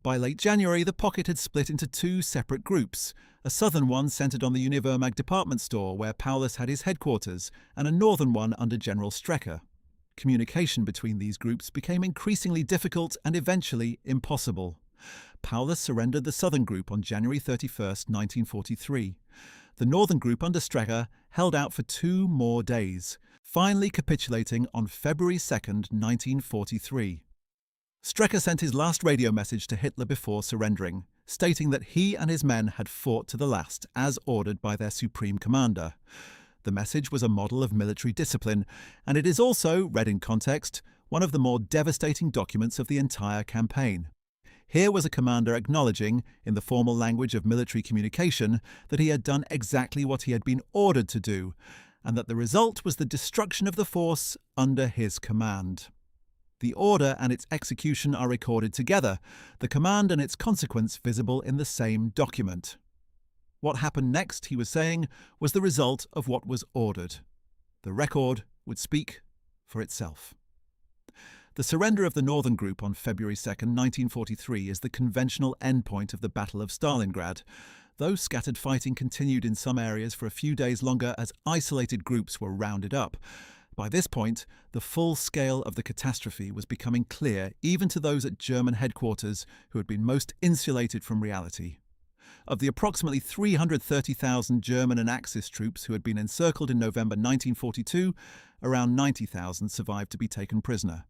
By late January, the pocket had split into two separate groups, a southern one centred on the Univermag department store where Paulus had his headquarters, and a northern one under General Strecker. Communication between these groups became increasingly difficult and eventually impossible. Paulus surrendered the southern group on January 31, 1943. The northern group under Strecker held out for 2 more days, finally capitulating on February 2, 1943. Strecker sent his last radio message to Hitler before surrendering, stating that he and his men had fought to the last, as ordered by their supreme commander. The message was a model of military discipline, and it is also, read in context, one of the more devastating documents of the entire campaign. Here was a commander acknowledging, in the formal language of military communication, that he had done exactly what he had been ordered to do, and that the result was the destruction of the force under his command. The order and its execution are recorded together, the command and its consequence visible in the same document. What happened next, he was saying, was the result of what was ordered. The record would speak for itself. The surrender of the Northern Group on February 2, 1943 is the conventional endpoint of the Battle of Stalingrad, though scattered fighting continued in some areas for a few days longer as isolated groups were rounded up. By this point, the full scale of the catastrophe was becoming clear even to those at German headquarters who had been most insulated from reality. Of the approximately 330,000 German and Axis troops who had been encircled in November 1942, around 90,000 survived to be taken prisoner.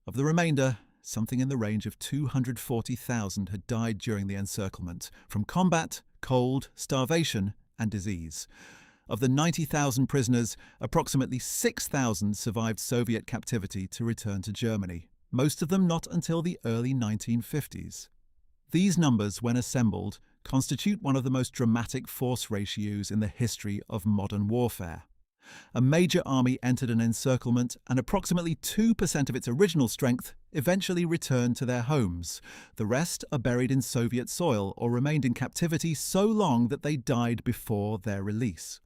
Of the remainder, something in the range of 240,000 had died during the encirclement, from combat, cold, starvation, and disease. Of the 90,000 prisoners, approximately 6,000 survived Soviet captivity to return to Germany, most of them not until the early 1950s. These numbers, when assembled, constitute one of the most dramatic force ratios in the history of modern warfare. A major army entered an encirclement, and approximately 2% of its original strength eventually returned to their homes. The rest are buried in Soviet soil or remained in captivity so long that they died before their release.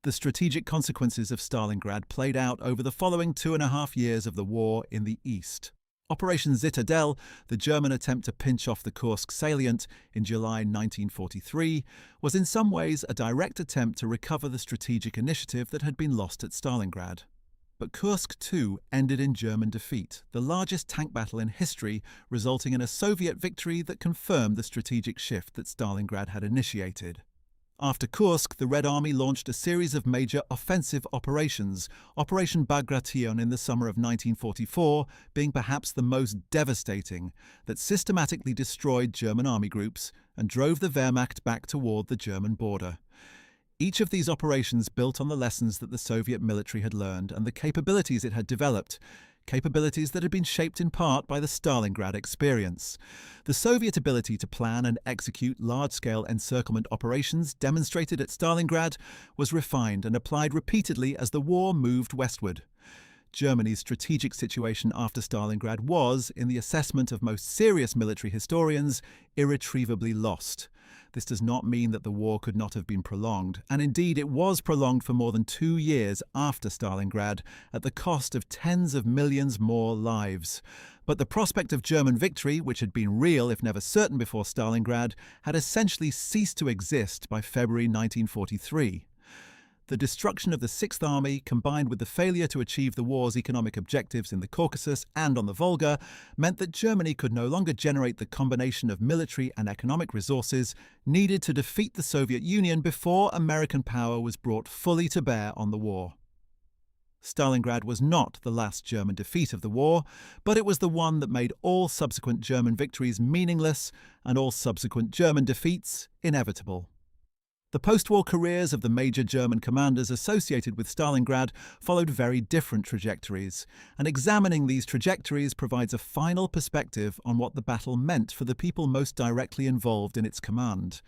The strategic consequences of Stalingrad played out over the following 2.5 years of the war in the east. Operation Zitadelle, the German attempt to pinch off the Kursk salient in July 1943, was in some ways a direct attempt to recover the strategic initiative that had been lost at Stalingrad. But Kursk too ended in German defeat, the largest tank battle in history, resulting in a Soviet victory that confirmed the strategic shift that Stalingrad had initiated. After Kursk, the Red Army launched a series of major offensive operations, Operation Bagration in the summer of 1944 being perhaps the most devastating, that systematically destroyed German army groups and drove the Wehrmacht back toward the German border. Each of these operations built on the lessons that the Soviet military had learned and the capabilities it had developed, capabilities that had been shaped in part by the Stalingrad experience. The Soviet ability to plan and execute large-scale encirclement operations demonstrated at Stalingrad was refined and applied repeatedly as the war moved westward. Germany's strategic situation after Stalingrad was, in the assessment of most serious military historians, irretrievably lost. This does not mean that the war could not have been prolonged, and indeed it was prolonged for more than 2 years after Stalingrad, at the cost of tens of millions more lives. But the prospect of German victory, which had been real if never certain before Stalingrad, had essentially ceased to exist by February 1943. The destruction of the Sixth Army, combined with the failure to achieve the war's economic objectives in the Caucasus and on the Volga, meant that Germany could no longer generate the combination of military and economic resources needed to defeat the Soviet Union before American power was brought fully to bear on the war. Stalingrad was not the last German defeat of the war, but it was the one that made all subsequent German victories meaningless and all subsequent German defeats inevitable. The post-war careers of the major German commanders associated with Stalingrad followed very different trajectories, and examining these trajectories provides a final perspective on what the battle meant for the people most directly involved in its command.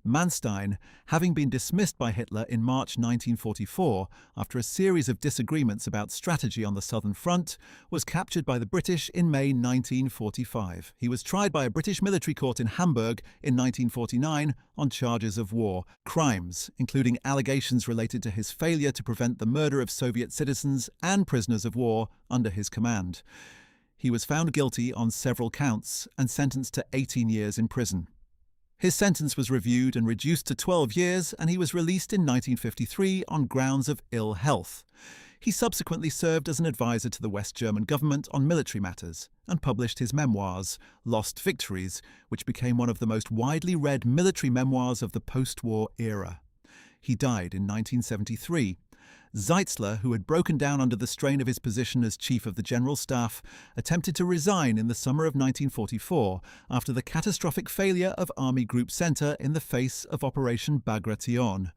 Manstein, having been dismissed by Hitler in March 1944 after a series of disagreements about strategy on the Southern Front, was captured by the British in May 1945. He was tried by a British military court in Hamburg in 1949 on charges of war crimes, including allegations related to his failure to prevent the murder of Soviet citizens and prisoners of war under his command. He was found guilty on several counts and sentenced to 18 years in prison. His sentence was reviewed and reduced to 12 years, and he was released in 1953 on grounds of ill health. He subsequently served as an advisor to the West German government on military matters and published his memoirs, Lost Victories, which became one of the most widely read military memoirs of the post-war era. He died in 1973. Zeitzler, who had broken down under the strain of his position as Chief of the General Staff, attempted to resign in the summer of 1944 after the catastrophic failure of Army Group Center in the face of Operation Bagration.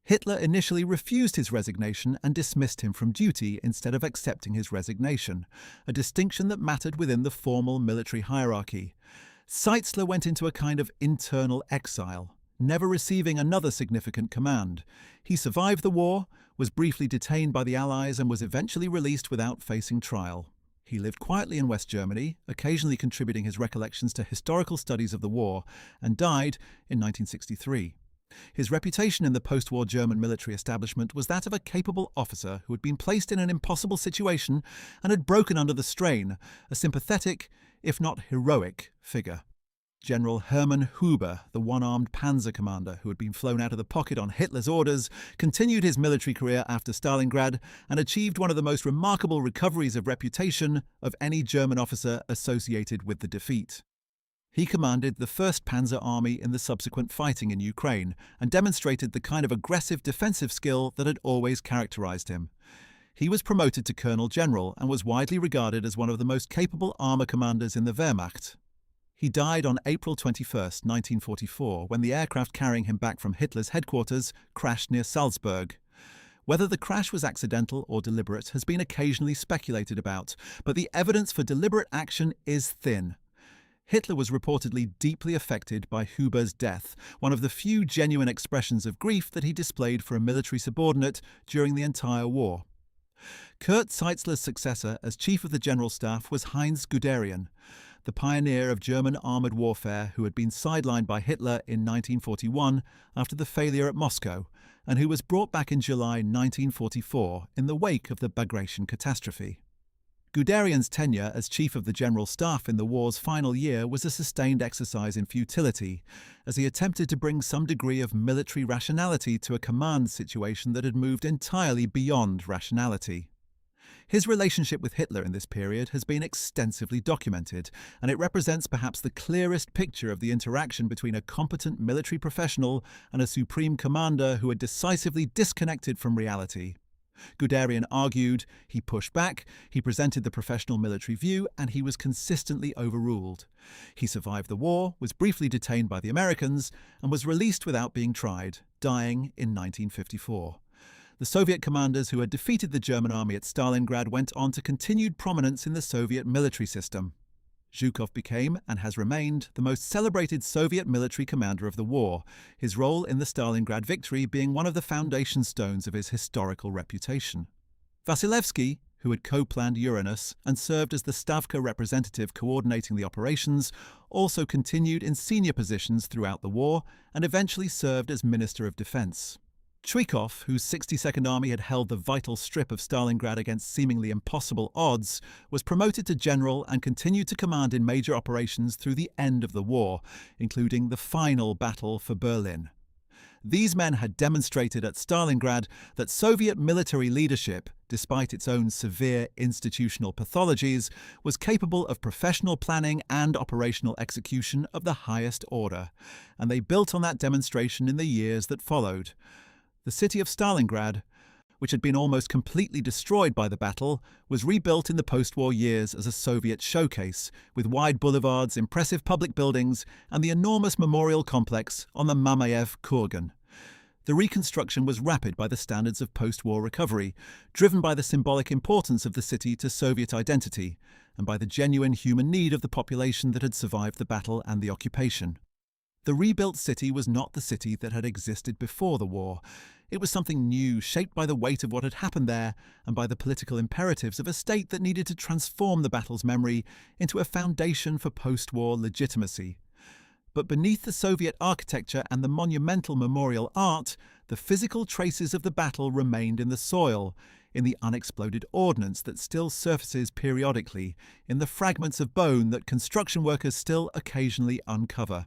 Hitler initially refused his resignation and dismissed him from duty instead of accepting his resignation, a distinction that mattered within the formal military hierarchy. Zeitzler went into a kind of internal exile, never receiving another significant command. He survived the war, was briefly detained by the Allies, and was eventually released without facing trial. He lived quietly in West Germany, occasionally contributing his recollections to historical studies of the war, and died in 1963. His reputation in the post-war German military establishment was that of a capable officer who had been placed in an impossible situation and had broken under the strain, a sympathetic, if not heroic, figure. General Hermann Huber, the one-armed panzer commander who had been flown out of the pocket on Hitler's orders, continued his military career after Stalingrad and achieved one of the most remarkable recoveries of reputation of any German officer associated with the defeat. He commanded the 1st Panzer Army in the subsequent fighting in Ukraine and demonstrated the kind of aggressive defensive skill that had always characterized him. He was promoted to Colonel General and was widely regarded as one of the most capable armor commanders in the Wehrmacht. He died on April 21, 1944, when the aircraft carrying him back from Hitler's headquarters crashed near Salzburg. Whether the crash was accidental or deliberate has been occasionally speculated about, but the evidence for deliberate action is thin. Hitler was reportedly deeply affected by Huber's death, one of the few genuine expressions of grief that he displayed for a military subordinate during the entire war. Kurt Zeitzler's successor as Chief of the General Staff was Heinz Guderian, the pioneer of German armoured warfare who had been sidelined by Hitler in 1941 after the failure at Moscow, and who was brought back in July 1944 in the wake of the Bagration catastrophe. Guderian's tenure as Chief of the General Staff in the war's final year was a sustained exercise in futility, as he attempted to bring some degree of military rationality to a command situation that had moved entirely beyond rationality. His relationship with Hitler in this period has been extensively documented, and it represents perhaps the clearest picture of the interaction between a competent military professional and a supreme commander who had decisively disconnected from reality. Guderian argued, he pushed back, he presented the professional military view, and he was consistently overruled. He survived the war, was briefly detained by the Americans, and was released without being tried, dying in 1954. The Soviet commanders who had defeated the German army at Stalingrad went on to continued prominence in the Soviet military system. Zhukov became, and has remained, the most celebrated Soviet military commander of the war, his role in the Stalingrad victory being one of the foundation stones of his historical reputation. Vasilevsky, who had co-planned Uranus and served as the Stavka representative coordinating the operations, also continued in senior positions throughout the war and eventually served as Minister of Defense. Chuikov, whose 62nd Army had held the vital strip of Stalingrad against seemingly impossible odds, was promoted to general and continued to command in major operations through the end of the war, including the final battle for Berlin. These men had demonstrated at Stalingrad that Soviet military leadership, despite its own severe institutional pathologies, was capable of professional planning and operational execution of the highest order, and they built on that demonstration in the years that followed. The city of Stalingrad, which had been almost completely destroyed by the battle, was rebuilt in the post-war years as a Soviet showcase, with wide boulevards, impressive public buildings, and the enormous memorial complex on the Mamayev Kurgan. The reconstruction was rapid by the standards of post-war recovery, driven by the symbolic importance of the city to Soviet identity, and by the genuine human need of the population that had survived the battle and the occupation. The rebuilt city was not the city that had existed before the war. It was something new, shaped by the weight of what had happened there and by the political imperatives of a state that needed to transform the battle's memory into a foundation for post-war legitimacy. But beneath the Soviet architecture and the monumental memorial art, the physical traces of the battle remained in the soil, in the unexploded ordnance that still surfaces periodically, in the fragments of bone that construction workers still occasionally uncover.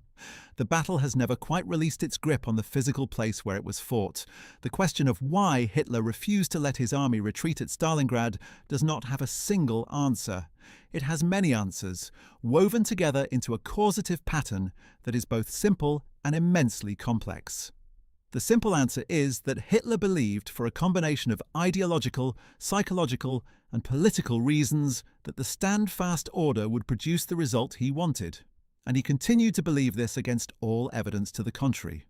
The battle has never quite released its grip on the physical place where it was fought. The question of why Hitler refused to let his army retreat at Stalingrad does not have a single answer. It has many answers, woven together into a causative pattern that is both simple and immensely complex. The simple answer is that Hitler believed, for a combination of ideological, psychological, and political reasons, that the stand-fast order would produce the result he wanted. And he continued to believe this against all evidence to the contrary.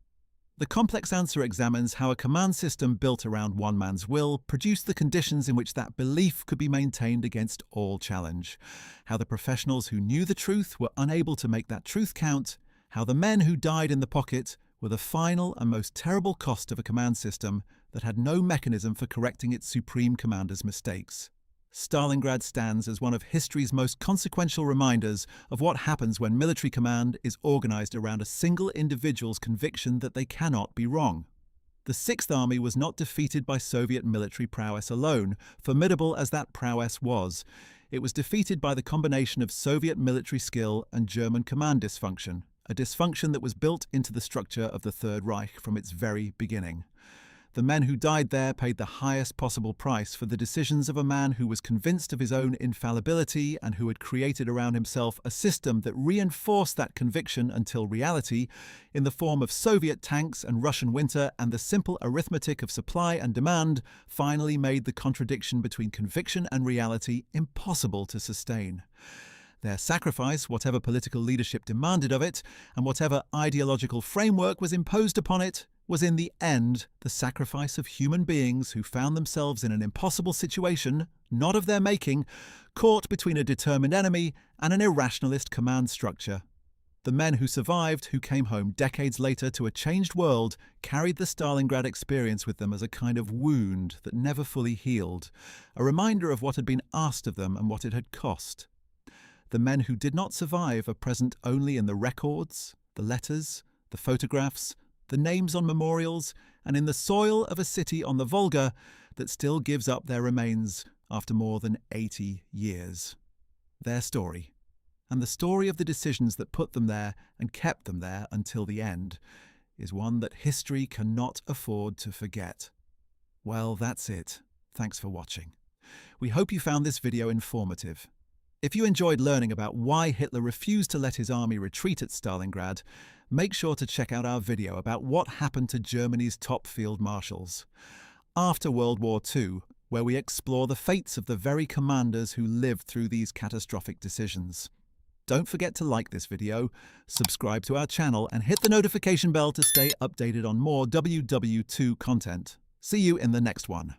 The complex answer examines how a command system built around one man's will produced the conditions in which that belief could be maintained against all challenge, how the professionals who knew the truth were unable to make that truth count, how the men who died in the pocket were the final and most terrible cost of a command system that had no mechanism for correcting its supreme commander's mistakes. Stalingrad stands as one of history's most consequential reminders of what happens when military command is organized around a single individual's conviction that they cannot be wrong. The Sixth Army was not defeated by Soviet military prowess alone, formidable as that prowess was. It was defeated by the combination of Soviet military skill and German command dysfunction, a dysfunction that was built into the structure of the Third Reich from its very beginning. The men who died there paid the highest possible price for the decisions of a man who was convinced of his own infallibility and who had created around himself a system that reinforced that conviction until reality, in the form of Soviet tanks and Russian winter and the simple arithmetic of supply and demand, finally made the contradiction between conviction and reality impossible to sustain. Their sacrifice, whatever political leadership demanded of it, and whatever ideological framework was imposed upon it, was in the end the sacrifice of human beings who found themselves in an impossible situation, not of their making, caught between a determined enemy and an irrationalist command structure. The men who survived, who came home decades later to a changed world, carried the Stalingrad experience with them as a kind of wound that never fully healed, a reminder of what had been asked of them and what it had cost. The men who did not survive are present only in the records, the letters, the photographs, the names on memorials, and in the soil of a city on the Volga that still gives up their remains after more than 80 years. Their story, and the story of the decisions that put them there and kept them there until the end, is one that history cannot afford to forget. Well, that's it. Thanks for watching. We hope you found this video informative. If you enjoyed learning about why Hitler refused to let his army retreat at Stalingrad, make sure to check out our video about what happened to Germany's top field marshals after World War II, where we explore the fates of the very commanders who lived through these catastrophic decisions. Don't forget to like this video, subscribe to our channel, and hit the notification bell to stay updated on more WW2 content. See you in the next one.